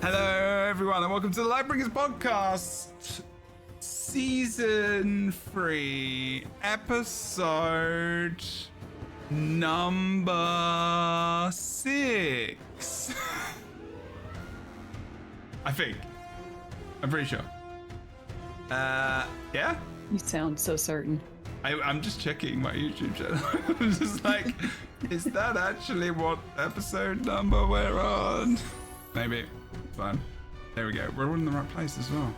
Hello, everyone, and welcome to the Lightbringers podcast, season 3, episode number 6. I think. I'm pretty sure. Yeah? You sound so certain. I'm just checking my YouTube channel. I'm just like, is that actually what episode number we're on? Maybe. Fine. There we go. We're all in the right place as well.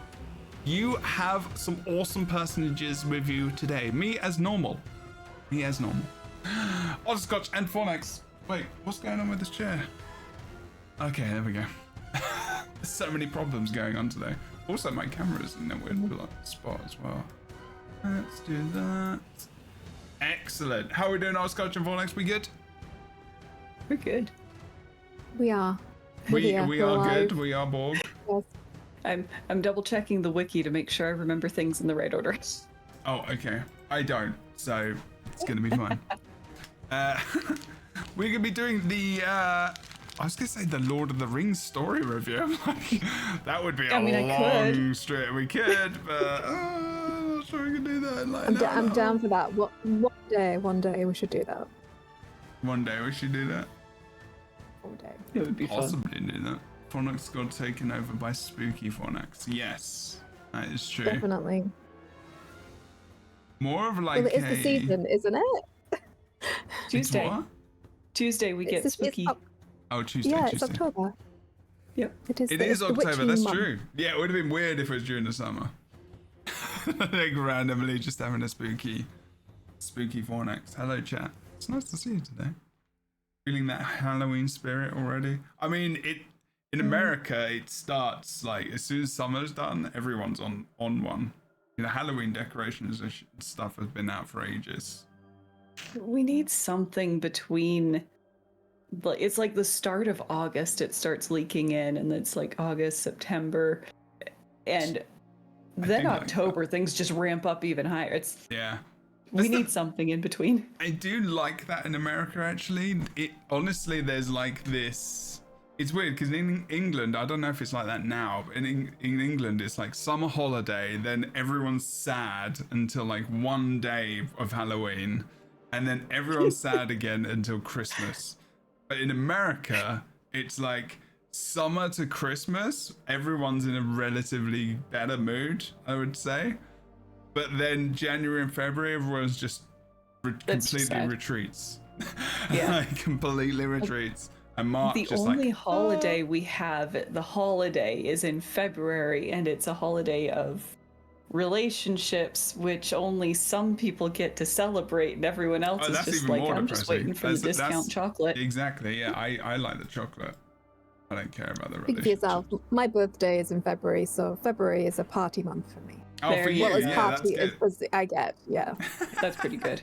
You have some awesome personages with you today. Me as normal. Otterscotch and Fornax. Wait, what's going on with this chair? Okay, there we go. There's so many problems going on today. Also, my camera's in a weird spot as well. Let's do that. Excellent. How are we doing, Otterscotch and Fornax? We good? We're good. We are. We are good. We are Borg. Yes. I'm double checking the wiki to make sure I remember things in the right order. Oh, okay. I don't, so it's gonna be fine. We're gonna be doing the I was gonna say the Lord of the Rings story review. Like, that would be a long straight. We could, but I'm not sure we can do that. Like, I'm down for that. One day we should do that. One day we should do that. One day. It would be Possibly do that. Fornax got taken over by Spooky Fornax. Yes, that is true. Definitely. More of like well, it is the season, isn't it? Tuesday. What? Tuesday we get spooky. Oh, Tuesday. Yeah, Tuesday. it's October. Yep. It is. It is October, that's month. true. Yeah, it would have been weird if it was during the summer. Like randomly just having a spooky Fornax. Hello, chat. It's nice to see you today. Feeling that Halloween spirit already. I mean, in America, it starts like as soon as summer's done, everyone's on one. You know, Halloween decorations and stuff has been out for ages. We need something between. It's like the start of August. It starts leaking in, and it's like August, September, and then October. Things just ramp up even higher. We need something in between. I do like that in America, actually. Honestly, there's like this. It's weird because in England, I don't know if it's like that now, but in England, it's like summer holiday, then everyone's sad until like one day of Halloween, and then everyone's sad again until Christmas. But in America, it's like summer to Christmas, everyone's in a relatively better mood, I would say. But then January and February, everyone's just completely retreats. Yeah. Like, completely retreats. And March the just only holiday we have, the holiday is in February, and it's a holiday of relationships, which only some people get to celebrate, and everyone else is just like, I'm just waiting for the discount chocolate. Exactly, yeah. I like the chocolate. I don't care about the Speak for yourself. My birthday is in February, so February is a party month for me. Oh, for you, well, as yeah, party as I get, yeah. That's pretty good.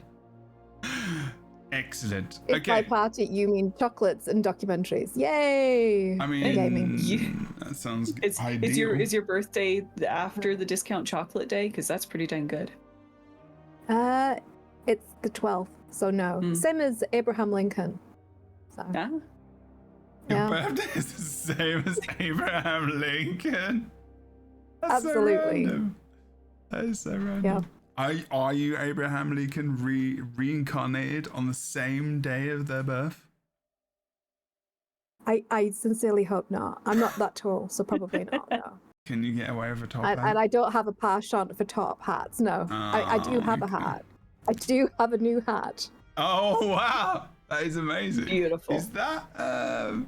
Excellent. If okay. by party you mean chocolates and documentaries, yay! I mean, that sounds ideal. Is your birthday after the discount chocolate day? Because that's pretty dang good. It's the 12th, so no. Same as Abraham Lincoln. So. Yeah. Your birthday is the same as Abraham Lincoln. That's Absolutely. So random. That is so random. Yeah. Are you Abraham Lincoln reincarnated on the same day of their birth? I sincerely hope not. I'm not that tall, so probably not, no. Can you get away with a top hat? And I don't have a penchant for top hats, no. I do have a hat. I do have a new hat. Oh, wow. That is amazing. Beautiful. Is that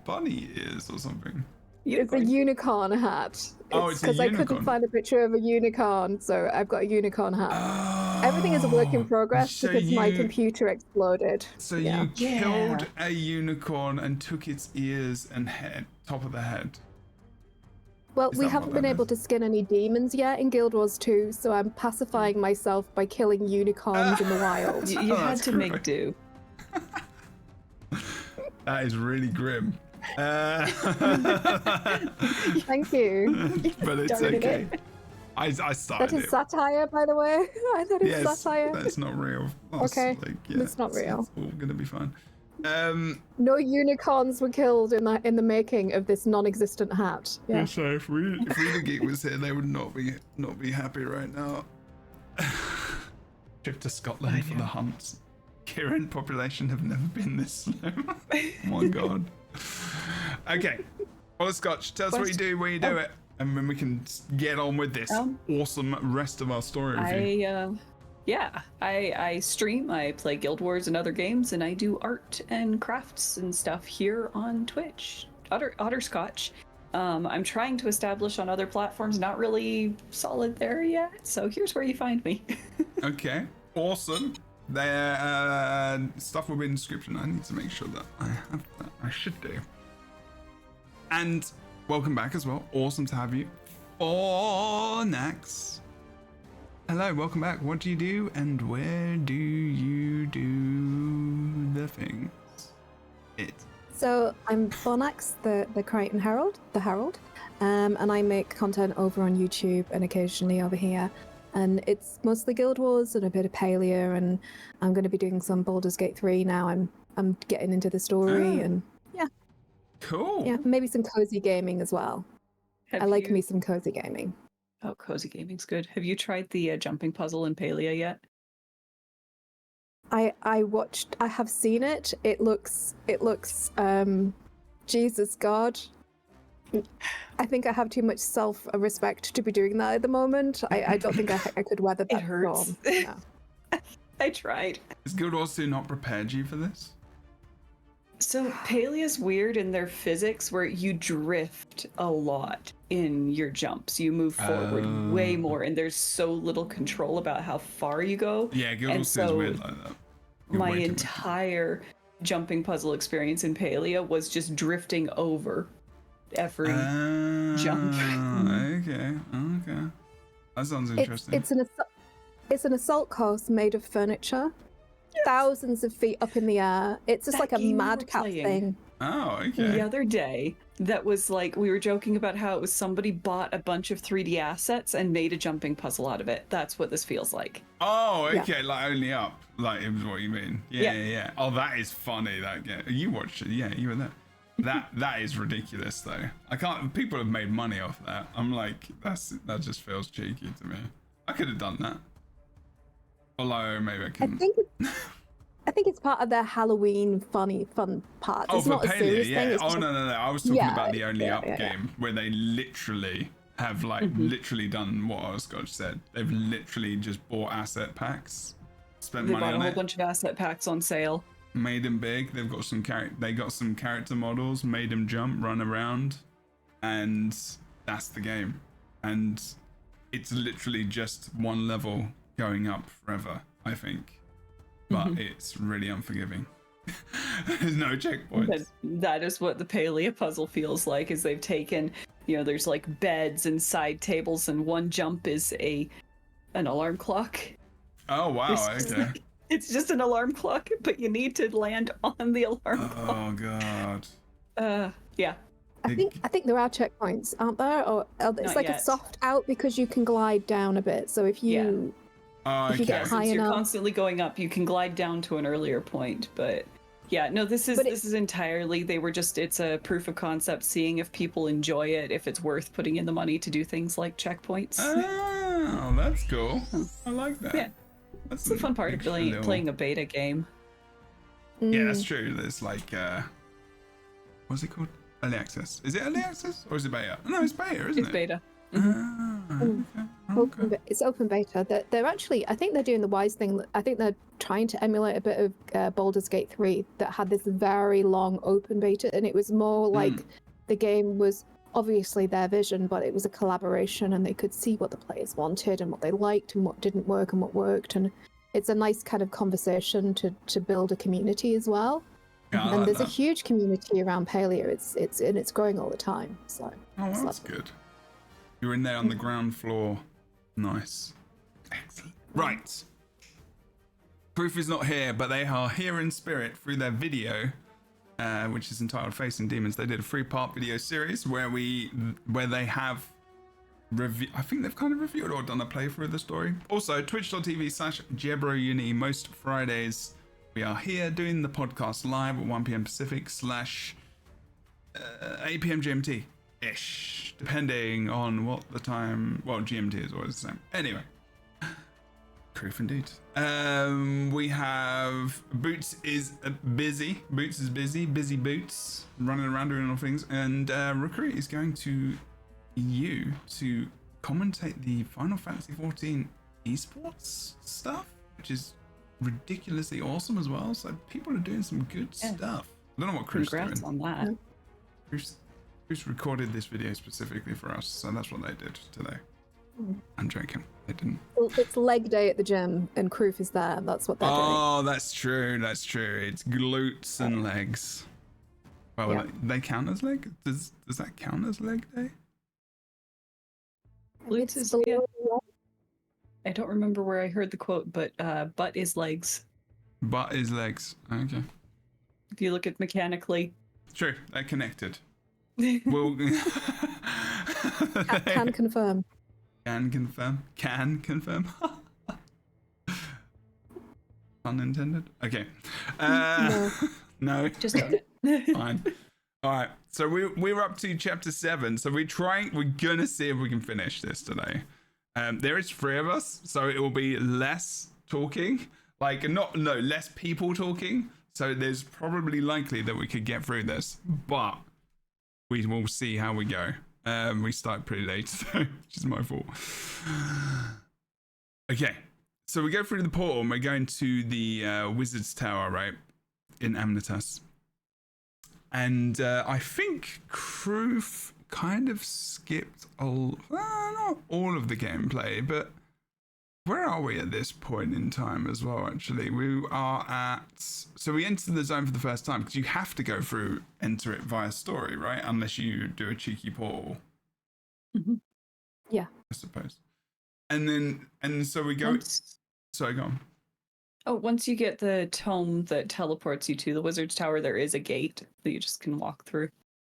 bunny ears or something? Unicorn. It's a unicorn hat. It's because I couldn't find a picture of a unicorn, so I've got a unicorn hat. Everything is a work in progress because my computer exploded. So you killed a unicorn and took its ears and head, top of the head. Well, we haven't been able to skin any demons yet in Guild Wars 2, so I'm pacifying myself by killing unicorns in the wild. You had to make do. That is really grim. Thank you. But it's okay. I started That is satire, by the way. That is satire. That's not real. Okay, like, yeah, it's not real. It's all gonna be fine. No unicorns were killed in the making of this non-existent hat. Yeah. So if Reader Geek was here, they would not be happy right now. Trip to Scotland for the hunts. Kirin population have never been this slow. Oh my god. Okay. Well, Scotch, tell us what you do, where you do it, and then we can get on with this awesome rest of our story review. I stream, I play Guild Wars and other games, and I do art and crafts and stuff here on Twitch. Otterscotch. I'm trying to establish on other platforms, not really solid there yet, so here's where you find me. Okay, awesome. There, stuff will be in the description. I need to make sure that I have that. I should do. And welcome back as well. Awesome to have you. Nax. Hello, welcome back. What do you do and where do you do the things? So I'm Fornax, the Crichton Herald, and I make content over on YouTube and occasionally over here. And it's mostly Guild Wars and a bit of Palea, and I'm going to be doing some Baldur's Gate 3 now. I'm getting into the story, and yeah. Cool. Yeah, maybe some cozy gaming as well. I like me some cozy gaming. Oh, cozy gaming's good. Have you tried the jumping puzzle in Palea yet? I have seen it. It looks Jesus God. I think I have too much self-respect to be doing that at the moment. I don't think I could weather that It hurts. storm. Yeah. I tried. Is Guild Wars 2 not prepared you for this? So Palea's weird in their physics where you drift a lot in your jumps. You move forward way more, and there's so little control about how far you go. Yeah, Guild Wars 2 is weird like that. My entire jumping puzzle experience in Palea was just drifting over every jump. Okay. That sounds interesting. It's an assault course made of furniture. Yes. Thousands of feet up in the air. It's just like a madcap thing. Oh, okay. The other day, that was like, we were joking about how it was somebody bought a bunch of 3D assets and made a jumping puzzle out of it. That's what this feels like. Oh, okay, like only up. Like, it was what you mean. Yeah. Oh, that is funny, that game. You watched it, yeah, you were there. That is ridiculous, though. People have made money off that. I'm like, that just feels cheeky to me. I could have done that. Although, maybe I couldn't. I think it's part of their Halloween fun part. It's not a serious thing. Yeah. No. I was talking about the Only Up game where they literally have literally done what Oscotch said. They've literally just bought asset packs, spent money on it. They bought a whole bunch of asset packs on sale. Made them big. They've got some character models. Made them jump, run around, and that's the game. And it's literally just one level going up forever, I think. But it's really unforgiving. There's no checkpoints. That is what the Palea puzzle feels like, is they've taken, there's like beds and side tables, and one jump is an alarm clock. Oh, wow, okay. It's just an alarm clock, but you need to land on the alarm clock. Oh, God. Yeah. I think there are checkpoints, aren't there? Or it's like a soft out because you can glide down a bit. So if you... If you get high enough, you're constantly going up, you can glide down to an earlier point. But yeah, no, this is entirely, it's a proof of concept, seeing if people enjoy it, if it's worth putting in the money to do things like checkpoints. Oh, that's cool. I like that. Yeah, that's the fun part of playing a beta game. Yeah, that's true. There's like, what's it called? Early access. Is it early access or is it beta? No, it's beta, isn't it? It's beta. It's open beta. They're actually, I think they're doing the wise thing. I think they're trying to emulate a bit of Baldur's Gate 3 that had this very long open beta, and it was more like the game was obviously their vision, but it was a collaboration, and they could see what the players wanted and what they liked and what didn't work and what worked, and it's a nice kind of conversation to build a community as well. Yeah, and there's a huge community around Palea. It's growing all the time. So that's good. You're in there on the ground floor. Nice. Excellent. Right. Proof is not here, but they are here in spirit through their video, which is entitled Facing Demons. They did a 3-part video series where they have I think they've kind of reviewed or done a playthrough of the story. Also, twitch.tv/JebroUni most Fridays We are here doing the podcast live at 1 p.m. Pacific / 8 p.m. GMT-ish, depending on what the time. Well, GMT is always the same. Anyway, proof indeed. We have Boots is busy. Boots is busy. Busy Boots, running around doing all things. And Recruit is going to you to commentate the Final Fantasy 14 esports stuff, which is ridiculously awesome as well. So people are doing some good stuff. I don't know what Crew's Congrats doing. on that. Crew's recorded this video specifically for us, so that's what they did today. I'm joking. They didn't. Well, it's leg day at the gym, and Kroof is there. That's what they're doing. Oh, that's true. That's true. It's glutes and legs. Well, Yeah. they count as leg? Does that count as leg day? Glutes is, yeah. I don't remember where I heard the quote, but butt is legs. Butt is legs. Okay. If you look at mechanically. True. They're connected. Well, We'll Can confirm. Can confirm. Pun intended. Okay. No. just own it. Fine. All right. So we're up to chapter 7. So we're gonna see if we can finish this today. There is 3 of us, so it will be less talking. Less people talking. So there's probably likely that we could get through this, but we will see how we go. We start pretty late, so which is my fault. Okay, so we go through the portal and we're going to the Wizard's Tower, right, in Amnitas. And I think Kroof kind of skipped not all of the gameplay, but where are we at this point in time as well, actually? We are at... So we enter the zone for the first time, because you have to enter it via story, right? Unless you do a cheeky portal. Mm-hmm. Yeah. I suppose. And so we go... Sorry, go on. Oh, once you get the tome that teleports you to the Wizard's Tower, there is a gate that you just can walk through.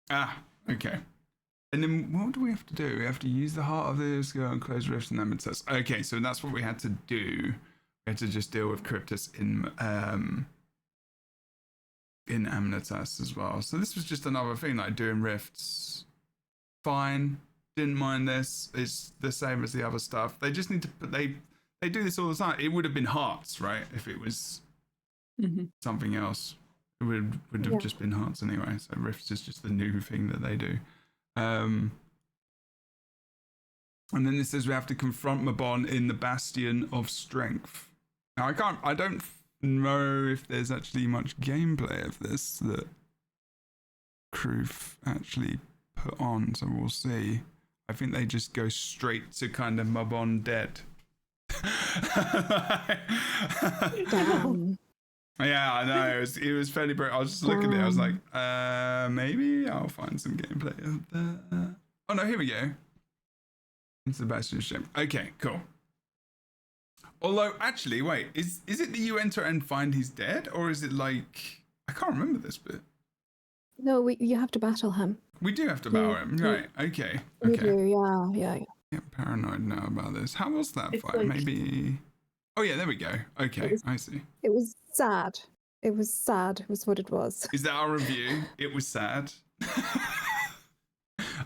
Ah, okay. And then what do we have to do? We have to use the heart of this, go and close rifts and Amnitas. Okay, so that's what we had to do. We had to just deal with Cryptus in Amnitas as well. So this was just another thing, like doing rifts. Fine. Didn't mind this. It's the same as the other stuff. They just need to they do this all the time. It would have been hearts, right? If it was something else. It would have just been hearts anyway. So rifts is just the new thing that they do. And then it says we have to confront Mabon in the Bastion of Strength. Now I don't know if there's actually much gameplay of this that Kroof actually put on, so we'll see. I think they just go straight to kind of Mabon dead. Damn. Yeah, I know. It was fairly bright. I was just looking at it. I was like, maybe I'll find some gameplay of that. Oh no, here we go. Into the Bastion of Strength. Okay, cool. Although, actually, wait, is it that you enter and find he's dead, or is it like I can't remember this bit? No, you have to battle him. We do have to battle him, right? Okay. We do, yeah. Get paranoid now about this. How was that It's fight? like- Maybe. Oh yeah, there we go. Okay, I see. It was sad. It was sad, was what it was. Is that our review? It was sad.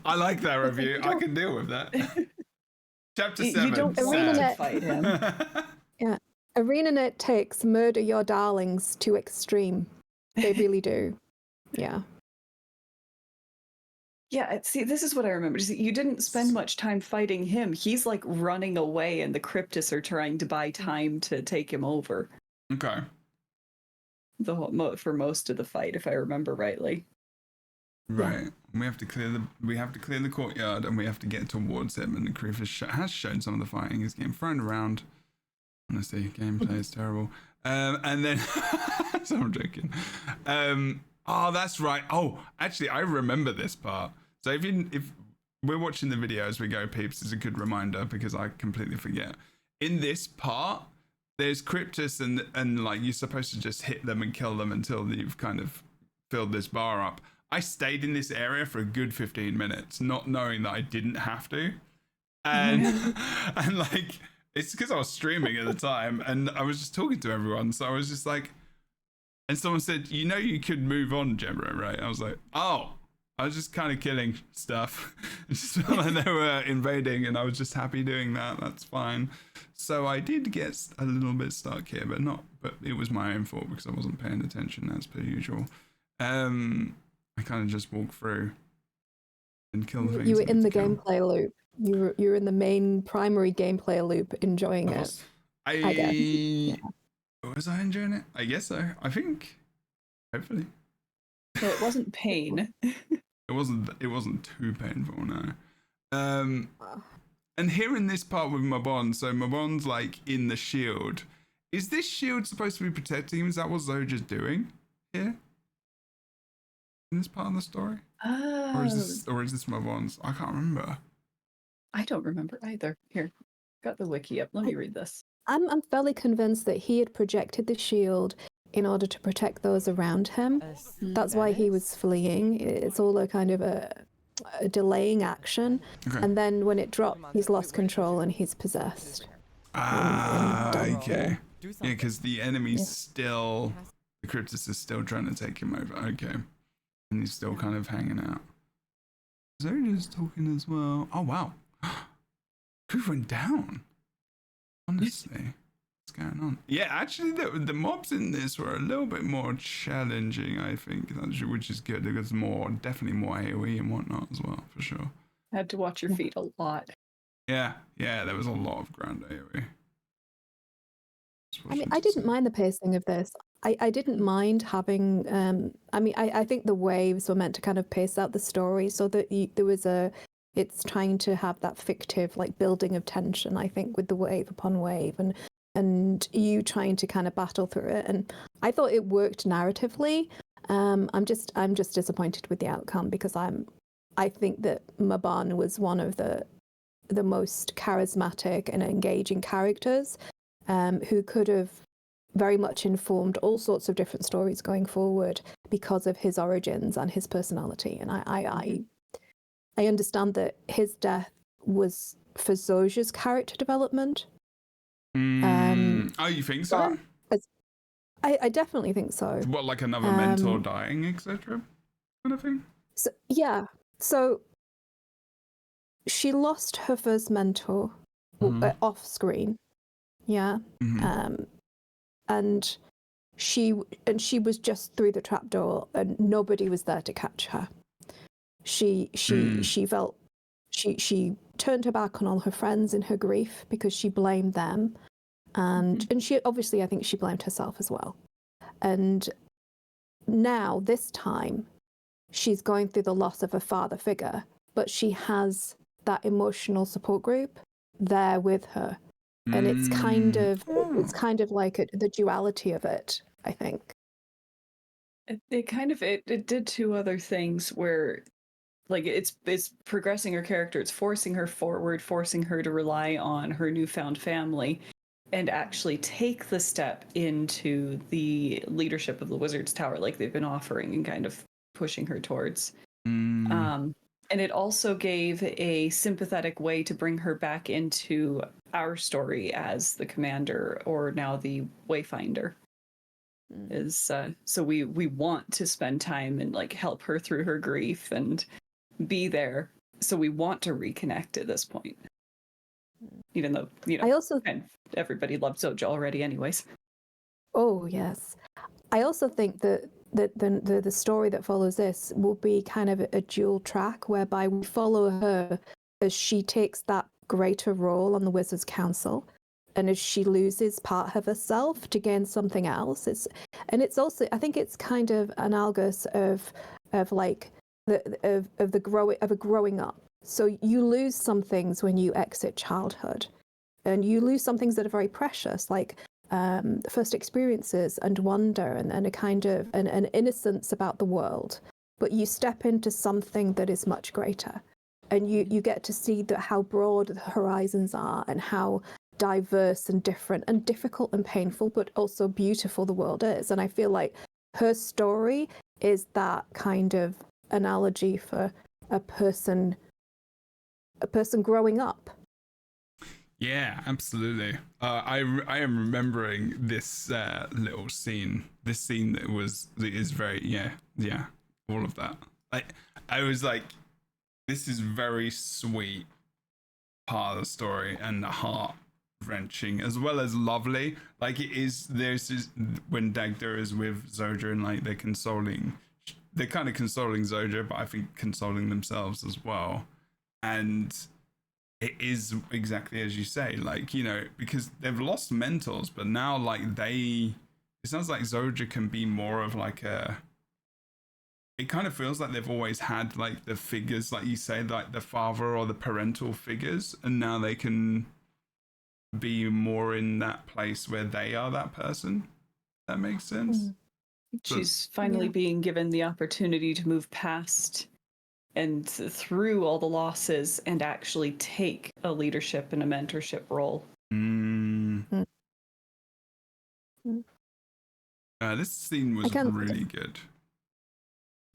I like that review. I can deal with that. Chapter 7. You don't sad. have to fight him. Yeah. ArenaNet takes murder your darlings to extreme. They really do. Yeah. Yeah, see, this is what I remember. You didn't spend much time fighting him. He's like running away, and the Cryptus are trying to buy time to take him over. Okay. For most of the fight, if I remember rightly. Right. We have to clear the courtyard, and we have to get towards him. And the crew has shown some of the fighting. He's getting thrown around. Honestly, gameplay is terrible. And then, so I'm joking. Oh, that's right. Oh, actually, I remember this part. So if we're watching the video as we go, peeps, is a good reminder because I completely forget. In this part, there's Cryptus and like you're supposed to just hit them and kill them until you've kind of filled this bar up. I stayed in this area for a good 15 minutes, not knowing that I didn't have to. And and like it's because I was streaming at the time and I was just talking to everyone. So I was just like, And someone said, you know, you could move on, Jebro, right? I was like, oh, I was just kind of killing stuff. It just felt like they were invading, and I was just happy doing that. That's fine. So I did get a little bit stuck here, but it was my own fault because I wasn't paying attention as per usual. I kind of just walked through and killed the things. You were in the gameplay loop. You were in the main primary gameplay loop, enjoying it. I guess. Yeah. Was I enjoying it? I guess so. I think. Hopefully. So it wasn't pain. It wasn't too painful, no. And here in this part with Mabon, so Mabon's like in the shield. Is this shield supposed to be protecting him? Is that what Zoja's doing here? In this part of the story? Or is this Mabon's? I can't remember. I don't remember either. Here, got the wiki up. Let me read this. I'm fairly convinced that he had projected the shield in order to protect those around him. That's why he was fleeing. It's all a kind of a delaying action. Okay. And then when it dropped, he's lost control and he's possessed. Okay. Yeah, because the enemy's still, the Cryptus is still trying to take him over. Okay. And he's still kind of hanging out. Zoja's talking as well. Oh, wow. Proof went down. Honestly. What's going on? Yeah, actually, the mobs in this were a little bit more challenging, I think, which is good. There's definitely more AoE and whatnot as well, for sure. Had to watch your feet a lot. Yeah, there was a lot of ground AoE. I mean, I didn't mind the pacing of this. I didn't mind having, I think the waves were meant to kind of pace out the story so that it's trying to have that fictive, like, building of tension, I think, with the wave upon wave and you trying to kind of battle through it. And I thought it worked narratively. I'm just disappointed with the outcome because I think that Mabon was one of the most charismatic and engaging characters who could have very much informed all sorts of different stories going forward because of his origins and his personality. And I understand that his death was for Zoja's character development. Oh, you think so? I definitely think so. What, like another mentor dying, etc., kind of thing? So, yeah. So she lost her first mentor off screen. Yeah. Mm-hmm. And she was just through the trapdoor, and nobody was there to catch her. She felt she turned her back on all her friends in her grief because she blamed them, and she obviously, I think she blamed herself as well. And now this time she's going through the loss of a father figure, but she has that emotional support group there with her. And it's kind of like the duality of it, I think. It did two other things where, like, it's progressing her character, it's forcing her forward, forcing her to rely on her newfound family and actually take the step into the leadership of the Wizard's Tower like they've been offering and kind of pushing her towards. And it also gave a sympathetic way to bring her back into our story as the commander, or now the Wayfinder. So we want to spend time and, like, help her through her grief and be there. So we want to reconnect at this point, even though and everybody loved Zoja already, anyways. Oh yes, I also think that the story that follows this will be kind of a dual track, whereby we follow her as she takes that greater role on the Wizards Council, and as she loses part of herself to gain something else. It's also, I think it's kind of analogous of like a growing up. So you lose some things when you exit childhood, and you lose some things that are very precious, like first experiences and wonder and a kind of an innocence about the world. But you step into something that is much greater, and you get to see how broad the horizons are and how diverse and different and difficult and painful, but also beautiful the world is. And I feel like her story is that kind of analogy for a person growing up. Yeah, absolutely. I am remembering this little scene. This scene that is very all of that. I was like, this is very sweet part of the story and heart wrenching as well as lovely. Like it is. There's this, when Dagda is with Zoja and like they're kind of consoling Zoja, but I think consoling themselves as well. And it is exactly as you say, like, you know, because they've lost mentors, but now like it sounds like Zoja can be more of like it kind of feels like they've always had like the figures, like you say, like the father or the parental figures, and now they can be more in that place where they are that person. That makes sense. She's finally being given the opportunity to move past and through all the losses and actually take a leadership and a mentorship role. This scene was really good.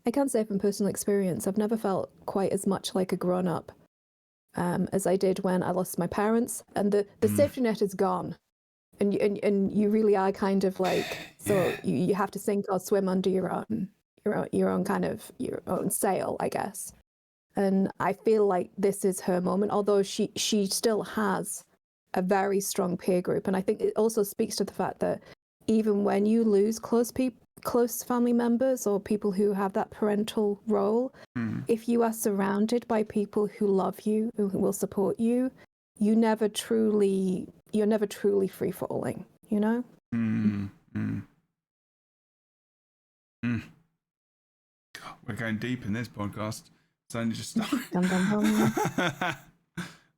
I can say from personal experience, I've never felt quite as much like a grown-up as I did when I lost my parents, and the safety net is gone, and you really are kind of like, so you have to sink or swim under your own kind of your own sail, I guess. And I feel like this is her moment, although she still has a very strong peer group, and I think it also speaks to the fact that even when you lose close family members or people who have that parental role, if you are surrounded by people who love you, who will support you, you're never truly free falling, you know? God, we're going deep in this podcast. It's only just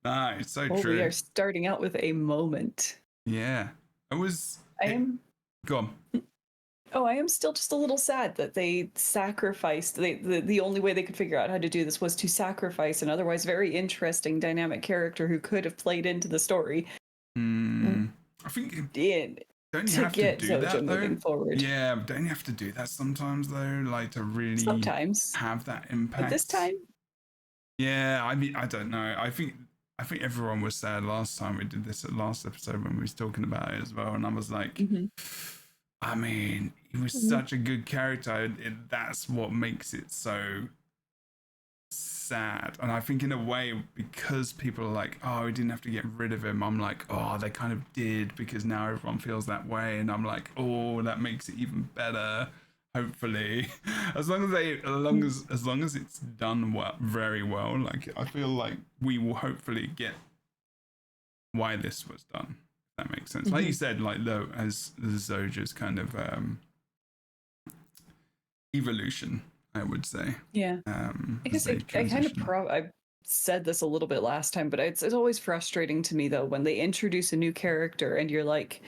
No, it's so true. We are starting out with a moment. Yeah. Go on. I am still just a little sad that they sacrificed. The only way they could figure out how to do this was to sacrifice an otherwise very interesting, dynamic character who could have played into the story. I think don't you have to do Zoja that though? moving forward. Yeah, don't you have to do that sometimes though? Like to really have that impact. But this time? Yeah, I mean, I don't know. I think everyone was sad last time we did this at last episode when we was talking about it as well, and I was like, I mean, he was such a good character. That's what makes it so sad. And I think in a way, because people are like, oh, we didn't have to get rid of him, I'm like, oh, they kind of did, because now everyone feels that way. And I'm like, oh, that makes it even better. Hopefully, as long as it's done well, very well. Like I feel like we will hopefully get why this was done. If that makes sense. Like you said, like as Zoja's kind of evolution, I would say. Yeah. I guess I kind of I said this a little bit last time, but it's always frustrating to me though when they introduce a new character and you're like,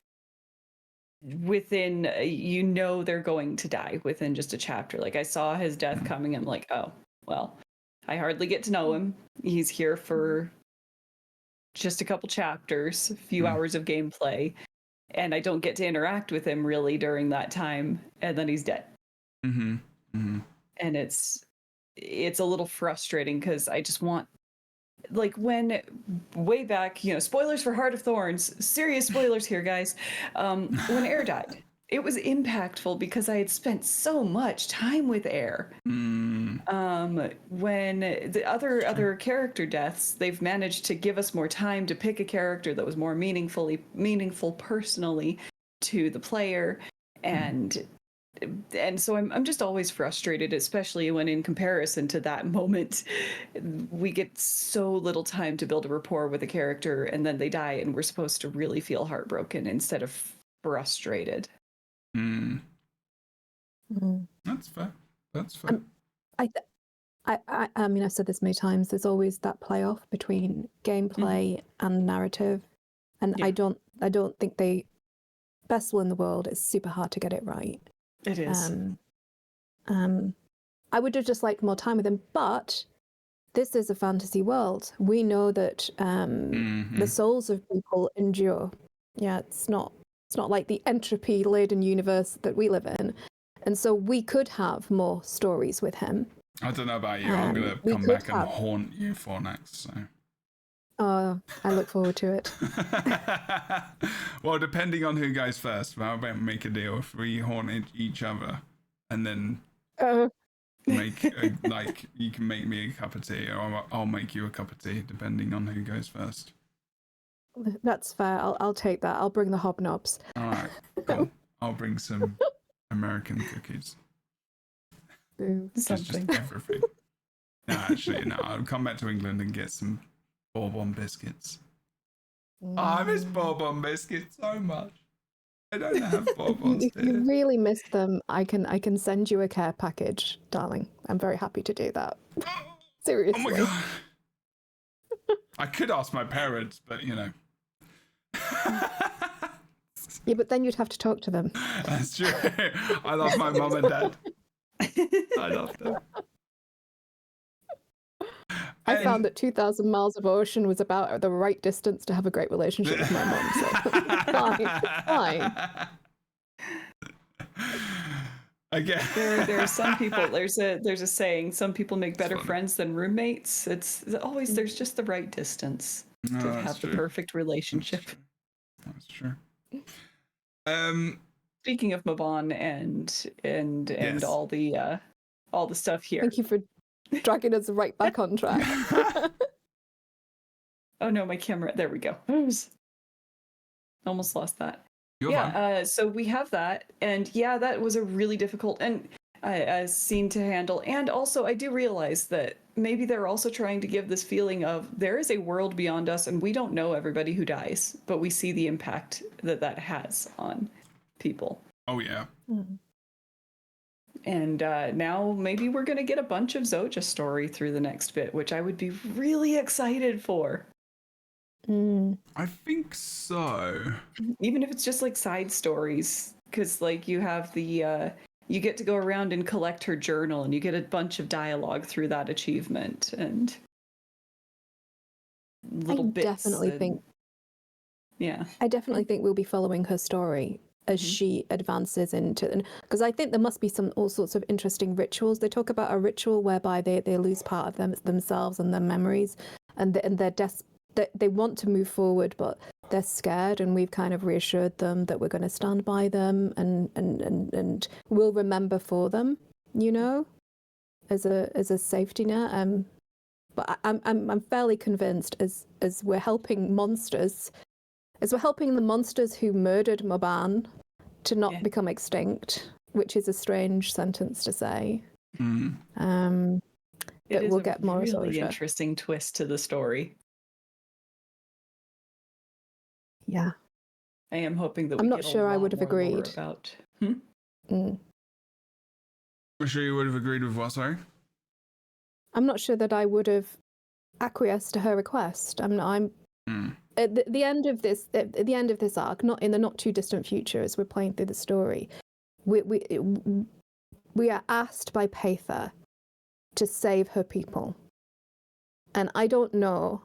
within they're going to die within just a chapter. Like I saw his death coming. I'm like, oh well, I hardly get to know him. He's here for just a couple chapters, a few hours of gameplay, and I don't get to interact with him really during that time, and then he's dead. And it's a little frustrating because I just want, like, when way back, spoilers for Heart of Thorns, serious spoilers here, guys. When Air died, it was impactful because I had spent so much time with Air. When the other character deaths, they've managed to give us more time to pick a character that was more meaningful personally to the player, and so I'm just always frustrated, especially when in comparison to that moment, we get so little time to build a rapport with a character and then they die and we're supposed to really feel heartbroken instead of frustrated. That's fair. I mean, I've said this many times, there's always that playoff between gameplay and narrative. And I don't think best will in the world, it's super hard to get it right. It is. I would have just liked more time with him, but this is a fantasy world. We know that the souls of people endure. Yeah, it's not like the entropy-laden universe that we live in, and so we could have more stories with him. I don't know about you. I'm gonna come back and haunt you for next. So. Oh, I look forward to it. Well, depending on who goes first, how about make a deal if we haunt each other, and then make like you can make me a cup of tea, or I'll make you a cup of tea, depending on who goes first. That's fair. I'll take that. I'll bring the hobnobs. All right, cool. I'll bring some American cookies. Something. Just everything. No, actually, no. I'll come back to England and get some bourbon biscuits. Oh, I miss bourbon biscuits so much. I don't have bourbons. If you really miss them, I can send you a care package, darling. I'm very happy to do that. Seriously. Oh my god. I could ask my parents, but you know. Yeah, but then you'd have to talk to them. That's true. I love my mum and dad. I love them. I found that 2,000 miles of ocean was about the right distance to have a great relationship with my mum. So fine. Again. There are some people. There's a saying. Some people make better friends than roommates. It's always there's just the right distance to have the perfect relationship. That's true. Speaking of Mabon and Yes. all the stuff here. Thank you for dragging us right back on track. Oh no, my camera. There we go. Almost lost that. So we have that, and yeah, that was a really difficult and scene to handle. And also, I do realize that maybe they're also trying to give this feeling of there is a world beyond us, and we don't know everybody who dies, but we see the impact that has on people. Oh yeah. Mm. And now maybe we're going to get a bunch of Zoja story through the next bit, which I would be really excited for. I think so. Even if it's just like side stories, because like you have the you get to go around and collect her journal, and you get a bunch of dialogue through that achievement and little bits. I definitely think we'll be following her story as she advances into, because I think there must be all sorts of interesting rituals. They talk about a ritual whereby they lose part of themselves and their memories, and they want to move forward, but they're scared, and we've kind of reassured them that we're going to stand by them and we'll remember for them, you know, as a safety net. But I'm fairly convinced as we're helping monsters. As we're helping the monsters who murdered Mabon to not become extinct, which is a strange sentence to say. That we'll get more really Zoja. Interesting twist to the story. Yeah. I am hoping that I'm not sure I would have agreed. About. I'm sure you would have agreed with what, sorry? I'm not sure that I would have acquiesced to her request. At the end of this arc, not in the not too distant future, as we're playing through the story, we are asked by Paitha to save her people, and I don't know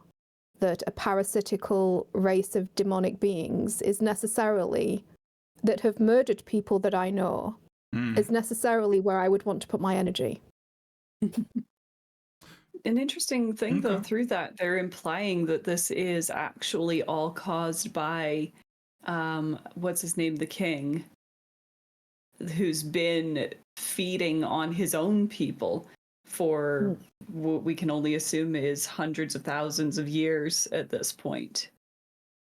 that a parasitical race of demonic beings is necessarily that have murdered people that I know is necessarily where I would want to put my energy. An interesting thing, though, through that, they're implying that this is actually all caused by, what's his name, the king, who's been feeding on his own people for what we can only assume is hundreds of thousands of years at this point.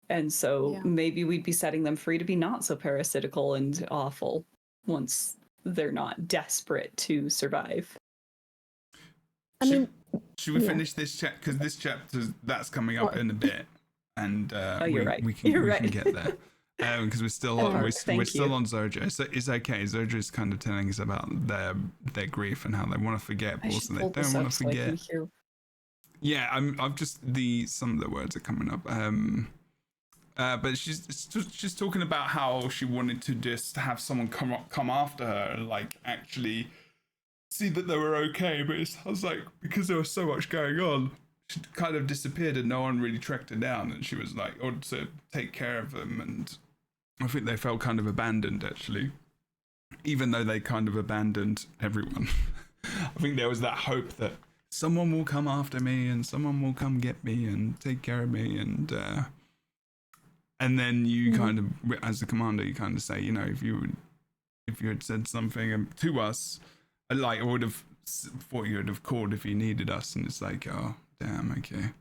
And so maybe we'd be setting them free to be not so parasitical and awful once they're not desperate to survive. Should we finish this chapter? Because this chapter, that's coming up in a bit. And we can get there. Because we're still on Zoja. So it's okay. Zoja is kind of telling us about their grief and how they want to forget, but also they don't want to forget. Yeah, I've just some of the words are coming up. But she's talking about how she wanted to just have someone come after her and like actually see that they were okay. But it sounds like because there was so much going on, she kind of disappeared and no one really tracked her down. And she was like, or to take care of them. And I think they felt kind of abandoned actually, even though they kind of abandoned everyone. I think there was that hope that someone will come after me and someone will come get me and take care of me, and then you kind of, as the commander, you kind of say, you know, if you had said something to us, like, I would have thought you would have called if you needed us, and it's like, oh damn, okay.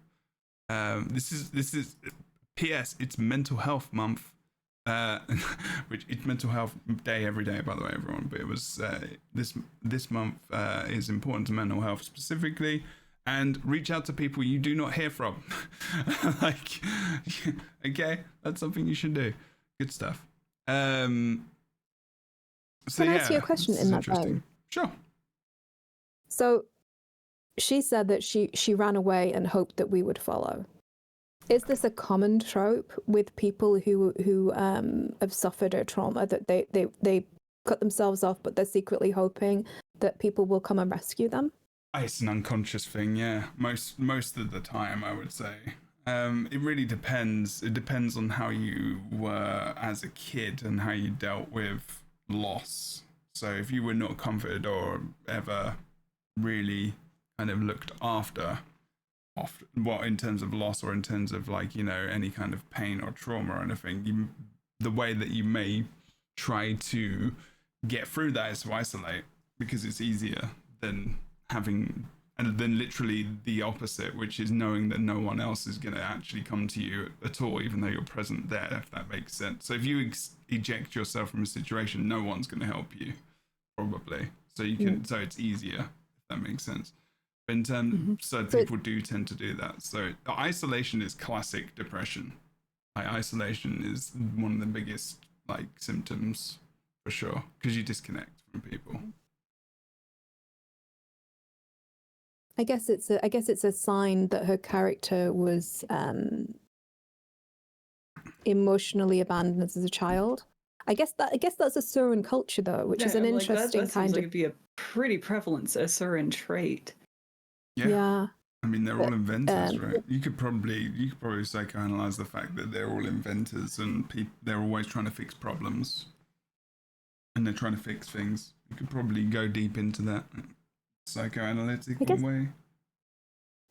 This is P.S. It's Mental Health Month, which it's Mental Health Day every day, by the way, everyone. But it was this month is important to mental health specifically, and reach out to people you do not hear from. Like, okay, that's something you should do. Good stuff. So Can I ask you a question in that vein? Sure. So she said that she ran away and hoped that we would follow. Is this a common trope with people who have suffered a trauma, that they cut themselves off, but they're secretly hoping that people will come and rescue them? It's an unconscious thing, yeah. Most of the time, I would say. It really depends. It depends on how you were as a kid and how you dealt with loss. So if you were not comforted or ever really kind of looked after, what in terms of loss or in terms of, like, you know, any kind of pain or trauma or anything, the way that you may try to get through that is to isolate, because it's easier than having, and then literally the opposite, which is knowing that no one else is going to actually come to you at all, even though you're present there, if that makes sense. So if you eject yourself from a situation, no one's going to help you, probably. So you can, so it's easier, if that makes sense. In terms, so people do tend to do that. So isolation is classic depression. Like, isolation is one of the biggest, like, symptoms for sure, because you disconnect from people. I guess it's a sign that her character was emotionally abandoned as a child. I guess that's a Surin culture, though, which is an interesting that kind seems of. like it'd be a pretty prevalent Surin trait. Yeah. I mean, they're all inventors, right? You could probably psychoanalyze the fact that they're all inventors and they're always trying to fix problems, and they're trying to fix things. You could probably go deep into that psychoanalytical way.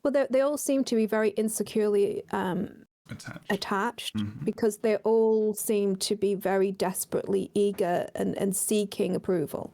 Well, they all seem to be very insecurely attached because they all seem to be very desperately eager and seeking approval.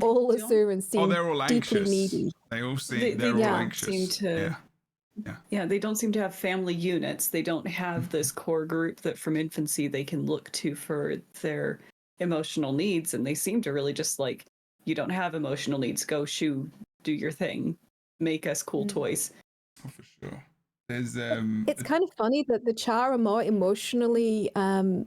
All Asurans seem they're all deeply anxious. needy. They all seem they're all anxious. Yeah, they don't seem to have family units. They don't have this core group that from infancy they can look to for their emotional needs, and they seem to really just like, you don't have emotional needs, go do your thing, make us cool toys. Oh, for sure. There's It's kind of funny that the Char are more emotionally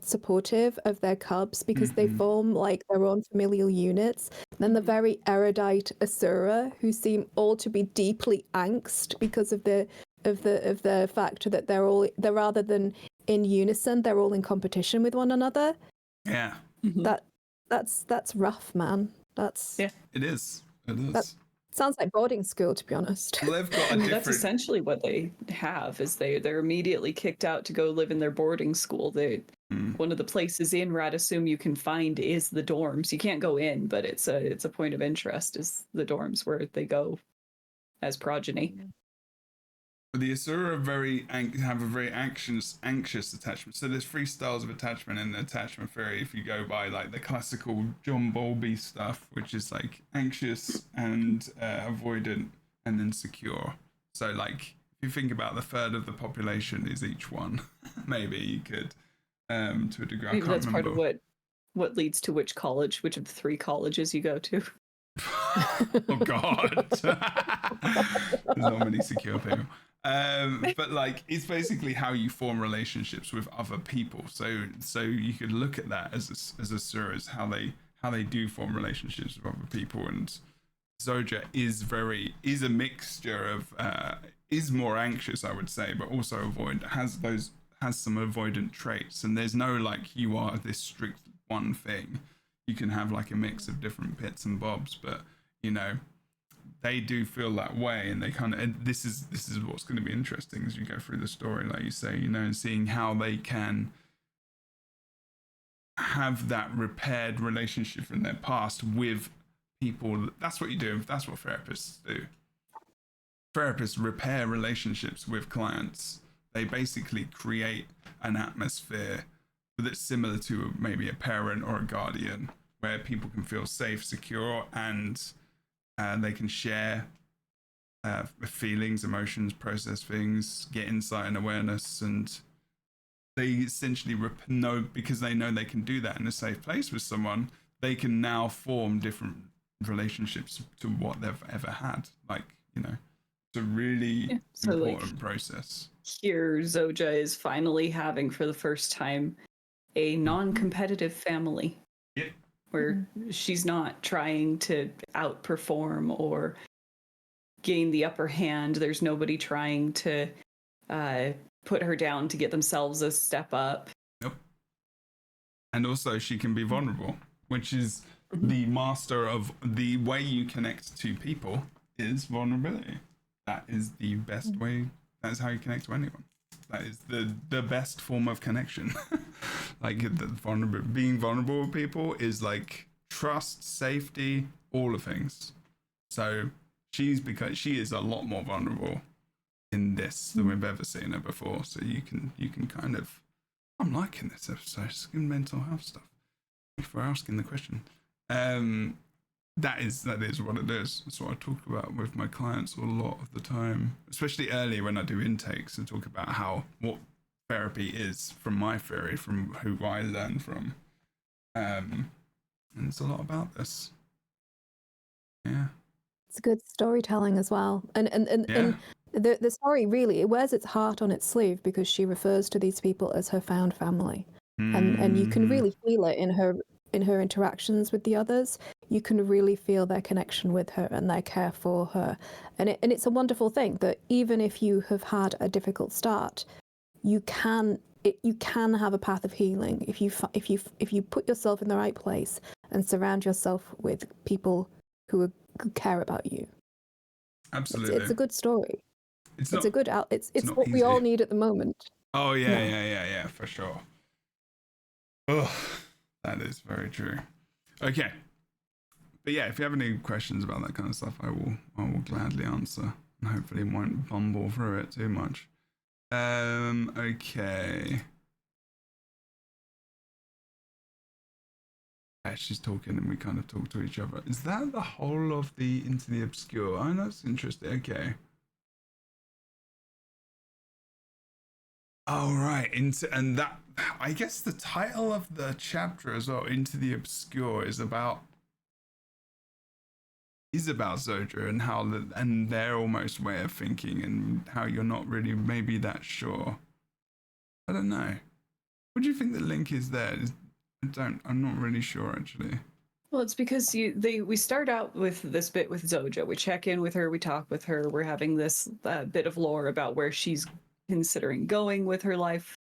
supportive of their cubs because they form like their own familial units than the very erudite Asura, who seem all to be deeply angst because of the fact that they're rather than in unison, they're all in competition with one another. Yeah. That's rough, man. It is. Sounds like boarding school, to be honest. Well, they've got that's essentially what they have. Is they're immediately kicked out to go live in their boarding school. One of the places in Radisum you can find is the dorms. You can't go in, but it's a point of interest. Is the dorms where they go as progeny. The Asura have a very anxious attachment. So there's 3 styles of attachment in the attachment theory. If you go by like the classical John Bowlby stuff, which is like anxious and avoidant, and then secure. So like if you think about the third of the population is each one, maybe you could to a degree. Maybe that's part of what leads to which college, which of the 3 colleges you go to. Oh God, there's not many secure people. But like, it's basically how you form relationships with other people. So you could look at that as Asuras, how they do form relationships with other people. And Zoja is a mixture of is more anxious, I would say, but also has some avoidant traits. And there's no like, you are this strict one thing. You can have like a mix of different bits and bobs, but you know, they do feel that way, and they kind of, and this is what's going to be interesting as you go through the story, like you say, you know, and seeing how they can have that repaired relationship from their past with people. That's what you do. That's what therapists do. therapists repair relationships with clients. They basically create an atmosphere that's similar to maybe a parent or a guardian, where people can feel safe, secure, and they can share feelings, emotions, process things, get insight and awareness, and they essentially know, because they know they can do that in a safe place with someone, they can now form different relationships to what they've ever had. Like, you know, it's a really important process. Here, Zoja is finally having, for the first time, a non-competitive family. Yeah. Where she's not trying to outperform or gain the upper hand. There's nobody trying to put her down to get themselves a step up. Yep. And also she can be vulnerable, which is the master of the way you connect to people is vulnerability. That is the best way. That is how you connect to anyone. That is the best form of connection. Like being vulnerable with people is like trust, safety, all of things. So because she is a lot more vulnerable in this than we've ever seen her before. So you can kind of, I'm liking this episode. It's good mental health stuff. Thanks for asking the question. That is what it is. That's what I talk about with my clients a lot of the time, especially early when I do intakes and talk about what therapy is from my theory, from who I learn from. And it's a lot about this. Yeah. It's good storytelling as well. And the story really, it wears its heart on its sleeve because she refers to these people as her found family. And you can really feel it in her interactions with the others. You can really feel their connection with her and their care for her. And it's a wonderful thing that even if you have had a difficult start, you can have a path of healing if you put yourself in the right place and surround yourself with people who care about you. Absolutely. It's a good story. It's what we easy. all need at the moment. Oh yeah, for sure. Oh, that is very true. Okay. But yeah, if you have any questions about that kind of stuff, I will gladly answer, and hopefully won't bumble through it too much. Okay. Yeah, she's talking and we kind of talk to each other. Is that the whole of the Into the Obscure? Oh, that's interesting. Okay. Oh, right. And that, I guess the title of the chapter as well, Into the Obscure, is about Zoja and how and their almost way of thinking and how you're not really maybe that sure. I don't know. What do you think the link is there? I'm not really sure actually. Well, it's because we start out with this bit with Zoja. We check in with her, we talk with her, we're having this bit of lore about where she's considering going with her life,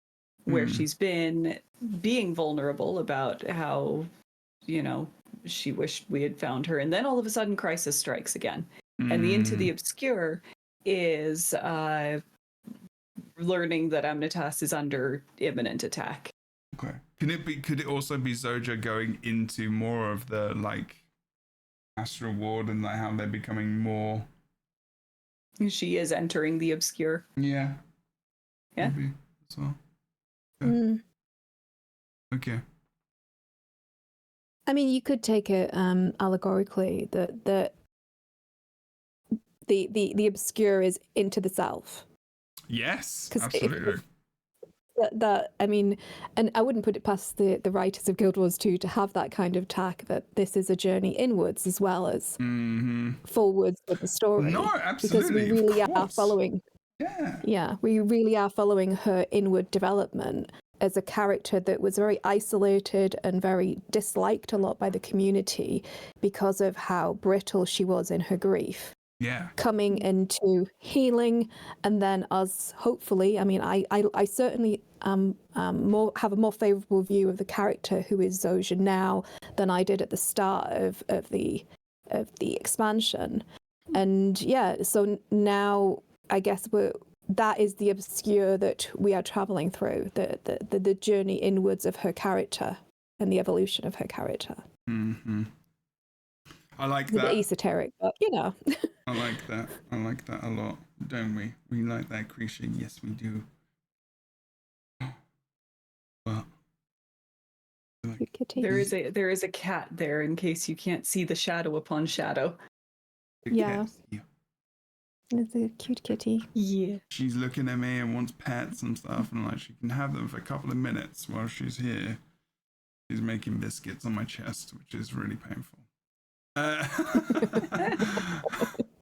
where she's been, being vulnerable about how, she wished we had found her. And then all of a sudden crisis strikes again. And the Into the Obscure is learning that Amnitas is under imminent attack. Okay. Could it also be Zoja going into more of the like astral ward and like how they're becoming more? She is entering the obscure. Yeah. Yeah. Maybe as well. Okay. Okay. I mean, you could take it allegorically that the obscure is into the self. Yes, absolutely. That I mean, and I wouldn't put it past the writers of Guild Wars 2 to have that kind of tack, that this is a journey inwards as well as forwards with the story. No, absolutely. Because we really are following. Yeah, we really are following her inward development as a character that was very isolated and very disliked a lot by the community because of how brittle she was in her grief. Yeah. Coming into healing, and then us hopefully, I mean, I certainly have a more favourable view of the character who is Zoja now than I did at the start of the expansion. And yeah, so now I guess that is the obscure that we are travelling through, the journey inwards of her character and the evolution of her character. I like It's a bit that. esoteric, but you know. I like that. I like that a lot, don't we? We like that creature. Yes, we do. But Cute kitty. There is a cat there in case you can't see the shadow upon shadow. the Yeah. cat's here. It's a cute kitty. Yeah. She's looking at me and wants pets and stuff, and like she can have them for a couple of minutes while she's here. She's making biscuits on my chest, which is really painful. Oh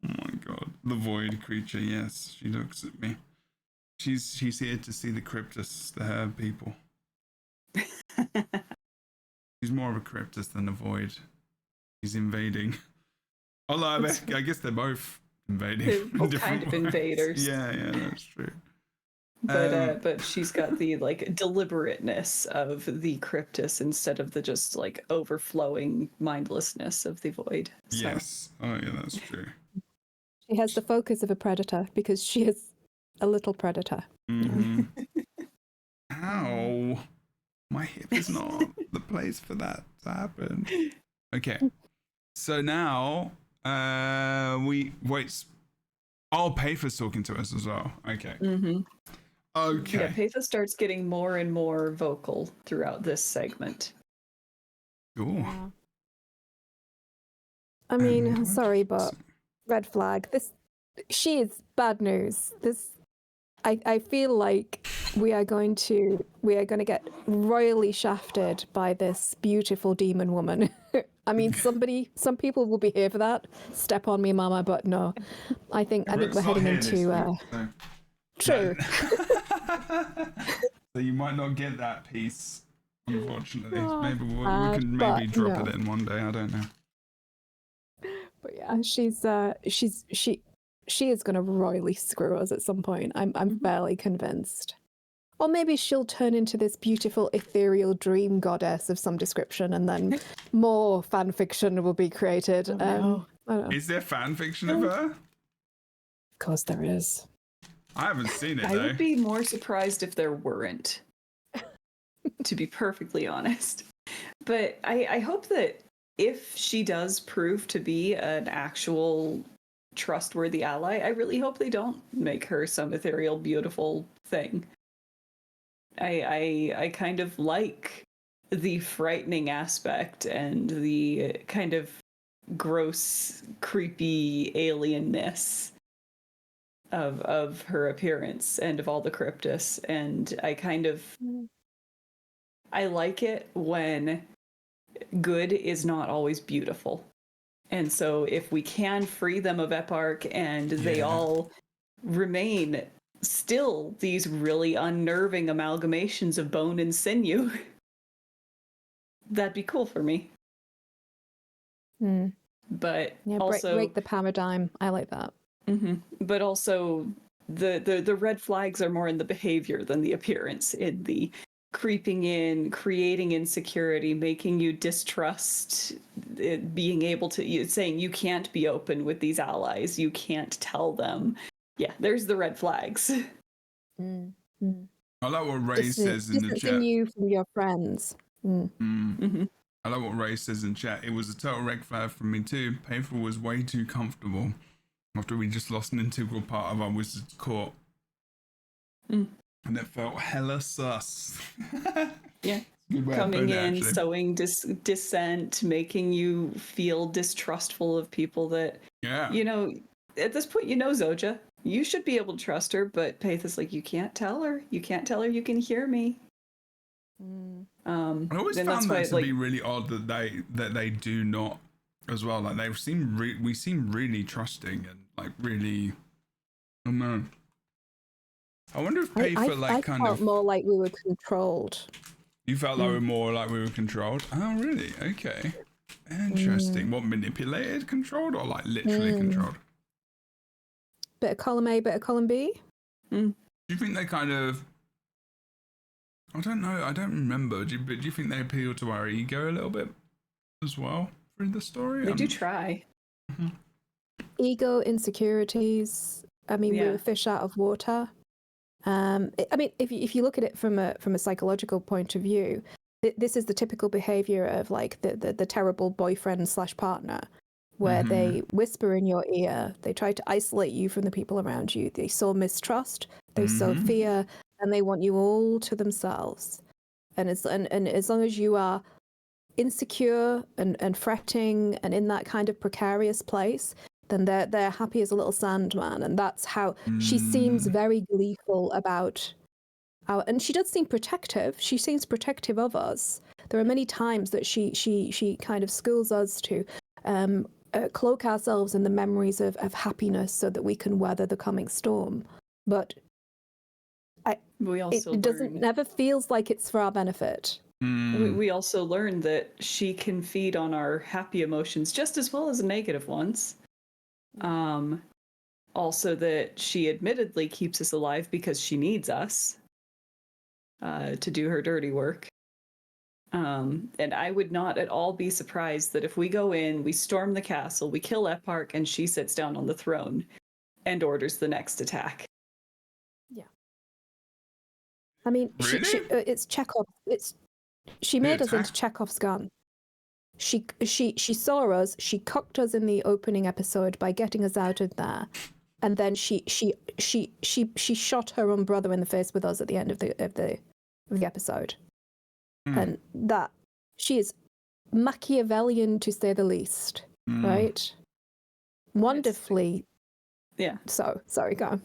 my god, the void creature. Yes, she looks at me. She's here to see the cryptus, the herb people. She's more of a cryptus than a void. She's invading. Although I guess they're both invading. They're in both different kind of ways. invaders. Yeah, that's true. But she's got the like deliberateness of the cryptus instead of the just like overflowing mindlessness of the void. So. Yes. Oh yeah, that's true. She has the focus of a predator because she is a little predator. Mm-hmm. Ow. My hip is not the place for that to happen. Okay. So now we wait. Oh, Pafer's talking to us as well. Okay. Mm-hmm. Okay. Yeah, Patha starts getting more and more vocal throughout this segment. Cool. Yeah. I mean, And sorry, but red flag. She is bad news. I feel like we are going to get royally shafted by this beautiful demon woman. I mean, some people will be here for that. Step on me, mama, but no. I think we're heading into true. So you might not get that piece, unfortunately. Oh, Maybe we can maybe drop no. it in one day. I don't know. But yeah, she is going to royally screw us at some point. I'm fairly convinced. Or maybe she'll turn into this beautiful ethereal dream goddess of some description, and then more fan fiction will be created. Oh, no. I don't know. Is there fan fiction of her? Of course there is. I haven't seen it I though. would be more surprised if there weren't, to be perfectly honest. But I hope that if she does prove to be an actual trustworthy ally, I really hope they don't make her some ethereal, beautiful thing. I kind of like the frightening aspect and the kind of gross, creepy alienness of her appearance and of all the cryptus, and I like it when good is not always beautiful. And so if we can free them of Eparch and they all remain still these really unnerving amalgamations of bone and sinew, that'd be cool for me. But Yeah, also break the paradigm. I like that. But also the red flags are more in the behavior than the appearance, in the creeping in, creating insecurity, making you distrust it, being able to saying you can't be open with these allies, you can't tell them. Yeah, there's the red flags. I like what Ray says in the chat. Distancing you from your friends. I like what Ray says in chat. It was a total red flag for me too. Painful was way too comfortable after we just lost an integral part of our wizard's court. And it felt hella sus. Yeah. Coming in, sowing dissent, making you feel distrustful of people that, you know, at this point, you know, Zoja, you should be able to trust her, but Paith is like, you can't tell her. You can't tell her you can hear me. I always found that to be really odd that they do not as well. Like we seem really trusting and like really, I don't know. I wonder if Paith I felt more like we were controlled. You felt like we were more like we were controlled? Oh, really? Okay. Interesting. What, manipulated controlled or like literally controlled? Bit of column A, bit of column B? Do you think they kind of... I don't know. I don't remember. But do you think they appeal to our ego a little bit as well through the story? They do try. Ego, insecurities. I mean, we were fish out of water. I mean, if you look at it from a psychological point of view, this is the typical behavior of like the terrible boyfriend / partner. where they whisper in your ear. They try to isolate you from the people around you. They sow mistrust, they sow fear, and they want you all to themselves. And as long as you are insecure and fretting and in that kind of precarious place, then they're happy as a little sandman. And that's how she seems very gleeful about and she does seem protective. She seems protective of us. There are many times that she kind of schools us to cloak ourselves in the memories of happiness so that we can weather the coming storm. But it never feels like it's for our benefit. We also learned that she can feed on our happy emotions just as well as the negative ones. Also that she admittedly keeps us alive because she needs us to do her dirty work. And I would not at all be surprised that if we go in, we storm the castle, we kill Eparch, and she sits down on the throne and orders the next attack. Yeah. I mean, Really? it's Chekhov. She made us into Chekhov's gun. She saw us. She cooked us in the opening episode by getting us out of there, and then she shot her own brother in the face with us at the end of the episode. And that she is Machiavellian to say the least, right? Wonderfully. Yeah. So sorry, go on.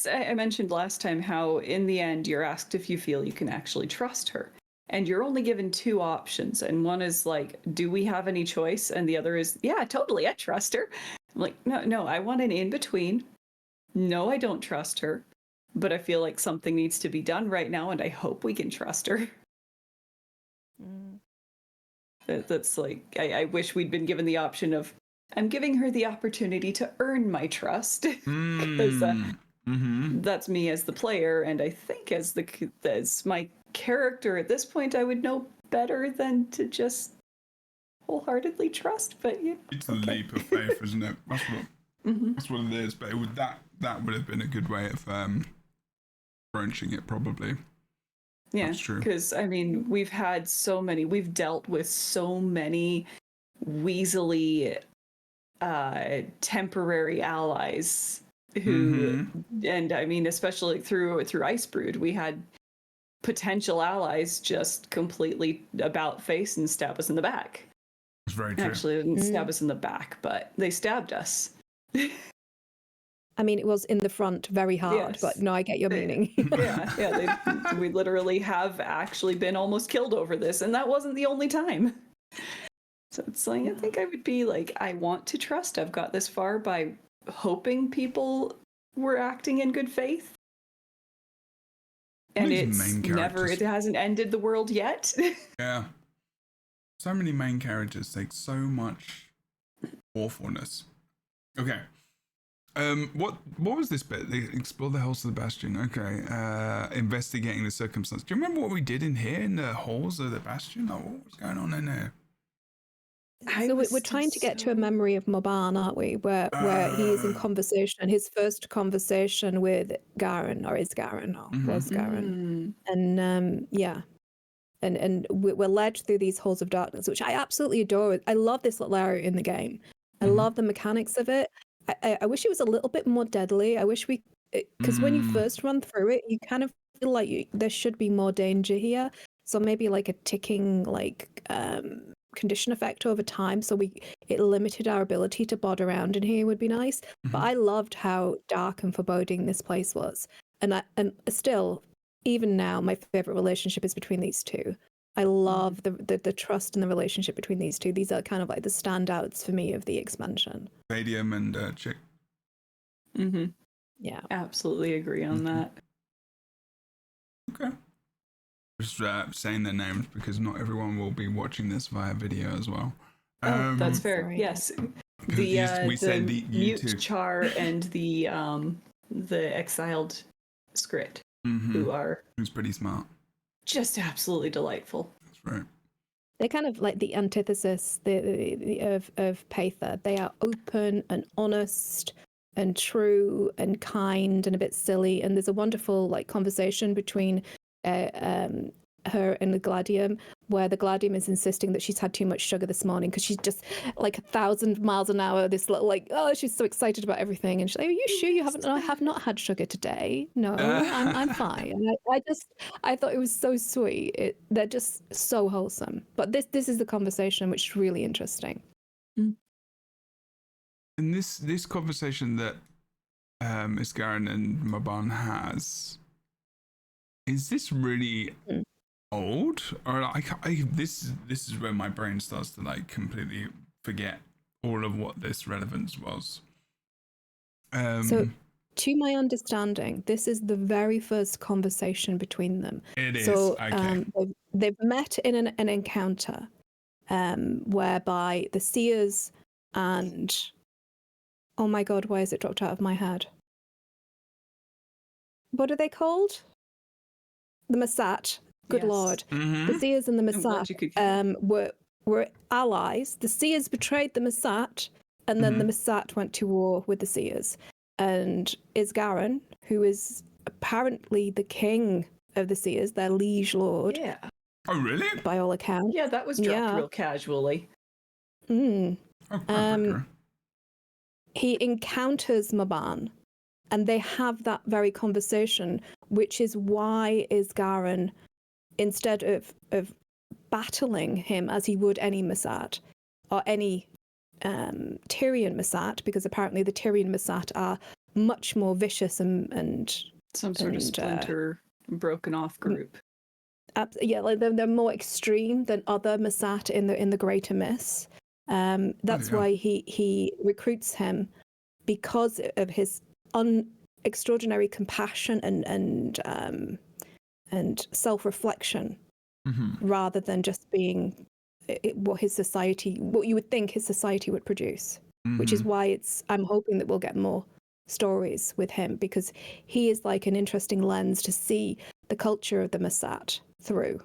I mentioned last time how in the end you're asked if you feel you can actually trust her. And you're only given two options. And one is like, do we have any choice? And the other is, yeah, totally, I trust her. I'm like, no, I want an in-between. No, I don't trust her. But I feel like something needs to be done right now, and I hope we can trust her. That's like, I wish we'd been given the option of, I'm giving her the opportunity to earn my trust. Because that's me as the player, and I think as my character at this point, I would know better than to just wholeheartedly trust. But yeah, it's a leap of faith, isn't it? That's what it is. But that would have been a good way of broaching it, probably. Yeah, that's true. Because I mean, we've dealt with so many weaselly temporary allies who, and I mean, especially through Icebrood, we had potential allies just completely about face and stab us in the back. It's very true. Actually, they didn't stab us in the back, but they stabbed us. I mean, it was in the front very hard, Yes. but no, I get your meaning. We literally have actually been almost killed over this, and that wasn't the only time. So it's like, I think I would be like, I want to trust. I've got this far by hoping people were acting in good faith. And it hasn't ended the world yet. Yeah. So many main characters take so much awfulness. Okay. What was this bit? They explore the halls of the Bastion. Okay. Investigating the circumstance. Do you remember what we did in here in the halls of the Bastion? Like, what was going on in there? So we're trying to get to a memory of Mabon, aren't we? Where he is in conversation, his first conversation with Garen, or is Garen, or was Garen. And and we're led through these halls of darkness, which I absolutely adore. I love this little area in the game. I love the mechanics of it. I wish it was a little bit more deadly. I wish because when you first run through it, you kind of feel like there should be more danger here. So maybe like a ticking condition effect over time, so it limited our ability to bod around in here would be nice. But I loved how dark and foreboding this place was, and still, even now, my favorite relationship is between these two. I love the trust and the relationship between these two. These are kind of like the standouts for me of the expansion. Stadium and Chick. Yeah, absolutely agree on that. Okay. Just saying their names because not everyone will be watching this via video as well. That's fair. Sorry. Yes, we said the mute YouTube. Char and the exiled Skrit, who's pretty smart. Just absolutely delightful. That's right. They're kind of like the antithesis of Pather. They are open and honest and true and kind and a bit silly. And there's a wonderful like conversation between her and the Gladium where the Gladium is insisting that she's had too much sugar this morning because she's just like 1,000 miles an hour. This little, like, oh, she's so excited about everything, and she's like, "Are you sure you haven't? I have not had sugar today. No, I'm fine." And I thought it was so sweet. They're just so wholesome. But this is the conversation which is really interesting. And this conversation that Isgarin and Mabon has, is this really old, or like this is where my brain starts to like completely forget all of what this relevance was. So to my understanding, this is the very first conversation between them. It is. So Okay. they've met in an encounter whereby the seers and, oh my god, why is it dropped out of my head? What are they called? The Masat. Good Lord. Mm-hmm. The Seers and the Masat were allies. The Seers betrayed the Masat, and then the Masat went to war with the Seers. And Isgarin, who is apparently the king of the Seers, their liege lord. Yeah. Oh, really? By all accounts. Yeah, that was dropped real casually. Mm. Oh, he encounters Mabon, and they have that very conversation, which is why Isgarin, instead of battling him as he would any Masat or any Tyrian Masat, because apparently the Tyrian Masat are much more vicious and some sort of splinter, broken off group. Yeah, like they're more extreme than other Masat in the Greater Miss. That's why he recruits him, because of his extraordinary compassion and self-reflection, rather than just being what you would think his society would produce. Which is why I'm hoping that we'll get more stories with him, because he is like an interesting lens to see the culture of the Masat through.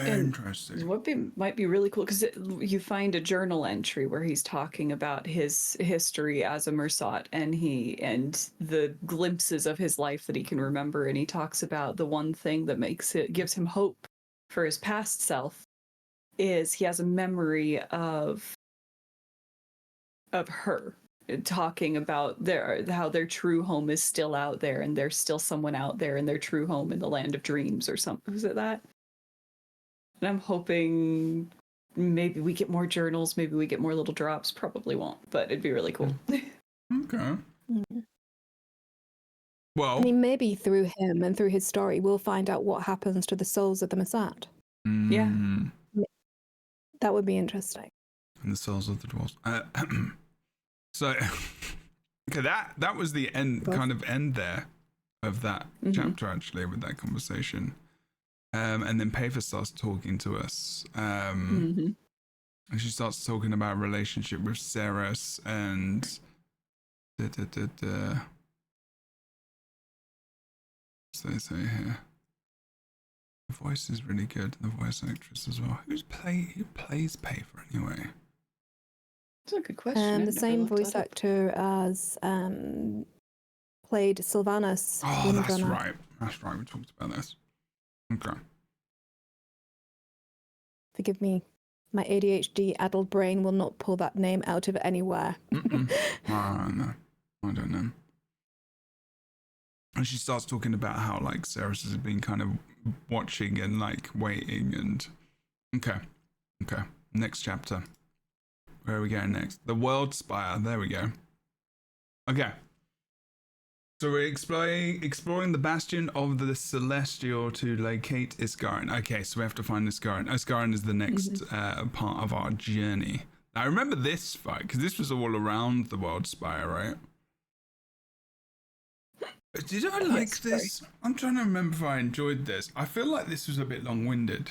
Interesting. What might be really cool, because you find a journal entry where he's talking about his history as a Mersat, and the glimpses of his life that he can remember, and he talks about the one thing that gives him hope for his past self is he has a memory of her talking about how their true home is still out there, and there's still someone out there in their true home in the land of dreams or something. Was it that? And I'm hoping maybe we get more journals, maybe we get more little drops. Probably won't, but it'd be really cool. Okay. Well, I mean, maybe through him and through his story, we'll find out what happens to the souls of the Masat. Yeah. That would be interesting. And the souls of the dwarves. So, okay, that was the end, kind of end there of that chapter, actually, with that conversation. And then Paver starts talking to us. And she starts talking about a relationship with Ceres and so they say here. The voice is really good, the voice actress as well. Who plays Paver anyway? That's a good question. The same voice actor as played Sylvanas. Oh, that's right. That's right. We talked about this. Okay. Forgive me. My ADHD-addled brain will not pull that name out of anywhere. No, I don't know. And she starts talking about how like Ceres has been kind of watching and like waiting and okay. Next chapter. Where are we going next? The World Spire. There we go. Okay. So we're exploring the bastion of the Celestial to locate Isgarin. Okay, so we have to find Isgarin. Isgarin is the next part of our journey. Now, I remember this fight, because this was all around the World Spire, right? Did I like this? I'm trying to remember if I enjoyed this. I feel like this was a bit long-winded.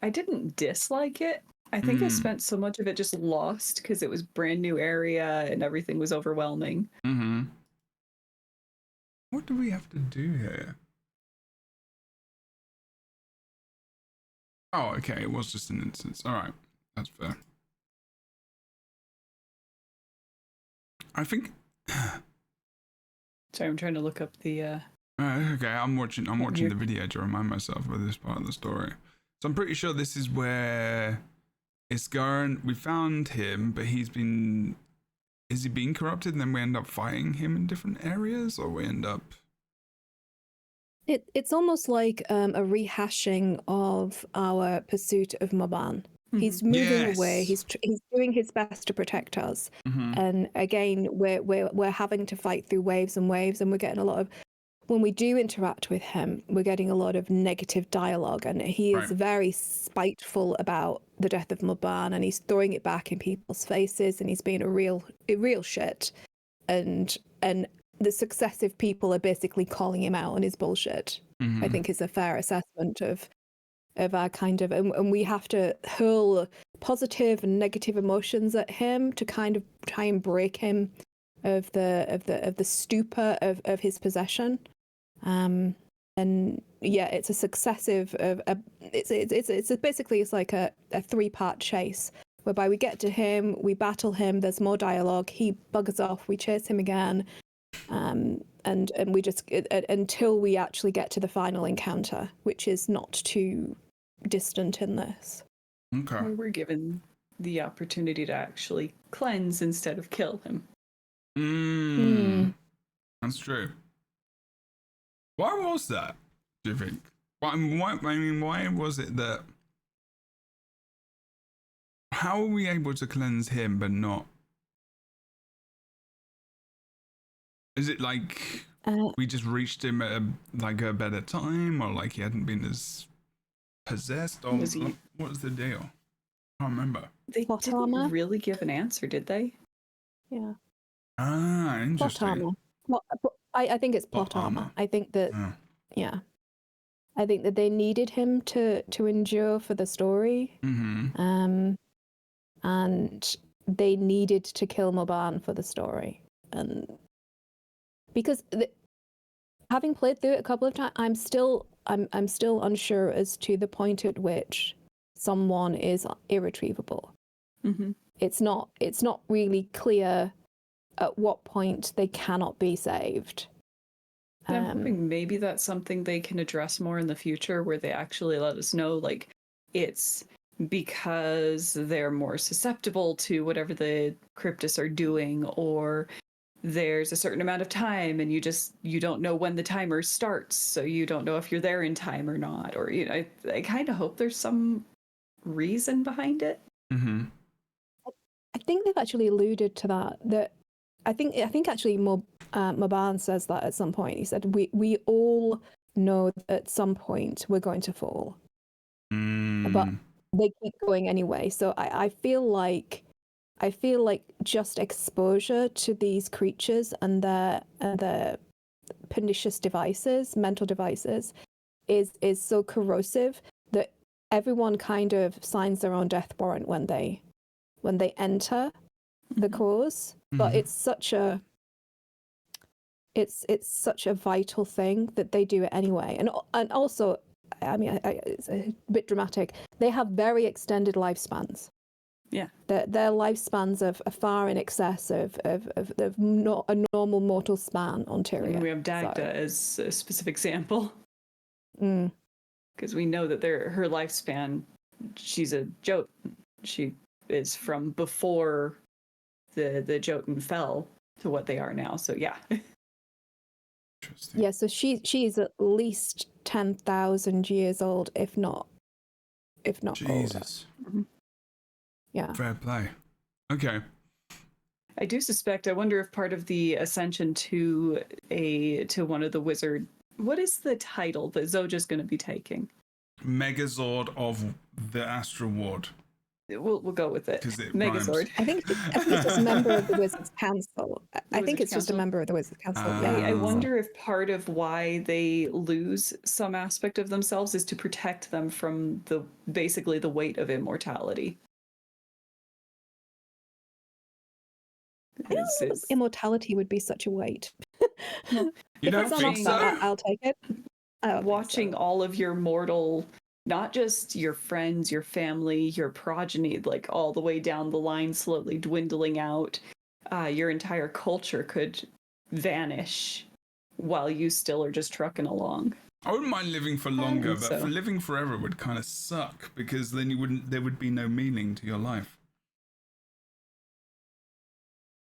I didn't dislike it. I think I spent so much of it just lost because it was brand new area and everything was overwhelming. What do we have to do here? Oh, okay. It was just an instance. All right. That's fair. I think... Sorry, I'm trying to look up the... okay, I'm watching the video to remind myself of this part of the story. So I'm pretty sure this is where Isgaran, we found him, but is he being corrupted and then we end up fighting him in different areas, or we end up... It's almost like a rehashing of our pursuit of Mabon. He's moving away. He's doing his best to protect us, and again, we're having to fight through waves and waves, and we're getting a lot of. When we do interact with him, we're getting a lot of negative dialogue, and he is very spiteful about the death of Mabon, and he's throwing it back in people's faces, and he's being a real shit, and the successive people are basically calling him out on his bullshit. I think is a fair assessment of our kind of, and we have to hurl positive and negative emotions at him to kind of try and break him of the stupor of his possession. And yeah, it's a successive it's basically like a 3-part chase whereby we get to him, we battle him, there's more dialogue, he buggers off, we chase him again, and we just until we actually get to the final encounter, which is not too distant in this. Okay. Or we're given the opportunity to actually cleanse instead of kill him. That's true. Why was that, do you think? Why was it that... How are we able to cleanse him but not... Is it like we just reached him at a better time, or like he hadn't been as possessed, or what was the deal? I can't remember. They didn't really give an answer, did they? Yeah. Ah, interesting. Plot armor. I think it's plot armor. I think that, yeah. I think that they needed him to endure for the story. And they needed to kill Mabon for the story. And because having played through it a couple of times, I'm still unsure as to the point at which someone is irretrievable. It's not really clear at what point they cannot be saved. I'm hoping maybe that's something they can address more in the future, where they actually let us know, like, it's because they're more susceptible to whatever the Cryptus are doing, or there's a certain amount of time and you don't know when the timer starts, so you don't know if you're there in time or not, or I kind of hope there's some reason behind it. I think they've actually alluded to that I think actually Mabon says that at some point. He said we all know that at some point we're going to fall, but they keep going anyway. So I feel like just exposure to these creatures and their pernicious devices, mental devices, is so corrosive that everyone kind of signs their own death warrant when they enter the cause. But it's such a vital thing that they do it anyway. And also, I mean, it's a bit dramatic. They have very extended lifespans. Yeah, their lifespans are far in excess of not a normal mortal span on Tyria. We have Dagda as a specific example, because we know that her lifespan. She's a Jotun. She is from before the Jotun fell to what they are now. So yeah. Interesting. Yeah, so she's at least 10,000 years old, if not Jesus. older. Yeah. Fair play. Okay. I do suspect, I wonder if part of the ascension to one of the wizard, what is the title that Zoja's going to be taking? Megazord of the Astral Ward. We'll go with it. Megazord. I think it's just a member of the Wizards Council. I think it's just a member of the Wizards Council. I wonder if part of why they lose some aspect of themselves is to protect them from basically the weight of immortality. I don't know if immortality would be such a weight. You don't think so? I'll take it. Watching all of your mortal, not just your friends, your family, your progeny, like all the way down the line, slowly dwindling out, your entire culture could vanish while you still are just trucking along. I wouldn't mind living for longer, but so. for living forever would kind of suck because then there would be no meaning to your life.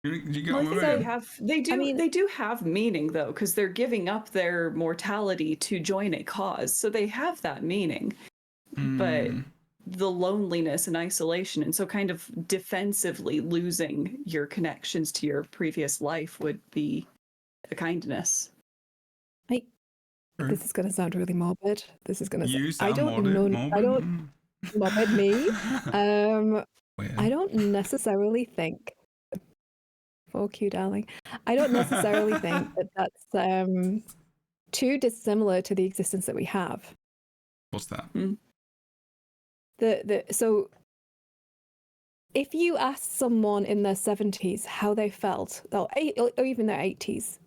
Do you get Well, I what think I mean? they do have meaning though, because they're giving up their mortality to join a cause. So they have that meaning. But the loneliness and isolation, and so kind of defensively losing your connections to your previous life would be a kindness. This is going to sound really morbid. This is going to You sound, I sound don't know. morbid? I don't morbid me. Weird. I don't necessarily think. Fuck you, darling. I don't necessarily think that that's too dissimilar to the existence that we have. What's that? So if you asked someone in their 70s how they felt, or even their 80s,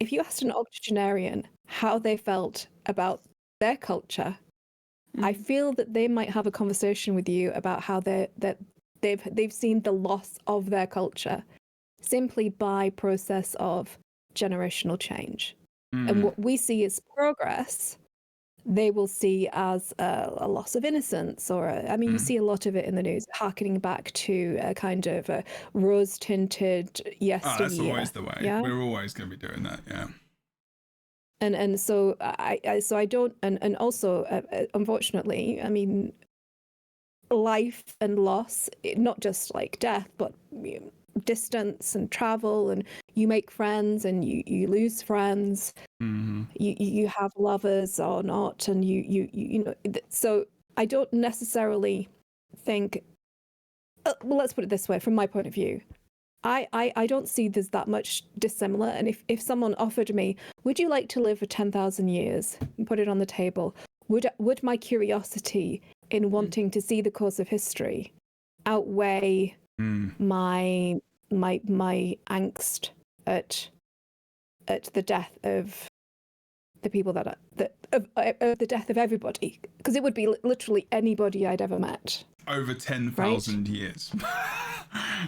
if you asked an octogenarian how they felt about their culture, I feel that they might have a conversation with you about how they've seen the loss of their culture simply by process of generational change. And what we see as progress, they will see as a loss of innocence, or you see a lot of it in the news, harkening back to a kind of a rose-tinted yesteryear. Oh, that's always the way. Yeah? We're always going to be doing that, yeah. And so I don't, and also unfortunately, I mean, life and loss, not just like death, but distance and travel, and you make friends and you lose friends. You have lovers or not, and you know. So I don't necessarily think. Well, let's put it this way: from my point of view, I don't see there's that much dissimilar. And if someone offered me, would you like to live for 10,000 years, and put it on the table, would my curiosity in wanting to see the course of history outweigh my angst at the death of the people of the death of everybody? Because it would be literally anybody I'd ever met. Over 10,000 years.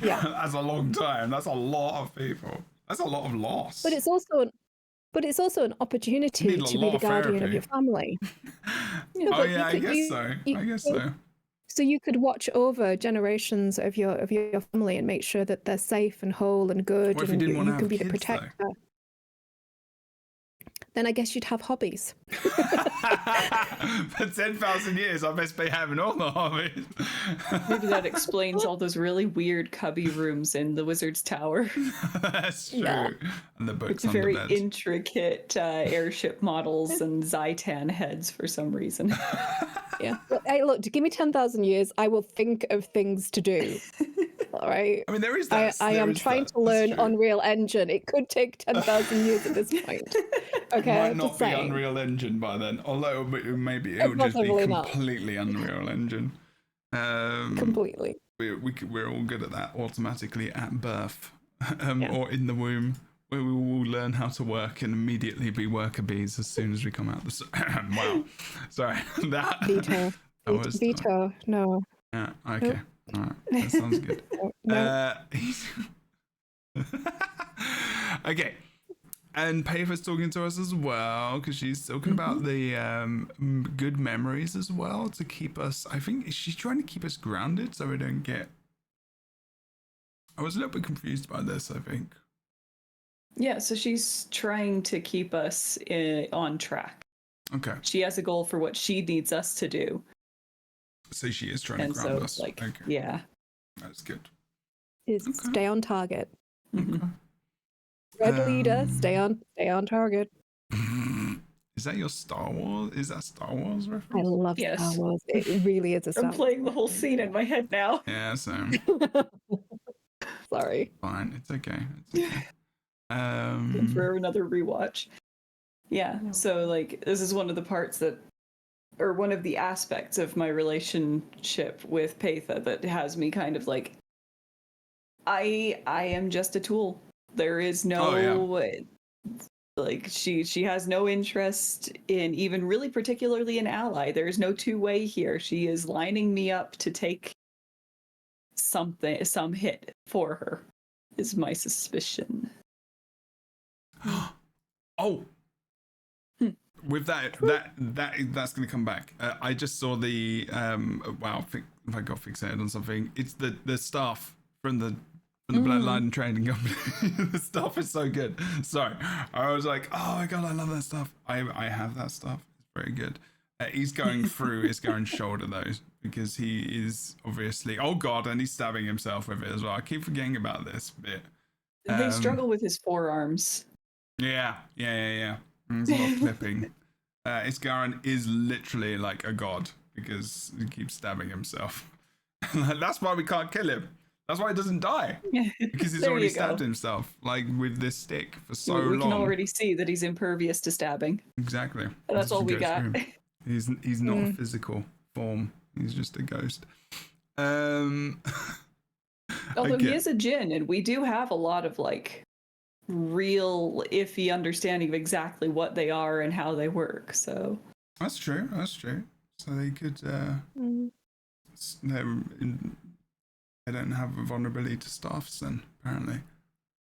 Yeah. That's a long time. That's a lot of people. That's a lot of loss. But it's also an opportunity to be the guardian of your family. I guess so. So you could watch over generations of your family and make sure that they're safe and whole and good, What if and you didn't want to can have be kids, the protector. Then I guess you'd have hobbies. For 10,000 years, I best be having all the hobbies. Maybe that explains all those really weird cubby rooms in the Wizard's Tower. That's true. Yeah. And the books with on very the bed. intricate airship models and Zytan heads for some reason. Yeah. Well, hey, look, give me 10,000 years, I will think of things to do. All right. I mean, there is that. I am trying to learn Unreal Engine. It could take 10,000 years at this point. Okay. It might not be Unreal Engine by then, although maybe it would just be completely Unreal Engine. Completely. We're all good at that automatically at birth, or in the womb, where we will learn how to work and immediately be worker bees as soon as we come out. Wow. Sorry. Veto. Veto. No. Yeah. Okay. Nope. All right. That sounds good. No. Okay. And Paver's talking to us as well, because she's talking about the good memories as well to keep us. I think she's trying to keep us grounded so we don't get. I was a little bit confused by this, I think. Yeah, so she's trying to keep us on track. Okay. She has a goal for what she needs us to do. So she is trying to ground us. Like, okay. Yeah. That's good. Stay on target. Okay. Red leader, stay on target. Is that your Star Wars? Is that Star Wars reference? I love Star Wars. It really is a Star Wars. I'm playing the whole scene in my head now. Yeah, same. Sorry. Fine. It's okay. For another rewatch. Yeah. So like this is one of the parts that, or one of the aspects of my relationship with Patha that has me kind of like, I am just a tool. There is no like she has no interest in even really particularly an ally. There is no two-way here. She is lining me up to take some hit for her, is my suspicion. with that's going to come back. I just saw the wow, if I got fixated on something, it's the staff from the Black Lion Trading Company. The stuff is so good. Sorry, I was like, oh my god, I love that stuff. I have that stuff. It's very good. He's going through Isgaren's shoulder though, because he is obviously, oh god, and he's stabbing himself with it as well. I keep forgetting about this bit. They struggle with his forearms. Yeah. There's a lot of clipping. Isgaren is literally like a god because he keeps stabbing himself. That's why we can't kill him. That's why he doesn't die. Because he's already stabbed himself, like with this stick for so long. We can already see that he's impervious to stabbing. Exactly. That's all we got. He's not a physical form. He's just a ghost. Although he is a djinn, and we do have a lot of like real iffy understanding of exactly what they are and how they work. So that's true. So they could they don't have a vulnerability to staffs then, apparently.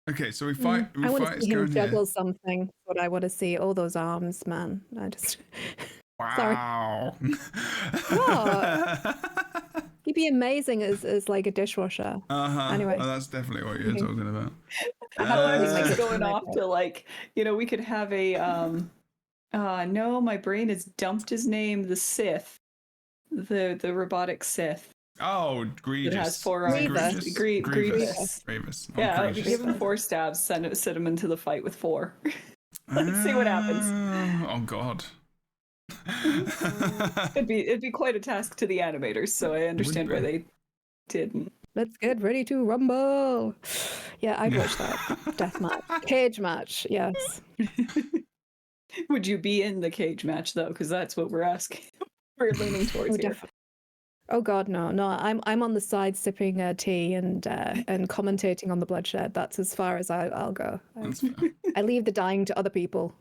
Okay, so we fight. I want to see him juggle here. something. What I want to see, all those arms, man. I just. Wow. What? He'd be amazing as like a dishwasher. Anyway, that's definitely what you're talking about. I was like going off to like, we could have a no, my brain has dumped his name, the Sith, the robotic Sith. Oh, Grievous. It has 4 arms. Grievous. Yeah, give him 4 stabs, send him into the fight with 4. Let's see what happens. Oh god. It'd be quite a task to the animators, so I understand why they didn't. Let's get ready to rumble. Yeah, I'd watch that. Death match. Cage match, yes. Would you be in the cage match though? Because that's what we're asking. We're leaning towards here. Oh god, no. I'm on the side sipping tea and commentating on the bloodshed. That's as far as I'll go. I leave the dying to other people.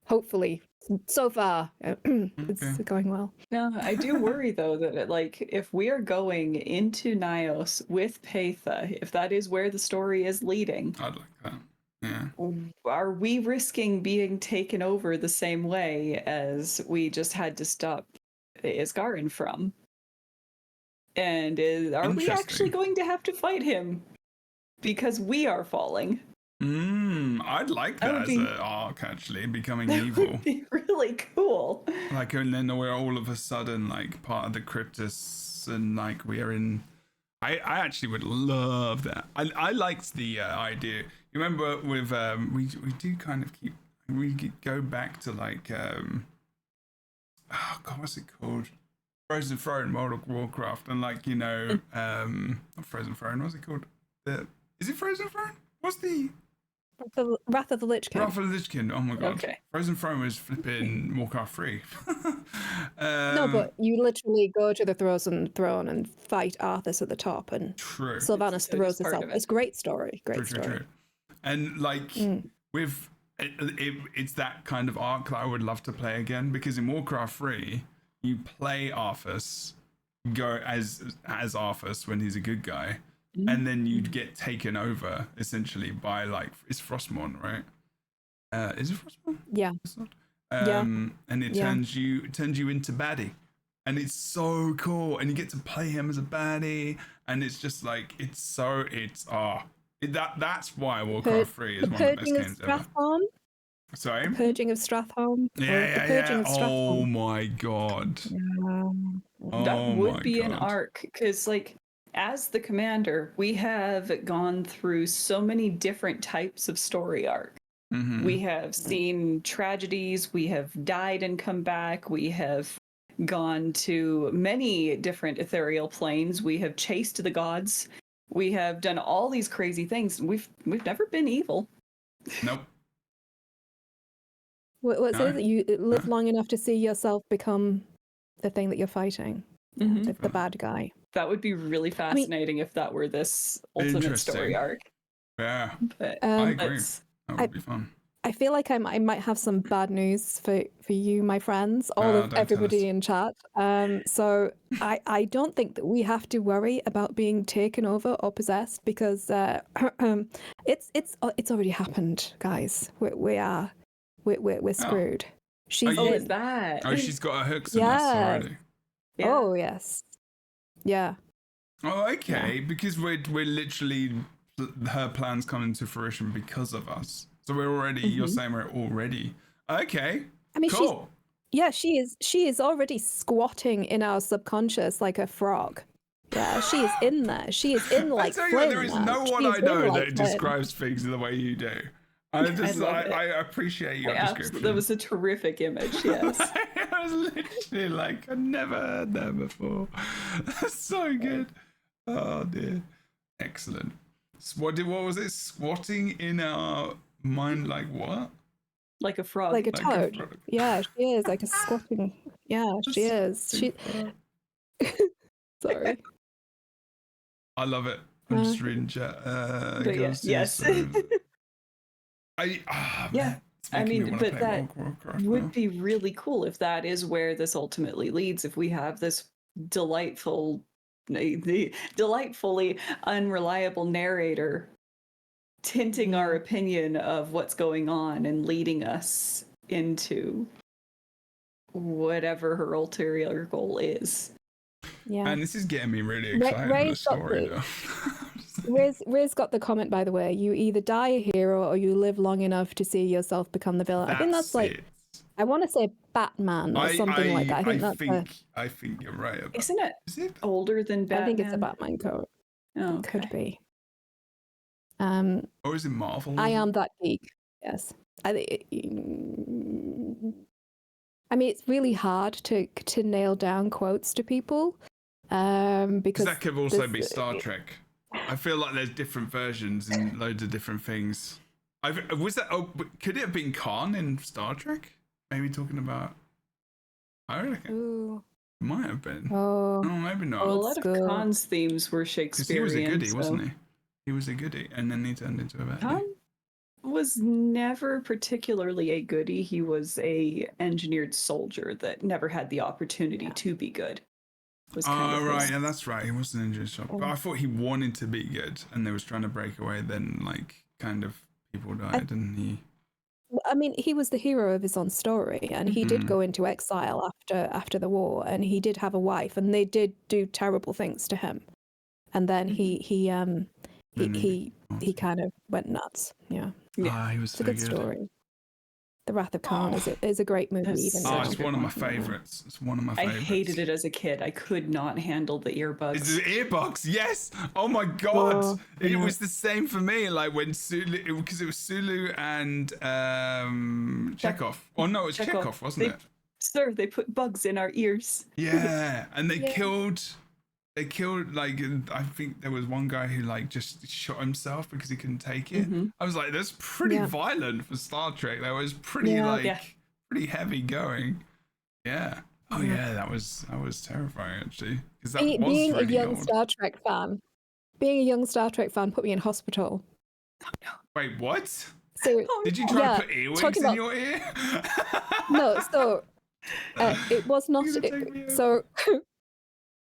Hopefully. So far, it's going well. No, I do worry though that if we are going into Nyos with Patha, if that is where the story is leading, I'd like that. Yeah. Are we risking being taken over the same way as we just had to stop Isgaren from? And are we actually going to have to fight him because we are falling? I'd like that as an arc, actually, becoming evil. That would be really cool. Like, and then we're all of a sudden like part of the Cryptus, and like we are in. I actually would love that. I liked the idea. You remember with we do kind of go back to like oh god, what's it called? Frozen Throne, World of Warcraft, and like not Frozen Throne. What's it called? Is it Frozen Throne? What's the Wrath of the Lich King. Wrath of the Lich King. Oh my god. Okay. Frozen Throne was flipping Warcraft 3. No, but you literally go to the Frozen Throne and fight Arthas at the top, and Sylvanas throws us up. It's a great story. True. And like with it's that kind of arc that I would love to play again, because in Warcraft 3 you play Arthas, go as Arthas when he's a good guy. And then you'd get taken over essentially by like it's Frostmourne, right? Is it Frostmourne? Yeah. And it turns you into baddie, and it's so cool. And you get to play him as a baddie, and it's just like that's why Warcraft 3 is one of the best games ever. Sorry. The Purging of Stratholme. Yeah. Oh my god. Yeah. That would be an arc, because like, as the commander, we have gone through so many different types of story arc. We have seen tragedies, we have died and come back, we have gone to many different ethereal planes, we have chased the gods, we have done all these crazy things. We've never been evil. Nope. What's it that you live long enough to see yourself become the thing that you're fighting, the bad guy? That would be really fascinating if that were this ultimate story arc. Yeah, but, I agree. That would be fun. I feel like I might have some bad news for you, my friends, all of everybody in chat. So I don't think that we have to worry about being taken over or possessed, because it's already happened, guys. We're screwed. She's Oh, Oh, in. is that? Oh, she's got her hooks in us Yeah. already. Yeah. Oh yes. Yeah. Oh, okay. Because we're literally her plans come into fruition because of us. So we're already. You're Mhm. saying we're already. Okay. I mean, Cool. she is already squatting in our subconscious like a frog. Yeah, she is in there. She is in like I tell you what, Flynn there is now. no one She's I know in, like, that Flynn. describes things the way you do. I love it. I appreciate your description. That was a terrific image. Yes. I was literally like, I've never heard that before. That's so good. Oh dear. Excellent. What was it? Squatting in our mind like what? Like a frog. Like a Like a toad. frog. Yeah, she is like a squatting. Yeah, she is. She. Sorry. I love it. I'm just reading chat. But yeah, Ghost is yes. so- Yeah, man, it's I making me mean, wanna but play that World of Warcraft would now. be really cool if that is where this ultimately leads. If we have this the delightfully unreliable narrator tinting our opinion of what's going on and leading us into whatever her ulterior goal is. Yeah. And this is getting me really Ray- excited for the Ray's got story the- though. Ray's got the comment, by the way. You either die a hero or you live long enough to see yourself become the villain. I think that's like, it. I want to say Batman or something like that. I think you're right about Isn't it Is it? older than Batman? I think it's a Batman quote. Oh, It could okay. be. Or is it Marvel? I am that geek. Yes. I mean, it's really hard to nail down quotes to people. Because that could also there's- be Star Trek. I feel like there's different versions and loads of different things. Could it have been Khan in Star Trek? Maybe talking about. I reckon Ooh. it might have been. Oh. Oh, maybe not. Well, a Old lot of school. Khan's themes were Because he Shakespearean. was a goodie, so- wasn't he? He was a goodie, and then he turned into a baddie. Khan was never particularly a goodie. He was a engineered soldier that never had the opportunity to be good. Was kind Oh, of right, his- yeah, that's right. He was an injured shot. But I thought he wanted to be good, and they was trying to break away. Then, like, kind of people died, and he. I mean, he was the hero of his own story, and he did go into exile after the war, and he did have a wife, and they did do terrible things to him, and then he kind of went nuts. Yeah, Yeah. He was it's so a good good. story. The Wrath of Khan is a great movie. That's Even such now. a It's good one of my one. favorites. It's one of my I favorites. hated it as a kid. I could not handle the earbuds. It's the earbuds, yes. Oh my god, Oh, it yeah. was the same for me. Like when Sulu, because it was Sulu and Chekhov. Oh no, it was Chekhov, wasn't it? Sir, they put bugs in our ears. Yeah, and they Yeah. killed. They killed, like, I think there was one guy who like just shot himself because he couldn't take it. I was like, that's pretty Yeah. violent for Star Trek. That was pretty Yeah. pretty heavy going. Yeah. Oh yeah, that was terrifying actually, because that was Being a really young old. Star Trek fan, put me in hospital. Wait, what? So Did you try yeah, to put earwigs talking in about- your ear? no, so it was not. You're gonna take me out. So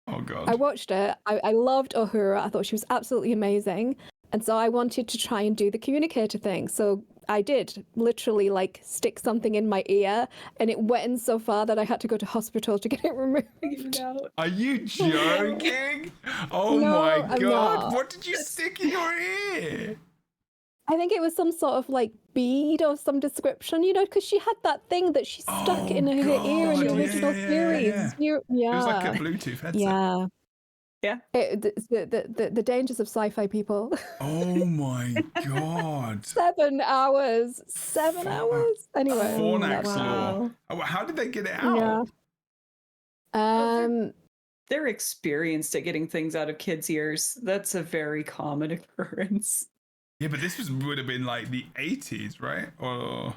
Oh god. I watched it. I loved Uhura. I thought she was absolutely amazing. And so I wanted to try and do the communicator thing. So I did literally like stick something in my ear, and it went in so far that I had to go to hospital to get it removed. Are you joking? Oh No, my I'm god. not. What did you stick in your ear? I think it was some sort of like bead of some description, because she had that thing that she stuck in her ear in the God, original yeah. series. It was like a Bluetooth headset. Yeah. Yeah. The dangers of sci-fi people. Oh my god. 7 hours. 7 hours. Anyway. Fornax that's- law. Oh, how did they get it out? Yeah. They're experienced at getting things out of kids' ears. That's a very common occurrence. Yeah, but this would have been like the 80s, right? Or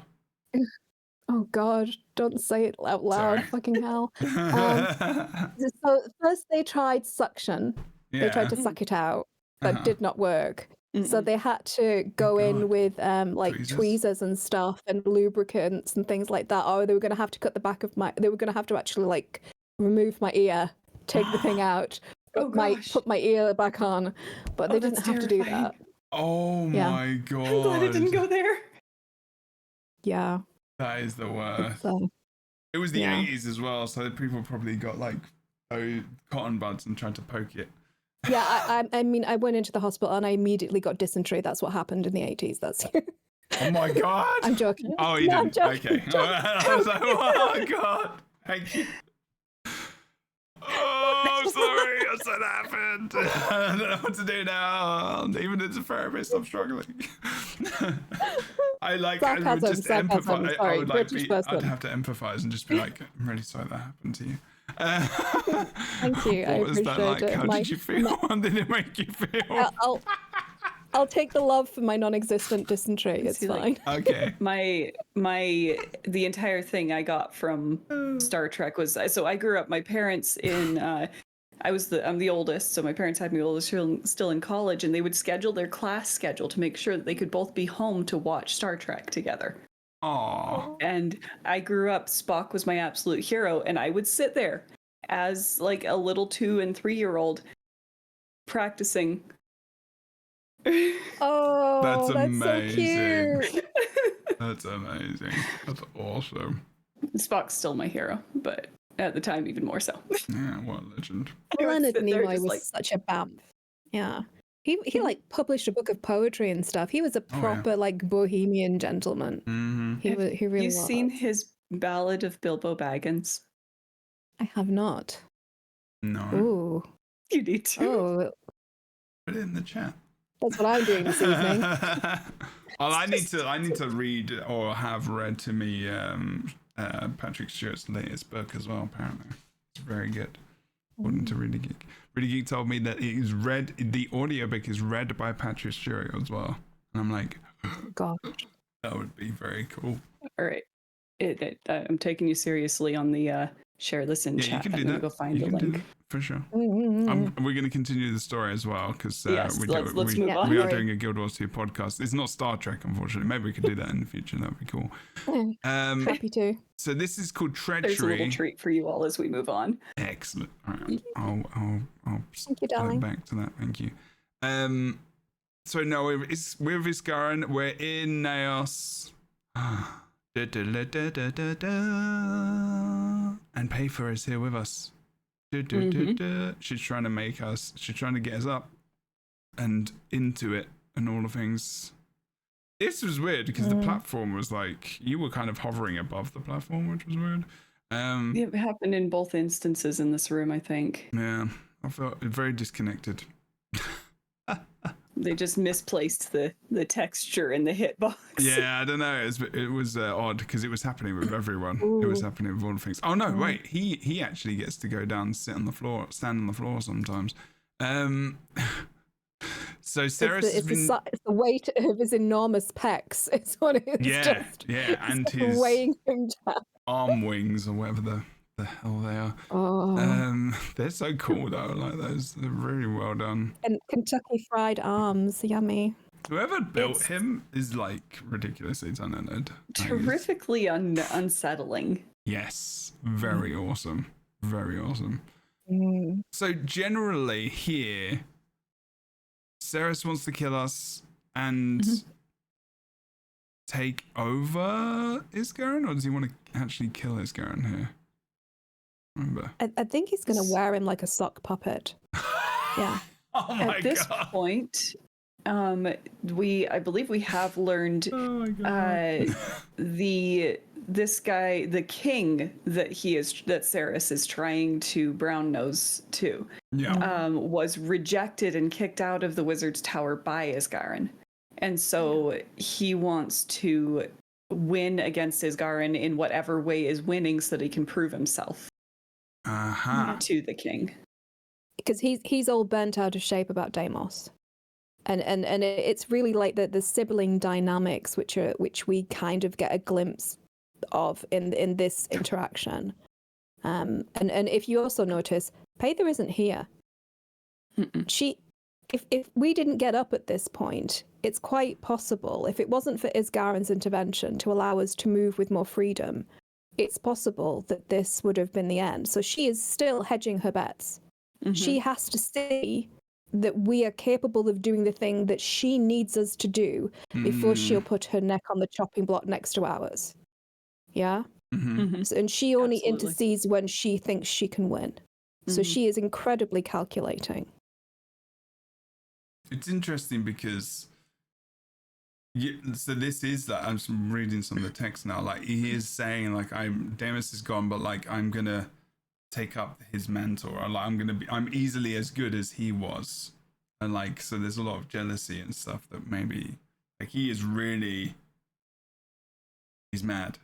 Oh God! Don't say it out loud. Sorry. Fucking hell. So first they tried suction. They tried to suck it out, but Uh-huh. did not work. So Mm-mm. they had to go in God. with like Tweezers? tweezers and stuff and lubricants and things like that. Or they were going to have to cut the back of my. They were going to have to actually like remove my ear, take the thing out, Oh, gosh. put my ear back on. But they Oh, didn't that's have to do terrifying. that. Oh Yeah. my god. I'm glad it didn't go there. Yeah. That is the worst. So It was the Yeah. 80s as well, so people probably got like cotton buds and tried to poke it. Yeah, I mean, I went into the hospital and I immediately got dysentery. That's what happened in the 80s. That's. Oh my god! I'm joking. Oh, you No, I'm didn't? joking. Okay. I was like, oh god! Thank you. Oh, I'm sorry. I'm so that happened. I don't know what to do now. Even as a therapist, I'm struggling. I would just empathize. I sorry, would like British I'd person. have to empathize and just be like, I'm really sorry that happened to you. Thank you. I What was that like? appreciate it. How did you feel? What did it make you feel? I'll take the love for my non-existent dysentery. It's See, fine. like, Okay. The entire thing I got from Star Trek was, so I grew up, my parents in I'm the oldest, so my parents had me while I was still in college, and they would schedule their class schedule to make sure that they could both be home to watch Star Trek together. Aww. And I grew up, Spock was my absolute hero, and I would sit there as like a little 2 and 3-year-old practicing. Oh, That's that's amazing. so cute. That's amazing. That's awesome. Spock's still my hero, but at the time even more so. Yeah, what a legend. I would Leonard sit there Nimoy just was like- such a bamf. Yeah. He like published a book of poetry and stuff. He was a yeah. proper like bohemian gentleman. Mm-hmm. He really You've was. seen his Ballad of Bilbo Baggins? I have not. No. Ooh. You need to. Oh, Put it in the chat. that's what I'm doing this evening. Well, I need to read or have read to me Patrick Stewart's latest book as well. Apparently, it's very good. According to Really Geek. Really Geek told me that the audiobook is read by Patrick Stewart as well, and I'm like, God. that would be very cool. All right. I'm taking you seriously on the share this in Yeah, chat. you can I'm do gonna that. go find You the can do link. that, for sure. Mm-hmm. We're going to continue the story as well because Yes, let's move on. we are Right. doing a Guild Wars 2 podcast. It's not Star Trek, unfortunately. Maybe we could do that in the future. That would be cool. Happy to. So this is called There's a little Treachery. treat for you all as we move on. Excellent. All right. I'll Thank you, go darling. back to that. Thank you. So no, it's with Isgaran. We're in Naos. And Payfer is here with us. She's trying to make us. She's trying to get us up and into it and all the things. This was weird because the platform was like you were kind of hovering above the platform, which was weird. It happened in both instances in this room, I think. Yeah, I felt very disconnected. They just misplaced the texture in the hitbox. Yeah, I don't know. It was odd because it was happening with everyone. It was happening with all the things. Oh no, wait. He actually gets to go down, stand on the floor sometimes. So Sarah's It's the weight of his enormous pecs. It's what it is. yeah, and it's his weighing him down. arm wings or whatever the hell they are. Oh. They're so cool though. Like those, they're really well done. And Kentucky Fried Arms, yummy. Whoever built him is like ridiculously talented. Terrifically unsettling. Yes, very awesome. Very awesome. So generally here, Ceres wants to kill us and take over Isgaran, or does he want to actually kill Isgaran here? Remember? I think he's going to wear him like a sock puppet. Yeah. Oh my At this god. point, I believe we have learned Oh my god. this guy, the king that Ceres is trying to brown nose to, was rejected and kicked out of the wizard's tower by Isgaran. And so he wants to win against Isgaran in whatever way is winning so that he can prove himself to the king. Because he's all bent out of shape about Deimos. And it's really like the sibling dynamics which we kind of get a glimpse of in this interaction. And if you also notice, Payther isn't here. If we didn't get up at this point, it's quite possible, if it wasn't for Isgaran's intervention to allow us to move with more freedom, it's possible that this would have been the end. So she is still hedging her bets. She has to see that we are capable of doing the thing that she needs us to do before she'll put her neck on the chopping block next to ours. Yeah? And she only Absolutely. intercedes when she thinks she can win. So she is incredibly calculating. It's interesting because so this is that I'm just reading some of the text now. Like he is saying, like Deimos is gone, but like I'm gonna take up his mantle, or like I'm easily as good as he was, and like so there's a lot of jealousy and stuff that maybe like he's mad,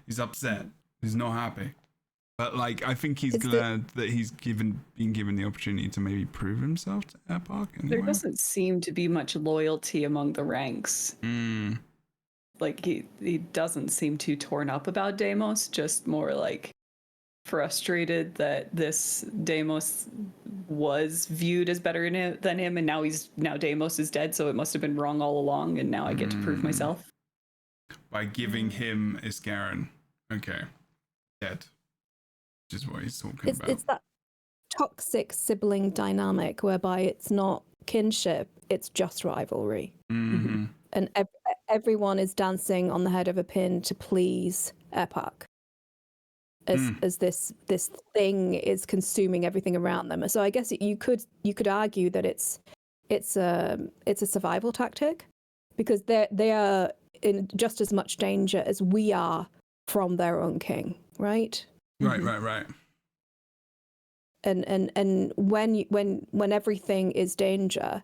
he's upset, he's not happy. But like, I think he's glad that he's been given the opportunity to maybe prove himself to Epoch. Anyway. There doesn't seem to be much loyalty among the ranks. Like he doesn't seem too torn up about Deimos, just more like frustrated that this Deimos was viewed as better than him, and now Deimos is dead, so it must have been wrong all along, and now I get to prove myself. By giving him Iscaron. Okay. Dead. Which is what he's talking about. It's that toxic sibling dynamic whereby it's not kinship, it's just rivalry. And everyone is dancing on the head of a pin to please Epoch. As this thing is consuming everything around them. So I guess you could argue that it's a survival tactic, because they are in just as much danger as we are from their own king, right? Right. And when everything is danger,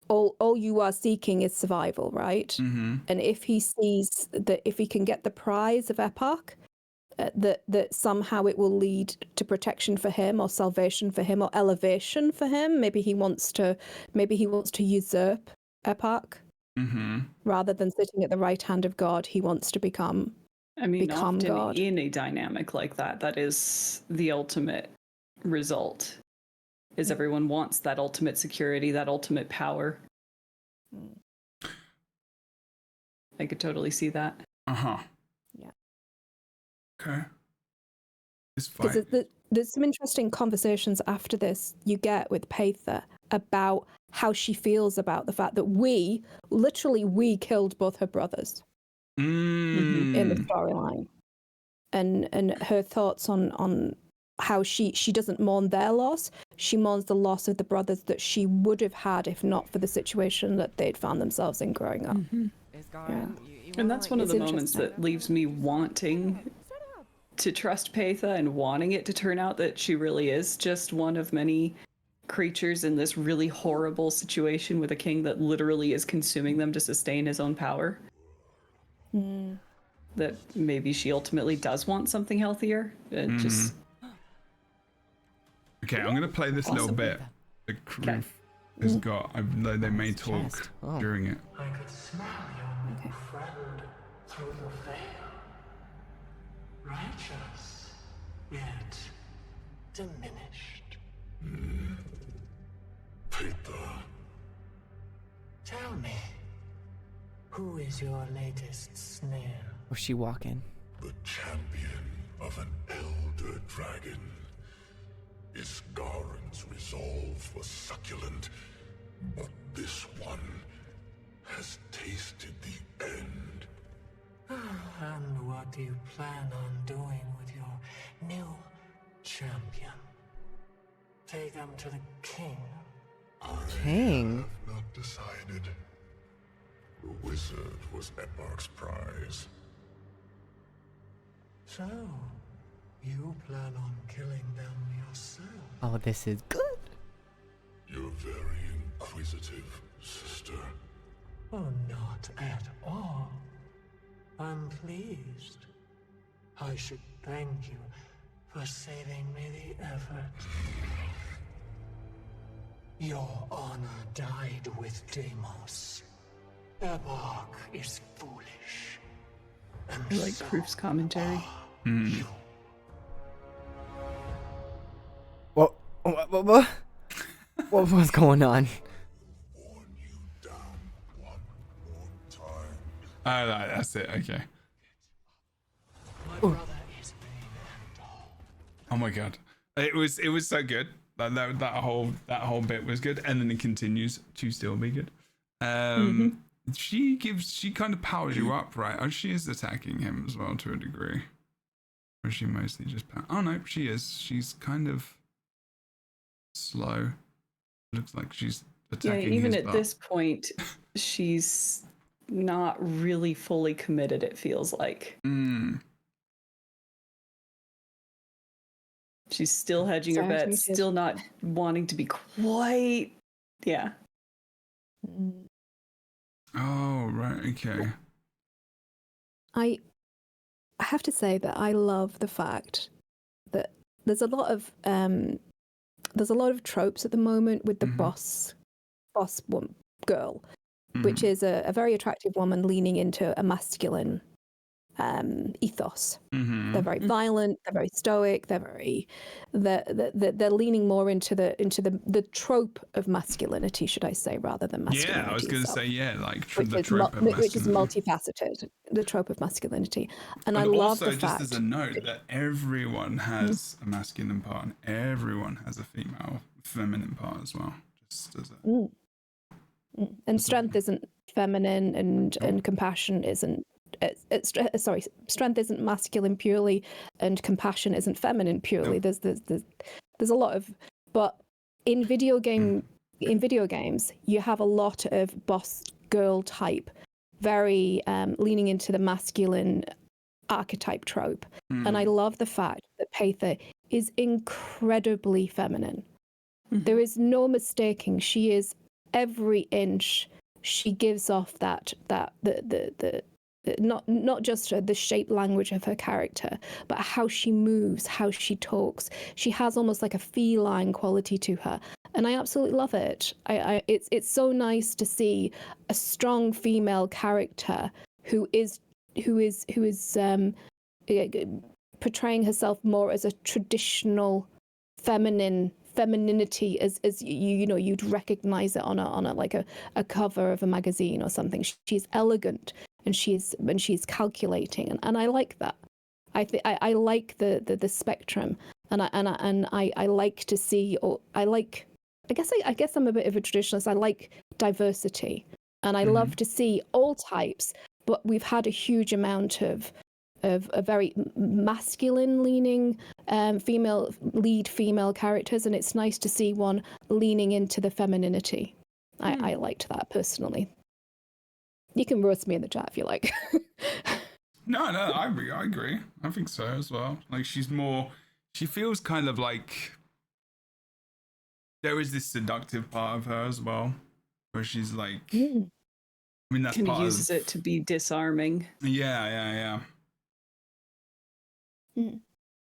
all you are seeking is survival, right? And if he sees that if he can get the prize of Epoch, that somehow it will lead to protection for him, or salvation for him, or elevation for him. Maybe he wants to usurp Epoch rather than sitting at the right hand of God. He wants to become often God. In a dynamic like that is the ultimate result. Is everyone wants that ultimate security, that ultimate power. I could totally see that. Yeah. Okay. This fight. There's some interesting conversations after this you get with Paitha about how she feels about the fact that we killed both her brothers in the storyline, and her thoughts on how she doesn't mourn their loss. She mourns the loss of the brothers that she would have had if not for the situation that they'd found themselves in growing up. Yeah. And that's one of the moments that leaves me wanting to trust Paitha and wanting it to turn out that she really is just one of many creatures in this really horrible situation with a king that literally is consuming them to sustain his own power. That maybe she ultimately does want something healthier. Just Okay, I'm gonna play this little bit. The crew has got. They may talk during it. I could smell your new friend through the veil. Righteous, yet diminished. Paitha. Tell me, who is your latest snare? Was she walking? The champion of an elder dragon. Iscaron's resolve was succulent, but this one has tasted the end. And what do you plan on doing with your new champion? Take them to the king? King? I have not decided. The wizard was Epoch's prize. So, you plan on killing them yourself? Oh, this is good. You're very inquisitive, sister. Oh, not at all. I'm pleased. I should thank you for saving me the effort. Your honor died with Deimos. Epoch is foolish. And I like Proof's commentary. What was going on? Warn you down one more time. That's it. Okay. My brother is brave and tall. Oh my god, it was so good. That whole bit was good, and then it continues to still be good. She kind of powers you up, right? Oh, she is attacking him as well to a degree. Or is she mostly just oh no, she is. She's kind of slow. Looks like she's attacking even his at butt. this point, she's not really fully committed, it feels like. She's still hedging her Sorry, I'm bets, muted. still not wanting to be quite. Yeah. Oh, right, okay. I have to say that I love the fact that there's a lot of tropes at the moment with the boss girl, which is a very attractive woman leaning into a masculine ethos. They're very violent, they're very stoic, they're leaning more into the trope of masculinity, should I say, rather than masculinity. Yeah, I was going to itself, say, like which the is trope of which is masculinity. multifaceted, the trope of masculinity. And I And love also, the just fact as a note, that everyone has a masculine part and everyone has a feminine part as well. Just as a... And strength isn't feminine, and compassion isn't. Strength isn't masculine purely, and compassion isn't feminine purely. There's a lot of, but in video games, you have a lot of boss girl type, very leaning into the masculine archetype trope, and I love the fact that Paitha is incredibly feminine. There is no mistaking. She is every inch. She gives off that the not just the shape language of her character, but how she moves, how she talks. She has almost like a feline quality to her, and I absolutely love it. It's so nice to see a strong female character who is portraying herself more as a traditional femininity, as you'd recognize it on a cover of a magazine or something. She's elegant, and she's calculating, and I like that. I like the spectrum, and I like to see, or I guess I'm a bit of a traditionalist. I like diversity, and I love to see all types, but we've had a huge amount of a very masculine leaning female characters, and it's nice to see one leaning into the femininity. I liked that personally. You can roast me in the chat if you like. No, I agree. I think so as well. Like, she feels kind of like there is this seductive part of her as well, where she's like, I mean, that's Kind part of uses of it to be disarming. Yeah. I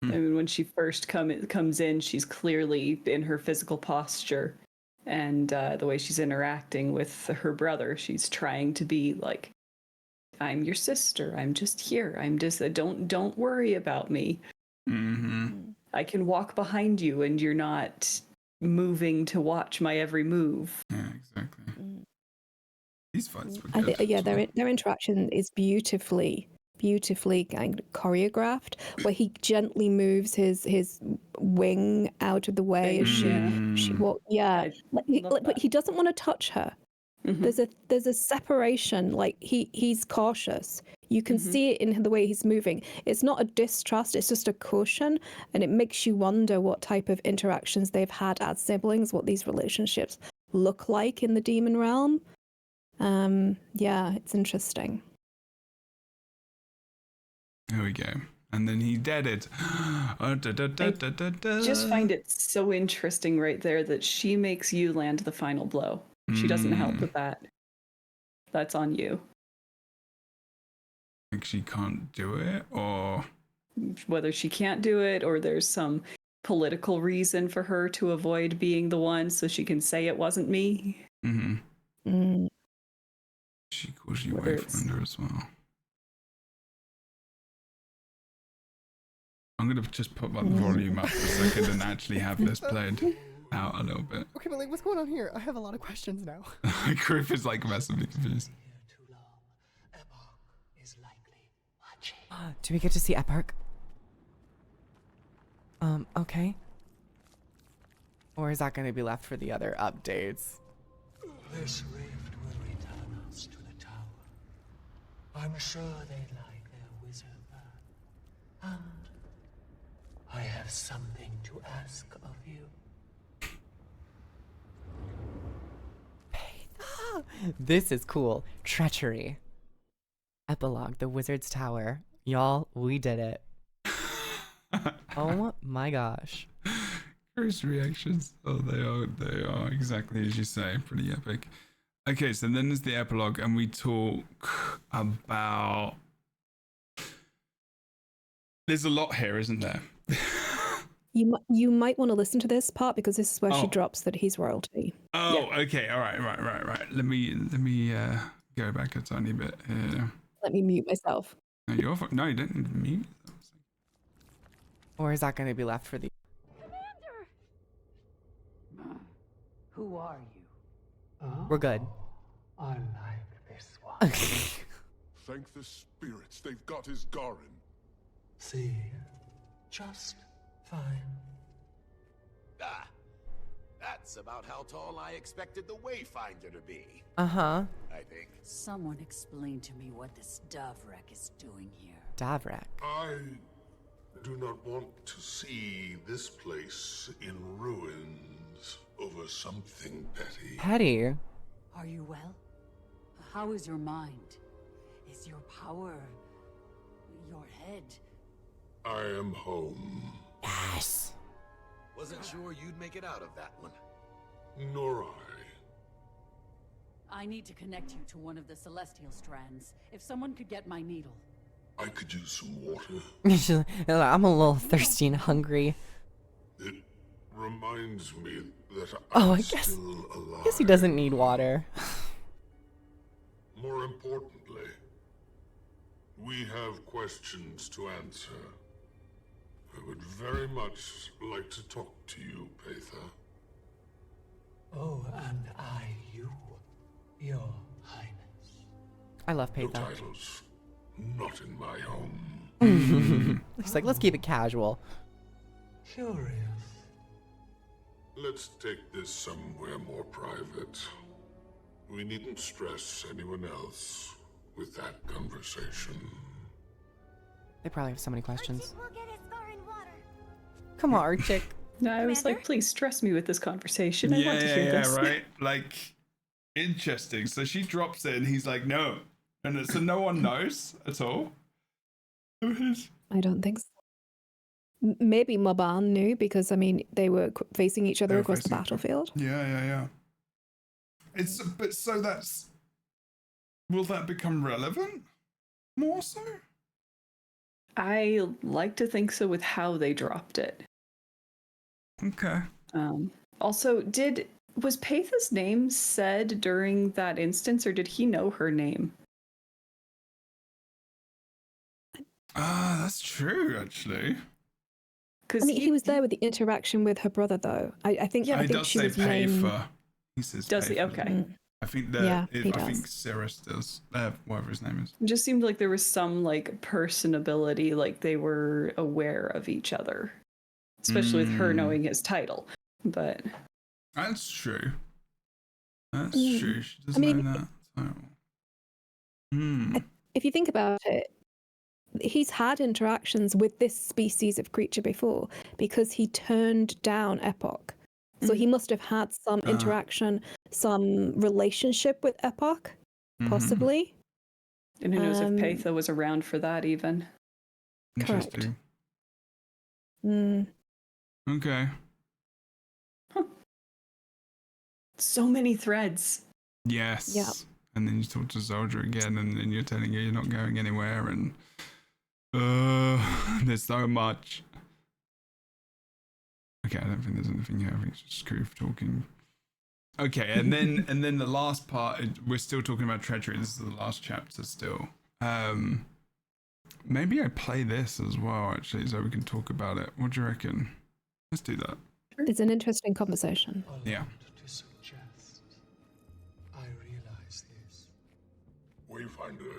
mean, when she first comes in, she's clearly in her physical posture, and the way she's interacting with her brother, she's trying to be like, I'm your sister. I'm just here. I'm just don't worry about me. I can walk behind you, and you're not moving to watch my every move. Yeah, exactly. These fights were good. Their interaction is beautifully kind of choreographed, where he gently moves his wing out of the way as she walks. Yeah, but he doesn't want to touch her. There's a separation. Like he's cautious. You can see it in the way he's moving. It's not a distrust, it's just a caution, and it makes you wonder what type of interactions they've had as siblings, what these relationships look like in the demon realm. Yeah, it's interesting. There we go. And then he deaded. I just find it so interesting right there that she makes you land the final blow. She doesn't help with that. That's on you. Like she can't do it, or whether she can't do it, or there's some political reason for her to avoid being the one so she can say it wasn't me. She calls you Wayfinder as well. I'm gonna just put my volume up for a second and actually have this played out a little bit. Okay, but like, what's going on here? I have a lot of questions now. Griff is like massively confused. Do we get to see Eparch? Okay. Or is that going to be left for the other updates? This rift will return us to the time I'm sure they'd like their wizard back. And I have something to ask of you. This is cool. Treachery. Epilogue, the Wizard's Tower. Y'all, we did it. Oh my gosh. Chris reactions. Oh, they are exactly as you say. Pretty epic. Okay, so then there's the epilogue, and we talk about. There's a lot here, isn't there? You might want to listen to this part because this is where she Oh. drops that he's royalty. Oh, okay. All right, right. Let me go back a tiny bit here. Let me mute myself. No, no, you don't need to mute. Or is that going to be left for the... Who are you? Oh, We're good. I like this one. Thank the spirits, they've got his Garin. See? Just fine. Ah, that's about how tall I expected the Wayfinder to be, Uh-huh. I think. Someone explain to me what this Davrek is doing here. Davrek. I do not want to see this place in ruins over something petty. Petty. Are you well? How is your mind? Is your power... your head? I am home, Yes. Wasn't sure you'd make it out of that one. nor I need to connect you to one of the celestial strands. If someone could get my needle. I could use some water. I'm a little thirsty and hungry. It reminds me that Oh, I'm I guess- still alive. I guess he doesn't need water. More importantly, we have questions to answer. I would very much like to talk to you, Patha. Oh, and you, Your Highness. I love Your Patha. titles, not in my home. He's like, let's keep it casual. Curious. Let's take this somewhere more private. We needn't stress anyone else with that conversation. They probably have so many questions. We'll get his Garin water. Come on, Archik. No, I was like, Commander? please stress me with this conversation. I want to hear this. Right. Like, interesting. So she drops it, and he's like, no, and so no one knows at all. I don't think so. Maybe Mabon knew because, I mean, they were facing each other They were across the facing each other. battlefield. Yeah. It's but so will that become relevant more so? I like to think so with how they dropped it. Okay. Also, was Patha's name said during that instance, or did he know her name? Ah, that's true, actually. Because I mean, he was there with the interaction with her brother, though. I think, He I think does she say was named. Pafer. He says Does he? Pafer. Okay. Mm. I think Yeah, he I think does. Cirrus does. Whatever his name is. It just seemed like there was some like personability, like they were aware of each other, especially with her knowing his title. But That's true. That's Mm. true. She does I mean, know that title. Hmm. If you think about it, he's had interactions with this species of creature before because he turned down Epoch. So he must have had some interaction, some relationship with Epoch, possibly. and who knows if Um, Patha was around for that even? Correct. Interesting. Mm. Okay. So many threads. Yes. Yeah. And then you talk to Zoldra again, and then you're telling her you're not going anywhere, and there's so much. Okay, I don't think there's anything here. I think it's just Scoof talking. Okay, and then the last part, we're still talking about treachery. This is the last chapter still. Maybe I play this as well, actually, so we can talk about it. What do you reckon? Let's do that. It's an interesting conversation. Yeah. To suggest. I realize this. Wayfinder,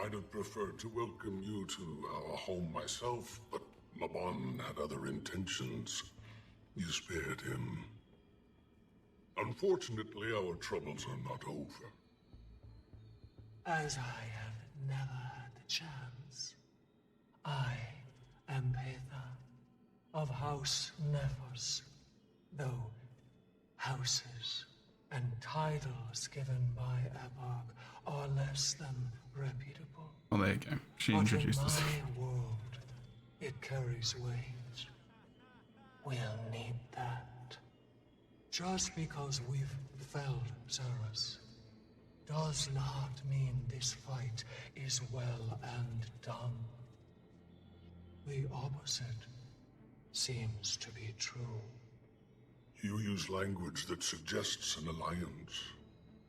I'd have preferred to welcome you to our home myself, but Mabon had other intentions. You spared him. Unfortunately, our troubles are not over. As I have never had the chance. I am Petha, of House Nephos, though houses and titles given by Epoch are less than reputable. Oh, there you go. She But introduced in us. my world, it carries weight. We'll need that. Just because we've felled Zerus does not mean this fight is well and done. The opposite seems to be true. You use language that suggests an alliance.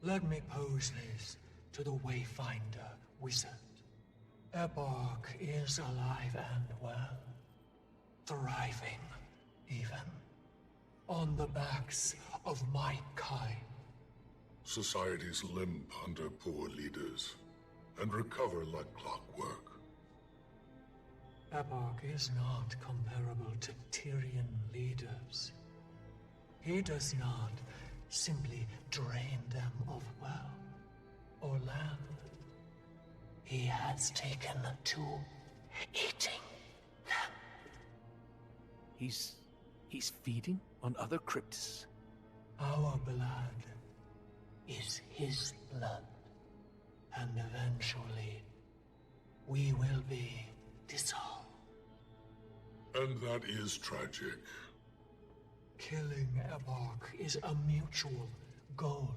Let me pose this to the Wayfinder wizard. Epoch is alive and well. Thriving, even. On the backs of my kind. Societies limp under poor leaders and recover like clockwork. Epoch is not comparable to Tyrian leaders. He does not simply drain them of wealth or land. He has taken to eating them. He's feeding on other crypts. Our blood is his blood. And eventually, we will be dissolved. And that is tragic. Killing Epoch is a mutual goal,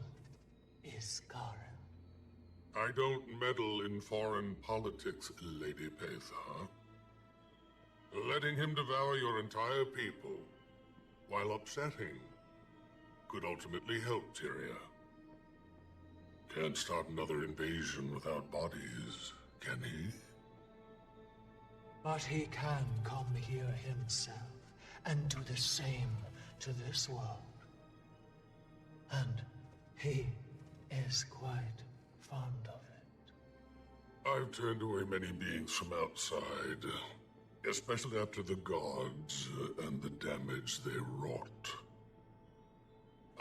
Iskarin. I don't meddle in foreign politics, Lady Petha. Letting him devour your entire people, while upsetting, could ultimately help Tyria. Can't start another invasion without bodies, can he? But he can come here himself and do the same to this world. And he is quite fond of it. I've turned away many beings from outside, especially after the gods and the damage they wrought.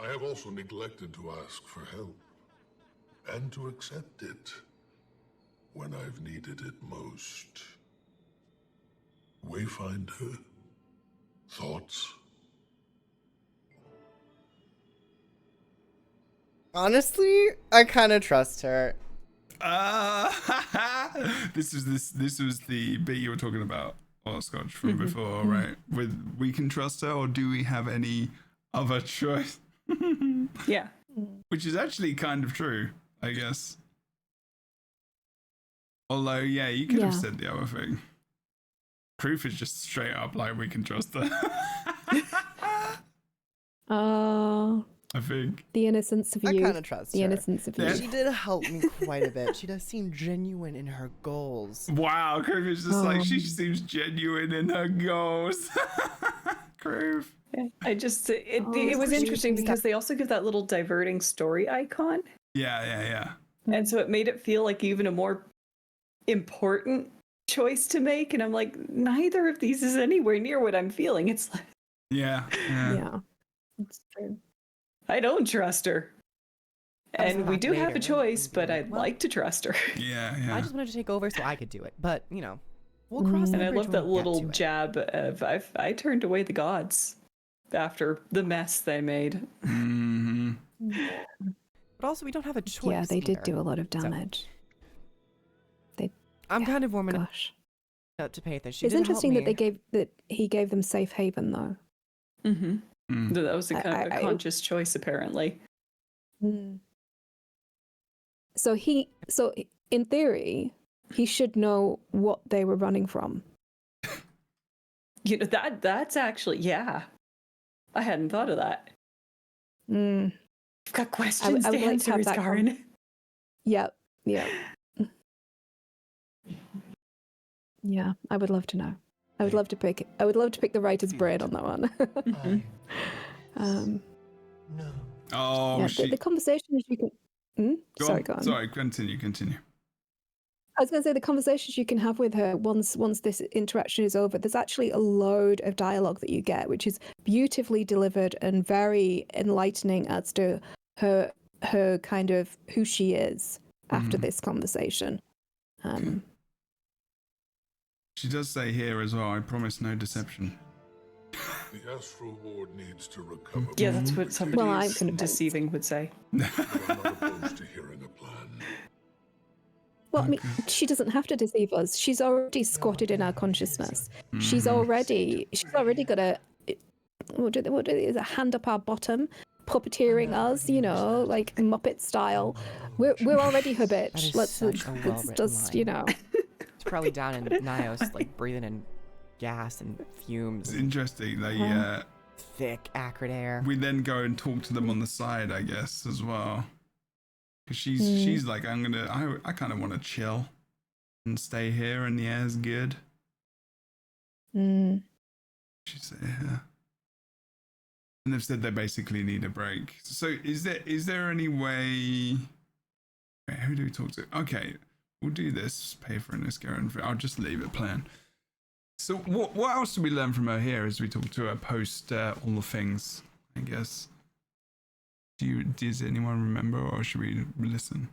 I have also neglected to ask for help, and to accept it when I've needed it most. Wayfinder? Thoughts? Honestly, I kind of trust her. This was the bit you were talking about, Scotch, from before, right? With we can trust her, or do we have any other choice? Yeah. Which is actually kind of true, I guess. Although, yeah, you could have said the other thing. Proof is just straight up like we can trust her. I think. The innocence of you. I kind of trust the her. innocence of you. She did help me quite a bit. She does seem genuine in her goals. Wow, Proof is just like, she seems genuine in her goals. Proof. I just, it was interesting because they also give that little diverting story icon. Yeah. And so it made it feel like even a more important choice to make. And I'm like, neither of these is anywhere near what I'm feeling. It's like, Yeah. It's true. I don't trust her. And we do have a choice, but I'd like to trust her. Yeah. I just wanted to take over so I could do it. But, you know, we'll cross that And I bridge love when that we get little to it. jab of, I turned away the gods after the mess they made. Mm-hmm. But also, we don't have a choice. Yeah, they did either. do a lot of damage. I'm kind of warming Gosh. up to Petha. It's interesting that he gave them safe haven, though. Mm-hmm. That was a conscious choice, apparently. So in theory, he should know what they were running from. You know, that's actually, yeah. I hadn't thought of that. I've got questions I would to like to answer, have that Iskarin. Yep. Yeah, I would love to know. I would love to pick the writer's brain on that one. No. Oh, yeah, the conversations you can. Sorry, go on. Sorry, continue. I was going to say the conversations you can have with her once this interaction is over. There's actually a load of dialogue that you get, which is beautifully delivered and very enlightening as to her kind of who she is after this conversation. She does say here as well, I promise no deception. The Astral Ward needs to recover. Yeah, that's what somebody Well, I'm who's convinced. deceiving would say. But I'm not opposed to hearing a plan. Well, I mean, she doesn't have to deceive us. She's already squatted in our consciousness. She's already got a a hand up our bottom, puppeteering us, you know, like Muppet style. We're already her That bitch. is Let's such a let's well-written just, line. you know. It's probably down in Nios, like breathing in gas and fumes. It's And interesting. They thick, acrid air. we then go and talk to them on the side, I guess, as well. Because she's like, I kind of want to chill and stay here, and the air's good. Mm. She's yeah. And they've said they basically need a break. So is there any way? Wait, who do we talk to? Okay, we'll do this. Pay for an Isco, and I'll just leave it plan. So what else do we learn from her here as we talk to her post all the things? I guess. Does anyone remember, or should we listen?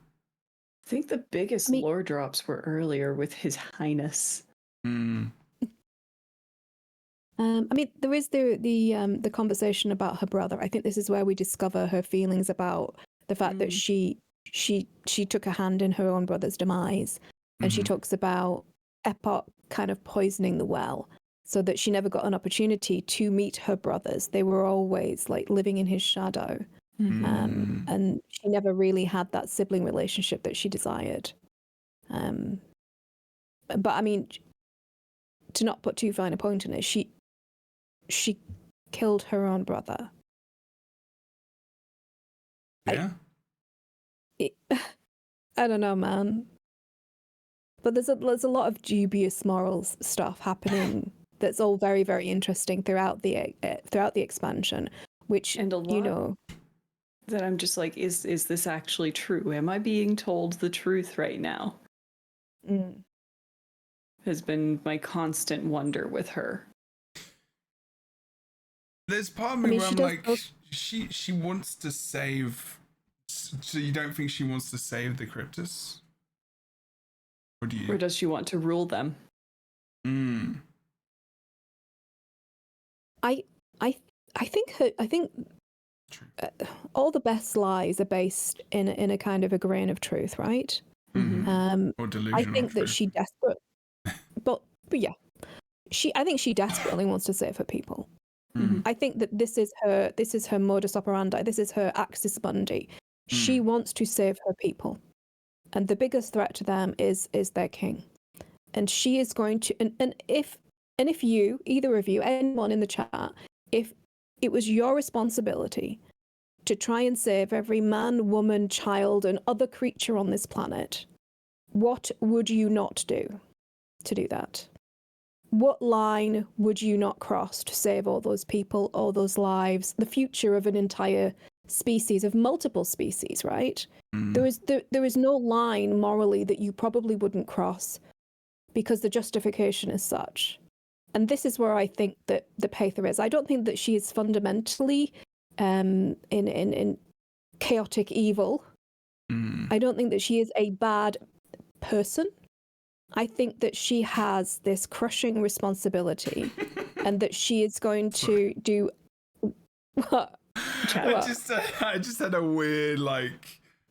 I think the biggest lore drops were earlier with His Highness. Mm. I mean, there is the conversation about her brother. I think this is where we discover her feelings about the fact that she took a hand in her own brother's demise, and she talks about Epoch kind of poisoning the well, so that she never got an opportunity to meet her brothers. They were always like living in his shadow. And she never really had that sibling relationship that she desired. But I mean, to not put too fine a point on it, she killed her own brother. Yeah. I don't know, man. But there's a lot of dubious morals stuff happening that's all very, very interesting throughout the expansion, which, and a lot, you know, that I'm just like, is this actually true? Am I being told the truth right now? Has been my constant wonder with her. There's part of me where I'm like, she wants to save. So you don't think she wants to save the Cryptus? Or do you? Or does she want to rule them? I think all the best lies are based in a kind of a grain of truth, right? Or delusional I think that truth. she but yeah, I think she desperately wants to save her people. I think that this is her modus operandi. This is her axis mundi. She wants to save her people, and the biggest threat to them is their king. And she is going to. And if you, either of you, anyone in the chat, if it was your responsibility to try and save every man, woman, child, and other creature on this planet, what would you not do to do that? What line would you not cross to save all those people, all those lives, the future of an entire species, of multiple species, right? There is no line morally that you probably wouldn't cross because the justification is such. And this is where I think that the Pather is. I don't think that she is fundamentally in chaotic evil. I don't think that she is a bad person. I think that she has this crushing responsibility and that she is going to do what? I just had a weird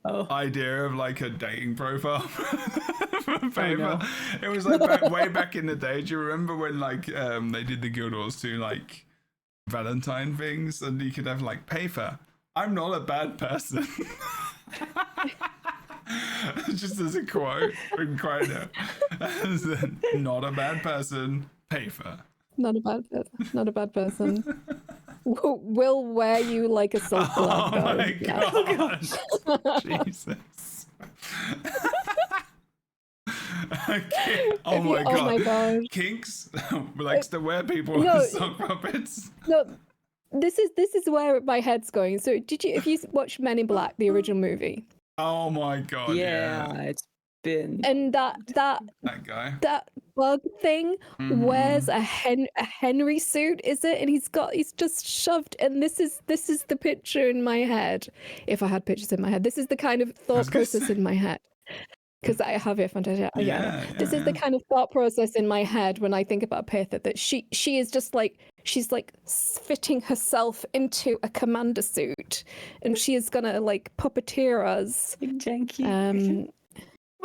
idea of like a dating profile for paper. It was like way back in the day. Do you remember when they did the Guild Wars 2 like Valentine things, and you could have like paper. I'm not a bad person. Just as a quote from Kryno. Not a bad person. Paper. Not a bad person. Not a bad person. Will wear you like a silk glove. Oh my gosh. Jesus. Okay. Oh my god. Kinks likes to wear people as sock puppets. No, this is where my head's going. So if you watch Men in Black, the original movie? Oh my god. Yeah, it's been. And that guy, that bug thing wears a Henry suit, is it? And he's just shoved. And this is the picture in my head. If I had pictures in my head, this is the kind of thought process in my head. Because I have it fantastic. This is the kind of thought process in my head when I think about Pitha, that she is just like, she's like fitting herself into a commander suit, and she is gonna like puppeteer us. Janky.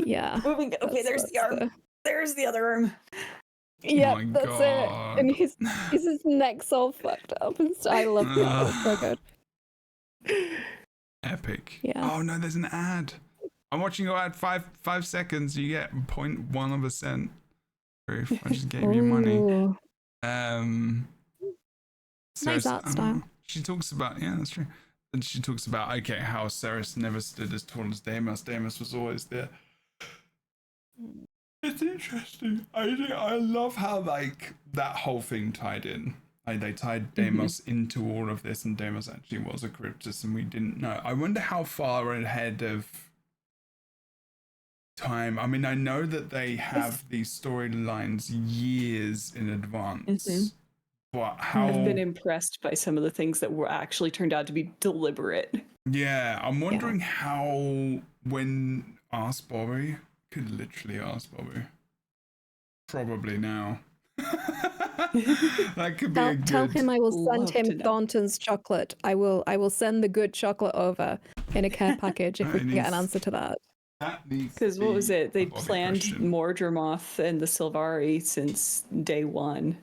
Yeah. Moving. Okay, there's the arm. There's the other arm. Yeah, my that's God. it. And his neck's all fucked up and stuff. I love that. It's so good. Epic. Yeah. Oh no, there's an ad. I'm watching your ad. 5 seconds. You get 0.1%. Proof. I just gave you money. Ooh. Ceres, Nice art style. she talks about, yeah, that's true. And she talks about, okay, how Ceres never stood as tall as Deimos. Deimos was always there. It's interesting. I love how like that whole thing tied in. Like they tied Deimos into all of this, and Deimos actually was a cryptus, and we didn't know. I wonder how far ahead of time. I mean, I know that they have these storylines years in advance, but how? I've been impressed by some of the things that were actually turned out to be deliberate. Yeah, I'm wondering how when Ask Bobby could literally ask Bobby. Probably now. That could be a good... Tell him I will send him Thornton's chocolate. I will send the good chocolate over in a care package if we can get an answer to that. Because what was it? They planned Mordremoth and the Sylvari since day one.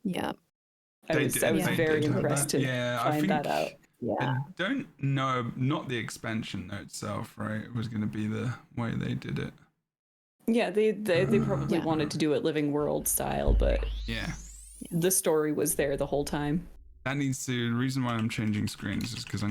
Yeah. I was very impressed to find that out. Yeah. I don't know, not the expansion though itself, right? It was going to be the way they did it. Yeah, they probably wanted to do it Living World style, but the story was there the whole time. That needs to. The reason why I'm changing screens is because I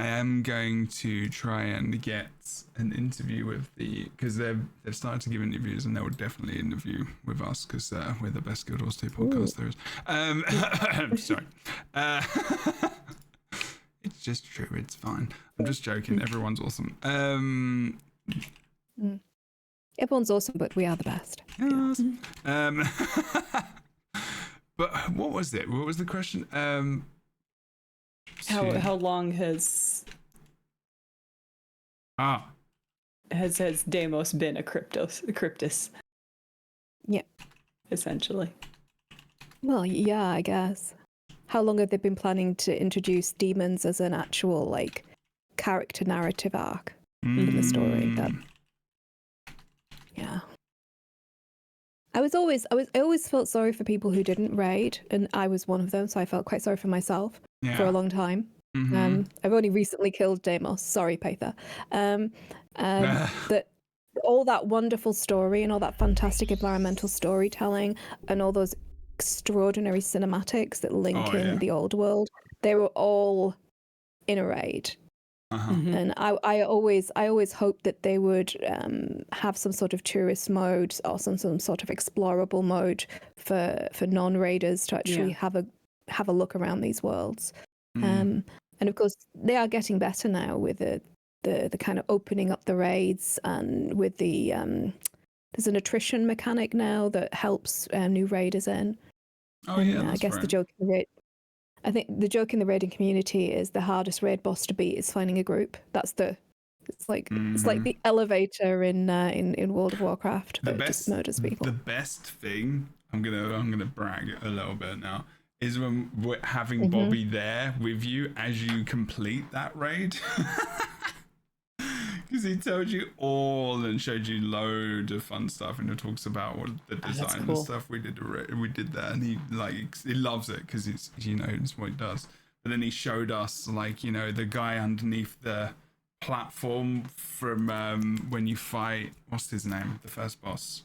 am going to try and get an interview with because they've started to give interviews, and they will definitely interview with us because we're the best Guild Wars 2 podcast there is. Sorry. It's just true. It's fine. I'm just joking. Everyone's awesome. Everyone's awesome, but we are the best. Yes. But what was it? What was the question? How long has Deimos been a cryptus? Yeah. Essentially. Well, yeah, I guess. How long have they been planning to introduce demons as an actual like character narrative arc in the story? Yeah. I always felt sorry for people who didn't raid, and I was one of them, so I felt quite sorry for myself for a long time. I've only recently killed Deimos. Sorry, Patha. That all that wonderful story and all that fantastic environmental storytelling and all those extraordinary cinematics that link in the old world, they were all in a raid. And I always hoped that they would have some sort of tourist mode or some sort of explorable mode for non-raiders to actually have a look around these worlds. And of course they are getting better now with the kind of opening up the raids, and with the there's an attrition mechanic now that helps new raiders in. I guess the joke in the raid. I think the joke in the raiding community is the hardest raid boss to beat is finding a group. It's like the elevator in World of Warcraft that just murders people. The best thing, I'm gonna brag a little bit now, is when we're having Bobby there with you as you complete that raid. Because he told you all and showed you load of fun stuff, and he talks about what the design and stuff we did that, and he loves it because it's it's what he does. But then he showed us the guy underneath the platform from when you fight, what's his name, the first boss,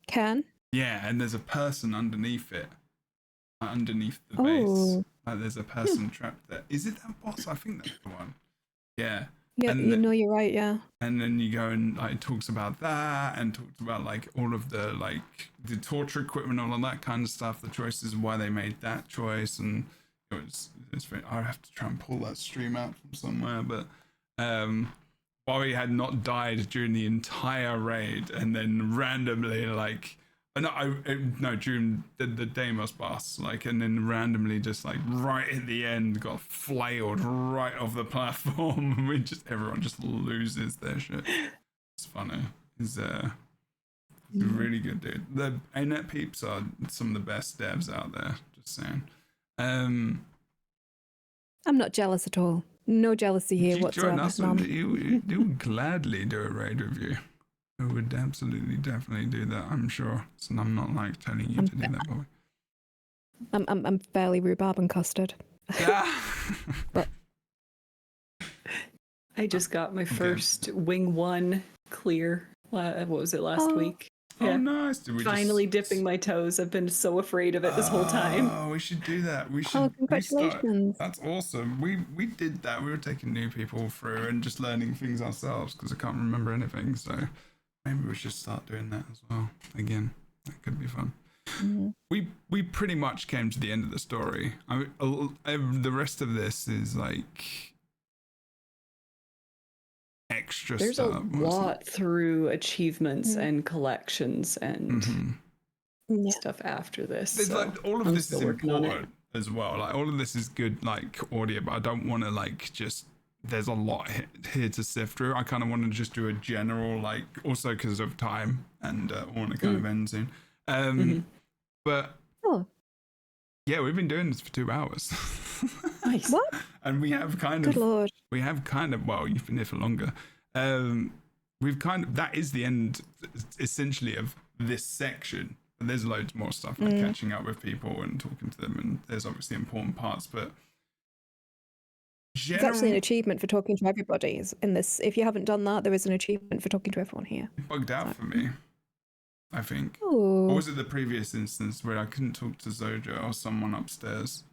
Can. Yeah, and there's a person underneath it, underneath the base. There's a person trapped there. Is it that boss? I think that's the one. Yeah. Yeah, and you're right, yeah. And then you go and talks about that, and talks about all of the the torture equipment, all of that kind of stuff, the choices, why they made that choice, and it's very, I have to try and pull that stream out from somewhere, but Bobby had not died during the entire raid, and then randomly No, during the Deimos boss, like, and then randomly just like right at the end got flailed right off the platform, and everyone just loses their shit. It's funny. It's really good, dude. The ANET peeps are some of the best devs out there. Just saying. I'm not jealous at all. No jealousy here whatsoever. You would gladly do a raid review. I would absolutely, definitely do that. I'm sure. So I'm not like telling you to do that, boy. I'm fairly rhubarb and custard. Yeah. But I just got my first Wing 1 clear. What was it, last week? Oh, nice. Finally dipping my toes. I've been so afraid of it this whole time. Oh, we should do that. We should. Oh, congratulations. That's awesome. We did that. We were taking new people through and just learning things ourselves because I can't remember anything. So maybe we should start doing that as well. Again, that could be fun. Mm-hmm. We pretty much came to the end of the story. The rest of this is like extra There's stuff. a lot through achievements and collections and stuff after this. There's so like all of I'm this is still working on it. important as well. Like all of this is good, like audio, but I don't want to like just. There's a lot here to sift through. I kind of want to just do a general, like, also because of time and I want to kind of end soon. But yeah, we've been doing this for 2 hours. Nice. What? And we have kind Good of, Lord. well, you've been here for longer. We've kind of, that is the end essentially of this section. And there's loads more stuff like catching up with people and talking to them. And there's obviously important parts, but It's actually an achievement for talking to everybody in this. If you haven't done that, there is an achievement for talking to everyone here. It bugged out for me, I think. Ooh. Or was it the previous instance where I couldn't talk to Zoja or someone upstairs?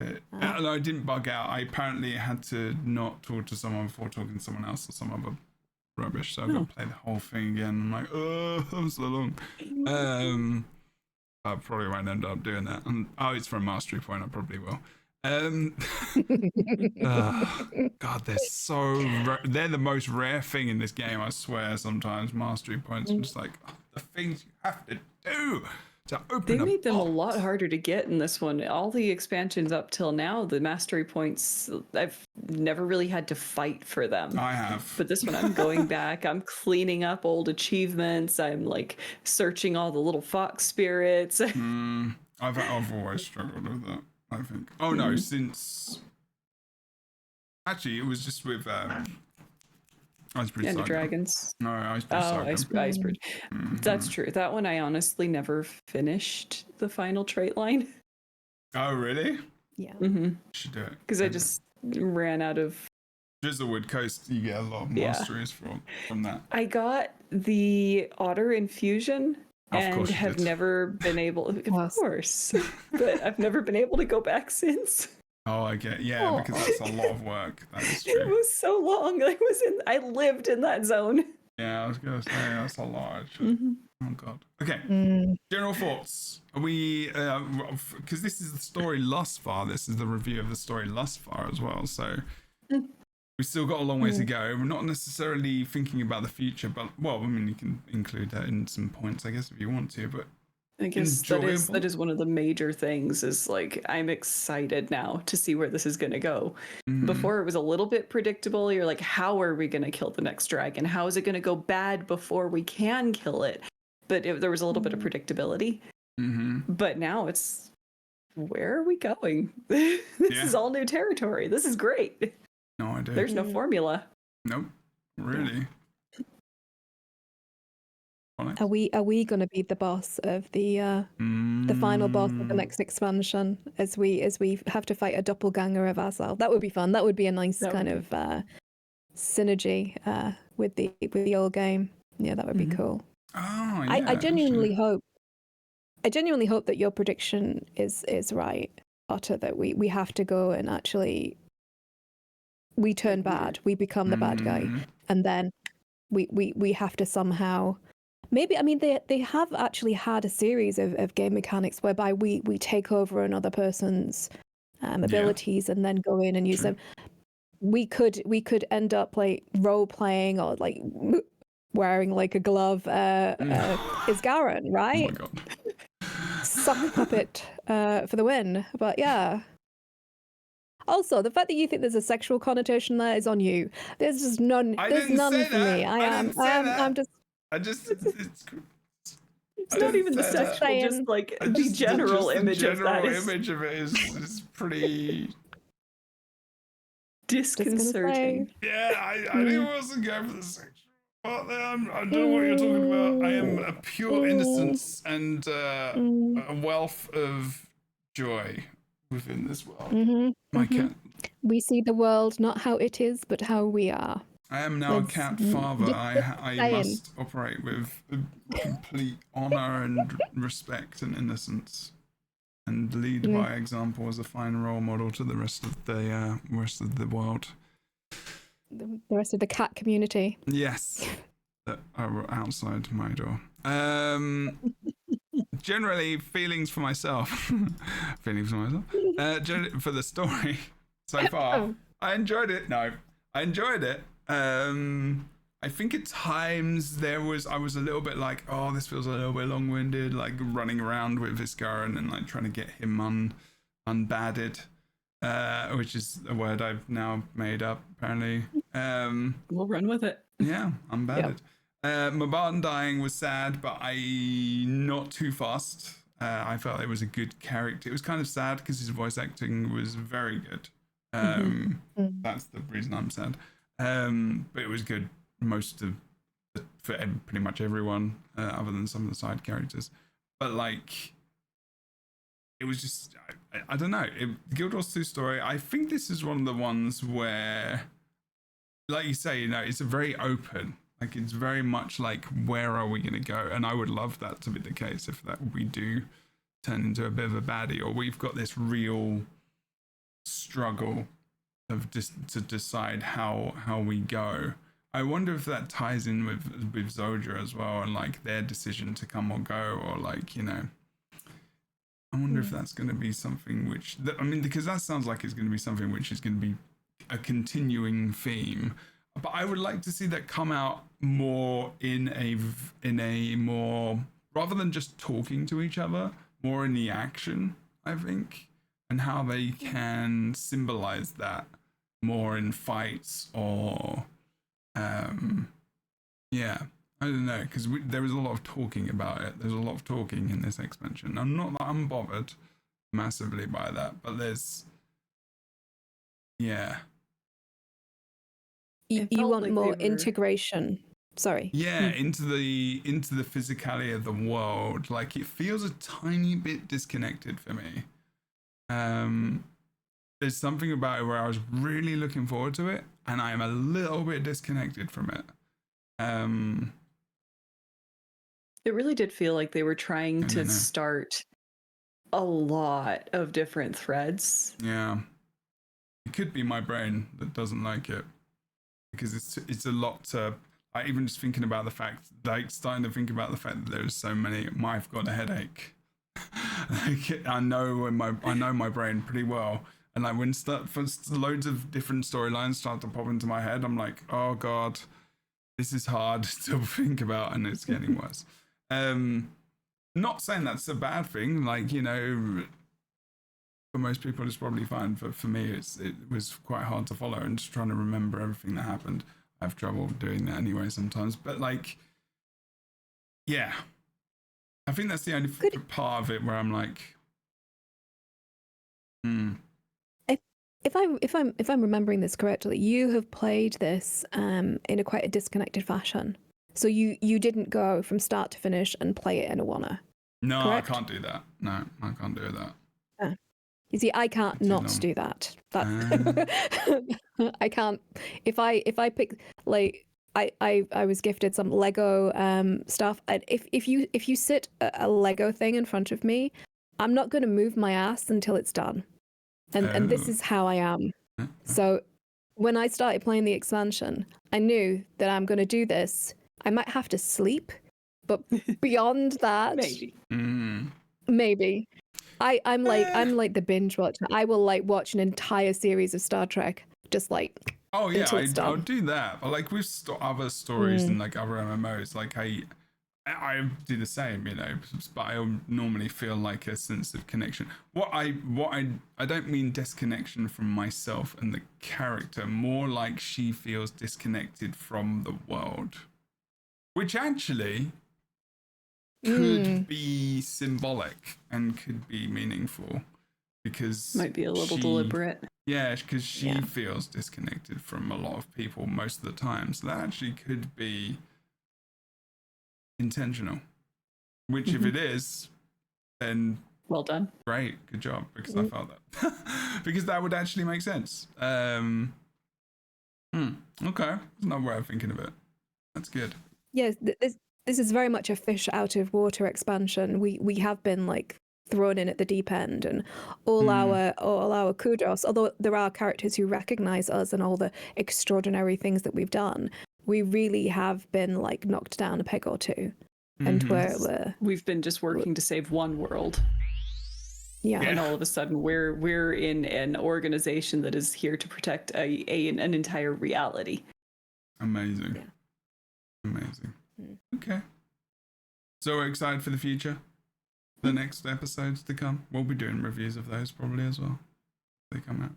And I didn't bug out. I apparently had to not talk to someone before talking to someone else or some other rubbish. So I've got to play the whole thing again. I'm like, oh, that was so long. I probably won't end up doing that. And it's for a mastery point. I probably will. God, they're the most rare thing in this game, I swear. Sometimes mastery points are just like the things you have to do to open. They made them a lot harder to get in this one. All the expansions up till now, the mastery points, I've never really had to fight for them. I have. But this one, I'm going back. I'm cleaning up old achievements. I'm like searching all the little fox spirits. I've always struggled with that, I think. Oh no, since actually it was just with Icebridge and the Saga. dragons. No, Icebridge Saga. Icebridge. That's true. That one I honestly never finished the final trait line. Oh really? Yeah. Should do it. Because I just ran out of. Drizzlewood Coast, you get a lot of masteries from that. I got the otter infusion and have never been able. Of course, but I've never been able to go back since. Oh, I get, because that's a lot of work. That is true. It was so long. I lived in that zone. Yeah, I was gonna say that's a lot. Actually. Oh god. Okay. General thoughts. Are we? Because this is the story thus far. This is the review of the story thus far as well. So we've still got a long way to go. We're not necessarily thinking about the future, but well, I mean, you can include that in some points, I guess, if you want to. But I guess that is one of the major things. Is like I'm excited now to see where this is going to go. Before it was a little bit predictable. You're like, how are we going to kill the next dragon? How is it going to go bad before we can kill it? But there was a little bit of predictability. But now it's, where are we going? This is all new territory. This is great. No idea. There's no formula. Nope. Really. Are we going to be the boss of the final boss of the next expansion as we have to fight a doppelganger of ourselves? That would be fun. That would be a nice kind of synergy with the old game. Yeah, that would be cool. Oh, yeah, I genuinely hope that your prediction is right, Otter, that we have to go and actually we turn bad, we become the bad guy, and then we have to somehow. Maybe, I mean, they have actually had a series of game mechanics whereby we take over another person's abilities and then go in and use them. We could end up like role playing or like wearing like a glove is Garen, Oh my right? god. Sock puppet for the win. But yeah. Also, the fact that you think there's a sexual connotation there is on you. There's just none. I There's didn't none say for that. me. I'm just. It's not even the sexual, saying. just like the general image of that is image of it is pretty. disconcerting. Yeah, I knew I wasn't going for the sexual. But I don't know what you're talking about. I am a pure innocence and a wealth of joy within this world. My cat. We see the world not how it is, but how we are. I am now a cat father. I must operate with complete honor and respect and innocence, and lead by example as a fine role model to the rest of the world. The rest of the cat community. Yes, that are outside my door. Generally, feelings for myself. For the story so far. I enjoyed it. No, I enjoyed it. I think at times I was a little bit like, oh, this feels a little bit long-winded, like running around with Viscaran and like trying to get him unbadded, which is a word I've now made up apparently. We'll run with it. Yeah, unbadded. Mabon dying was sad, but not too fast. I felt it was a good character. It was kind of sad because his voice acting was very good. That's the reason I'm sad. But it was good for pretty much everyone, other than some of the side characters. But like, it was just I don't know. Guild Wars 2 story. I think this is one of the ones where, like you say, it's a very open. Like it's very much like, where are we going to go? And I would love that to be the case if that we do turn into a bit of a baddie, or we've got this real struggle of just to decide how we go. I wonder if that ties in with Zodra as well, and like their decision to come or go, or like, I wonder if that's going to be something which, because that sounds like it's going to be something which is going to be a continuing theme. But I would like to see that come out more in a more, rather than just talking to each other, more in the action, I think, and how they can symbolize that more in fights or, I don't know, because there was a lot of talking about it. There's a lot of talking in this expansion. I'm not that I'm bothered massively by that, but there's, You want like more integration. Sorry. Yeah, into the physicality of the world. Like it feels a tiny bit disconnected for me. There's something about it where I was really looking forward to it, and I am a little bit disconnected from it. It really did feel like they were trying to start a lot of different threads. Yeah. It could be my brain that doesn't like it, because it's a lot to, like, even just thinking about the fact, like starting to think about the fact that there's so many, I've got a headache. Like, I know my brain pretty well, and like when loads of different storylines start to pop into my head, I'm like, oh god, this is hard to think about, and it's getting worse. Not saying that's a bad thing, like, for most people it's probably fine. For me, it was quite hard to follow, and just trying to remember everything that happened. I have trouble doing that anyway sometimes, but like, yeah, I think that's the only part of it where I'm like, If I'm remembering this correctly, you have played this in quite a disconnected fashion. So you didn't go from start to finish and play it in a wanna. No, correct? I can't do that. No, I can't do that. You see, I can't not do that. I can't. If I pick, like, I was gifted some Lego stuff. And if you sit a Lego thing in front of me, I'm not going to move my ass until it's done. And this is how I am. So when I started playing the expansion, I knew that I'm going to do this. I might have to sleep, but beyond that, maybe. I'm like the binge watcher. I will like watch an entire series of Star Trek, just like Oh yeah, until it's I'll done. do that. But like with other stories and like other MMOs, like I do the same, you know. But I normally feel like a sense of connection. What I don't mean disconnection from myself and the character. More like she feels disconnected from the world, which actually could be symbolic and could be meaningful because Might be a little deliberate. Yeah, because she feels disconnected from a lot of people most of the time. So that actually could be intentional. Which, if it is, then well done. Great, good job. Because I felt that. Because that would actually make sense. Okay, that's another way of thinking of it. That's good. Yes, this is very much a fish out of water expansion. We have been like thrown in at the deep end, and all our kudos. Although there are characters who recognize us and all the extraordinary things that we've done, we really have been like knocked down a peg or two, and we've been just working to save one world. Yeah, and all of a sudden we're in an organization that is here to protect an entire reality. Amazing. Yeah. Amazing. Okay. So we're excited for the future. The next episodes to come. We'll be doing reviews of those probably as well. They come out.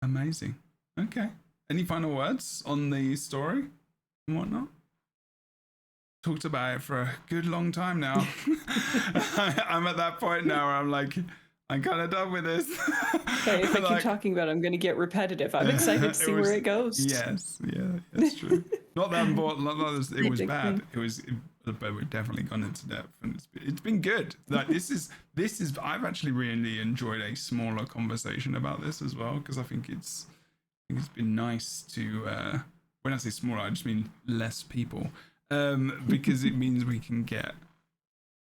Amazing. Okay. Any final words on the story and whatnot? Talked about it for a good long time now. I'm at that point now where I'm like, I'm kind of done with this. Okay, if I keep talking about it, I'm going to get get I'm excited to see where it goes. Yes, yeah, that's true. Not that important. It was bad. But we've definitely gone into depth, and it's been good. Like this is. I've actually really enjoyed a smaller conversation about this as well, because I think it's been nice to. When I say smaller, I just mean less people, because it means we can get.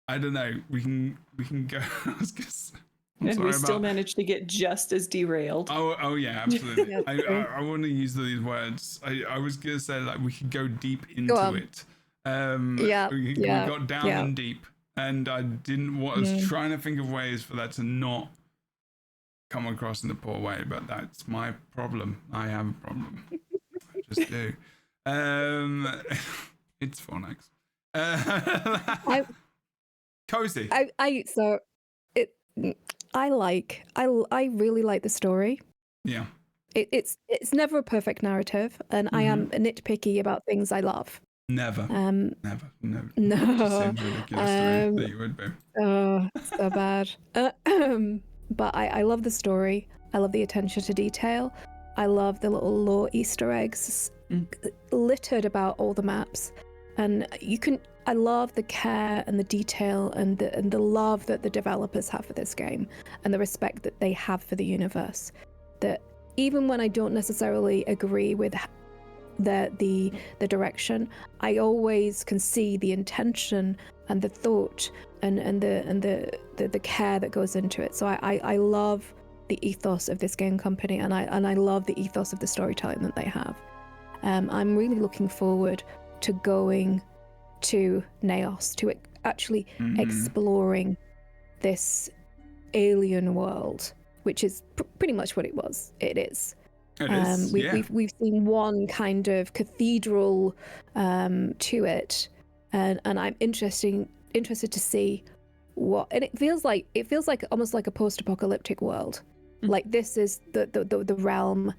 I don't know. We can go. And we still managed to get just as derailed. Oh yeah, absolutely. I want to use these words. I was gonna say like we could go deep into it. We got down and deep, and I didn't. I was trying to think of ways for that to not come across in a poor way, but that's my problem. I have a problem. I just do. It's phonics. Cozy. I really like the story. Yeah. It's never a perfect narrative, and I am nitpicky about things I love. Never. No. It just seems ridiculous to me that you would be. Oh, so bad. But I love the story. I love the attention to detail. I love the little lore Easter eggs littered about all the maps, and I love the care and the detail and the love that the developers have for this game, and the respect that they have for the universe. That even when I don't necessarily agree with the direction, I always can see the intention and the thought and the care that goes into it. So I love the ethos of this game company, and I love the ethos of the storytelling that they have. I'm really looking forward to going to Naos, to actually exploring this alien world, which is pretty much what it was. It is. We've seen one kind of cathedral to it, and I'm interested to see what. And it feels like almost like a post-apocalyptic world. Like this is the realm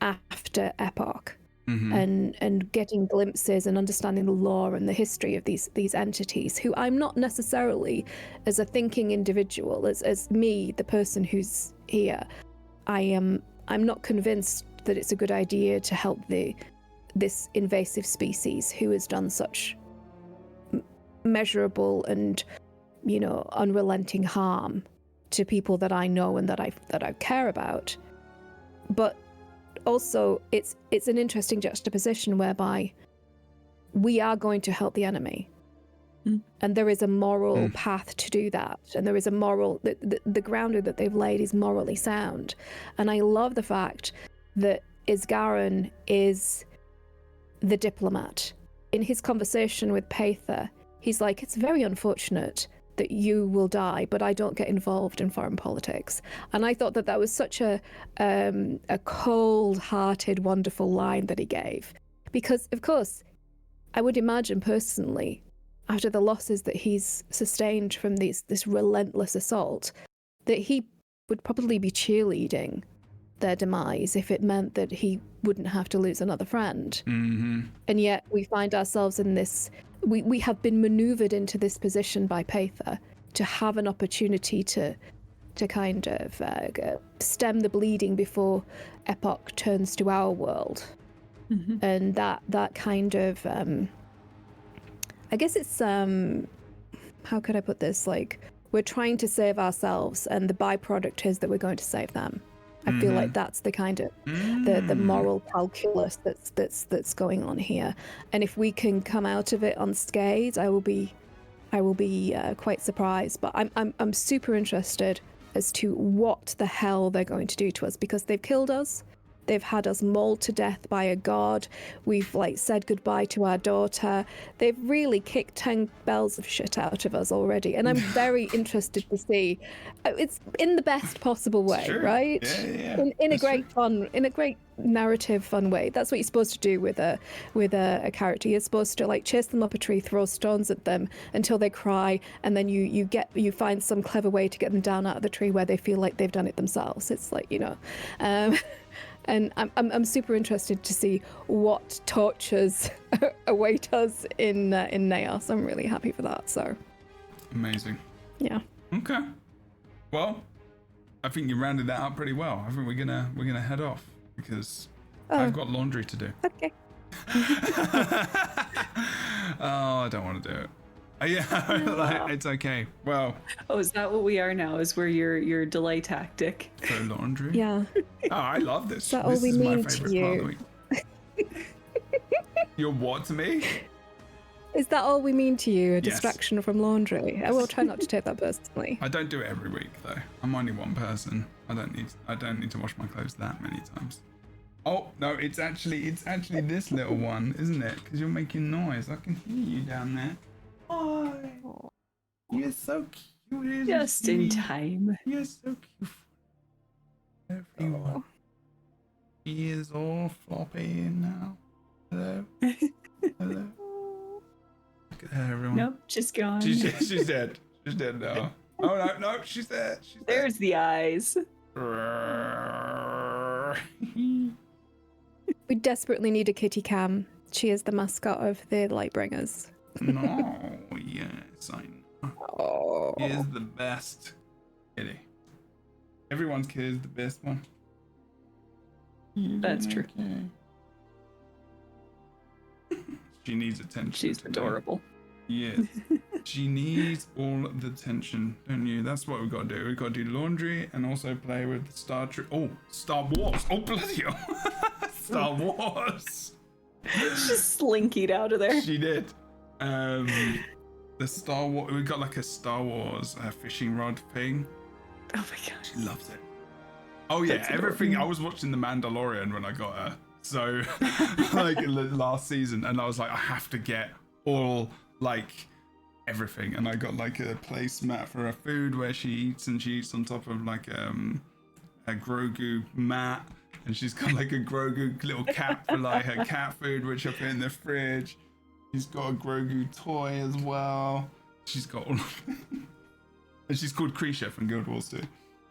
after Epoch. And getting glimpses and understanding the lore and the history of these entities, who I'm not necessarily, as a thinking individual, as me, the person who's here, I'm not convinced that it's a good idea to help this invasive species who has done such measurable and unrelenting harm to people that I know and that I care about. But also, it's an interesting juxtaposition whereby we are going to help the enemy, and there is a moral path to do that, and there is a moral the grounding that they've laid is morally sound. And I love the fact that Isgaran is the diplomat. In his conversation with Paitha, he's like, it's very unfortunate that you will die, but I don't get involved in foreign politics. And I thought that that was such a cold-hearted, wonderful line that he gave. Because, of course, I would imagine personally, after the losses that he's sustained from this relentless assault, that he would probably be cheerleading their demise if it meant that he wouldn't have to lose another friend. Mm-hmm. And yet we find ourselves in this, we have been maneuvered into this position by Pather to have an opportunity to kind of stem the bleeding before Epoch turns to our world. Mm-hmm. And that kind of, I guess it's, how could I put this? Like, we're trying to save ourselves, and the byproduct is that we're going to save them. I feel like that's the kind of the moral calculus that's going on here. And if we can come out of it unscathed, I will be quite surprised. But I'm super interested as to what the hell they're going to do to us, because they've killed us. They've had us mauled to death by a god. We've said goodbye to our daughter. They've really kicked 10 bells of shit out of us already. And I'm very interested to see. It's in the best possible way, right? Yeah. In a great narrative fun way. That's what you're supposed to do with a character. You're supposed to chase them up a tree, throw stones at them until they cry, and then you find some clever way to get them down out of the tree where they feel like they've done it themselves. It's and I'm super interested to see what tortures await us in Naos. I'm really happy for that. So amazing. Yeah. Okay. Well, I think you rounded that up pretty well. I think we're gonna head off because I've got laundry to do. Okay. Oh, I don't want to do it. Yeah, it's okay. Well. Oh, is that what we are now? Is we're your delay tactic? For laundry? Yeah. Oh, I love this. Is that all this we is my mean favorite to part of you? the week. You're what to me? Is that all we mean to you? A distraction from laundry? I will try not to take that personally. I don't do it every week though. I'm only one person. I don't need to wash my clothes that many times. Oh no, it's actually this little one, isn't it? Because you're making noise. I can hear you down there. Hi. You're so cute. Just in time. You're so cute. Everyone. She is all floppy now. Hello. Hello. Look at her, everyone. Nope, she's gone. She's dead. She's dead now. Oh no, she's there. There's the eyes. We desperately need a kitty cam. She is the mascot of the Lightbringers. No, yes, I know. Oh. He is the best kitty. Everyone's kid is the best one. That's true. She needs attention. She's adorable. Yes. She needs all the attention, don't you? That's what we've got to do. We've got to do laundry and also play with the Star Wars. Oh, bloody hell. Star Wars. Just slinkied out of there. She did. The Star Wars, we got a Star Wars fishing rod thing. Oh my god. She loves it. Oh yeah, everything. I was watching The Mandalorian when I got her. So in the last season, and I was like, I have to get all everything. And I got a placemat for her food where she eats, and she eats on top of a Grogu mat. And she's got a Grogu little cap for her cat food, which I put in the fridge. She's got a Grogu toy as well. She's got all of it. And she's called Kreesha from Guild Wars 2.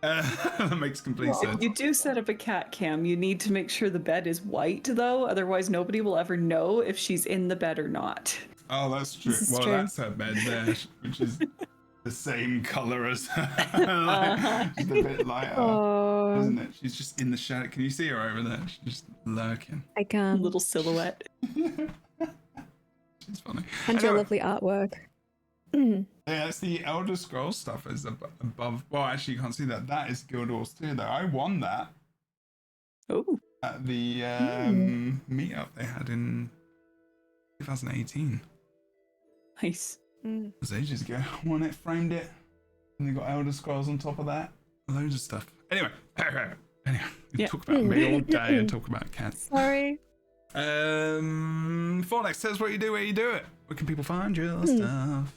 That makes complete sense. If you do set up a cat cam, you need to make sure the bed is white, though. Otherwise, nobody will ever know if she's in the bed or not. Oh, that's true. Well, true. that's her bed there, which is the same color as her. Just a bit lighter, isn't it? She's just in the shadow. Can you see her over there? She's just lurking. I can. Little silhouette. She's funny. And your lovely artwork. Yeah, it's the Elder Scrolls stuff is above. Well, actually, you can't see that. That is Guild Wars 2, though. I won that. Oh. At the meetup they had in 2018. Nice. It was ages ago. I won it, framed it, and they got Elder Scrolls on top of that. Loads of stuff. Anyway, we talk about me all day and talk about cats. Sorry. Forlex, tell us what you do, where you do it. Where can people find your stuff?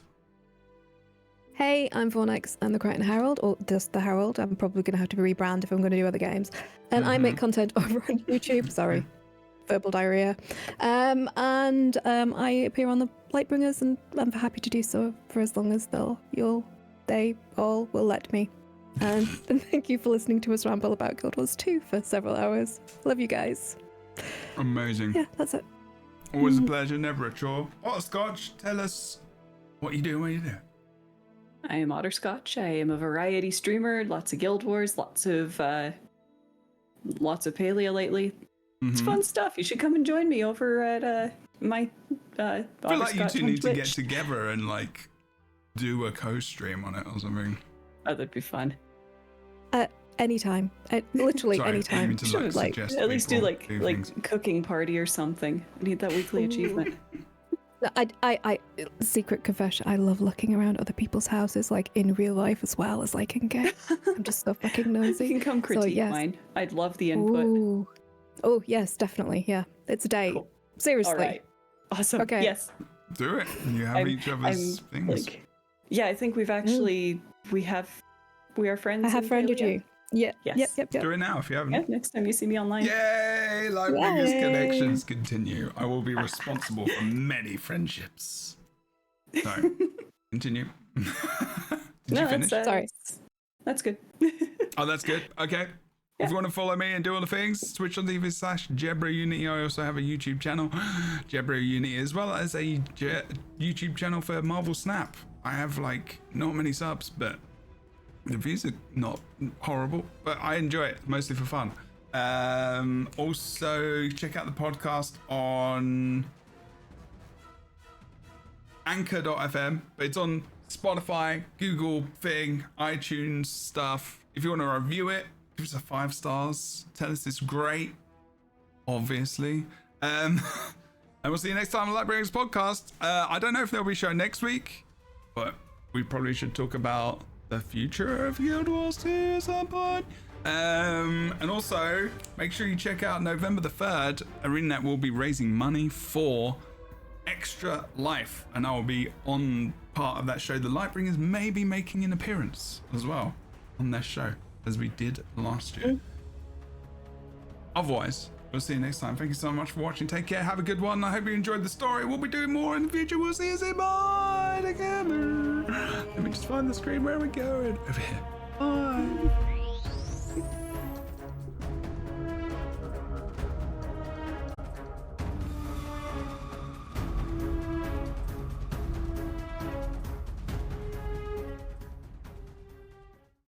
Hey, I'm Vornex. I'm the Crichton Herald, or just the Herald. I'm probably going to have to rebrand if I'm going to do other games. And I make content over on YouTube. Sorry, verbal diarrhea. And I appear on the Lightbringers, and I'm happy to do so for as long as they all will let me. And thank you for listening to us ramble about Guild Wars 2 for several hours. Love you guys. Amazing. Yeah, that's it. Always a pleasure, never a chore. Otterscotch, tell us what you do, what you do. I am Otterscotch. I am a variety streamer. Lots of Guild Wars. Lots of Paleo lately. It's fun stuff. You should come and join me over at my. I feel like you two need to get Twitch. together and like do a co-stream on it or something. Oh, that'd be fun. Anytime. Literally Sorry, I didn't anytime. mean to, like, suggest At least do people like things. cooking party or something. I need that weekly achievement. I secret confession, I love looking around other people's houses, like in real life as well as I can get. I'm just so fucking nosy. You can come critique yes. mine. I'd love the input. Ooh. Oh yes, definitely. Yeah, it's a date. Cool. Seriously. All right. Awesome. Okay. Yes. Do it. You have each other's things. Yeah, I think we've actually we are friends. I have in friended Paleo. you. Yeah. Yes. Yep. Do it now if you haven't. Yeah, next time you see me online. Yay! Lightbringers Yay. connections continue. I will be responsible for many friendships. So, continue. Did you finish? Sorry. That's good. Oh, that's good. Okay. If you want to follow me and do all the things, twitch.tv/Jebro Unity. I also have a YouTube channel, Jebro Unity, as well as a YouTube channel for Marvel Snap. I have like not many subs, but the views are not horrible, but I enjoy it mostly for fun. Also, check out the podcast on Anchor.fm, but it's on Spotify, Google thing, iTunes stuff. If you want to review it, give us a 5 stars. Tell us it's great, obviously. And we'll see you next time on Lightbringers podcast. I don't know if there'll be a show next week, but we probably should talk about the future of Guild Wars 2 at some point. And also, make sure you check out November the 3rd. ArenaNet will be raising money for Extra Life, and I will be on part of that show. The Lightbringers may be making an appearance as well on their show, as we did last year. Otherwise, we'll see you next time. Thank you so much for watching. Take care. Have a good one. I hope you enjoyed the story. We'll be doing more in the future. We'll see you soon. Bye together. Let me just find the screen. Where are we going? Over here. Bye.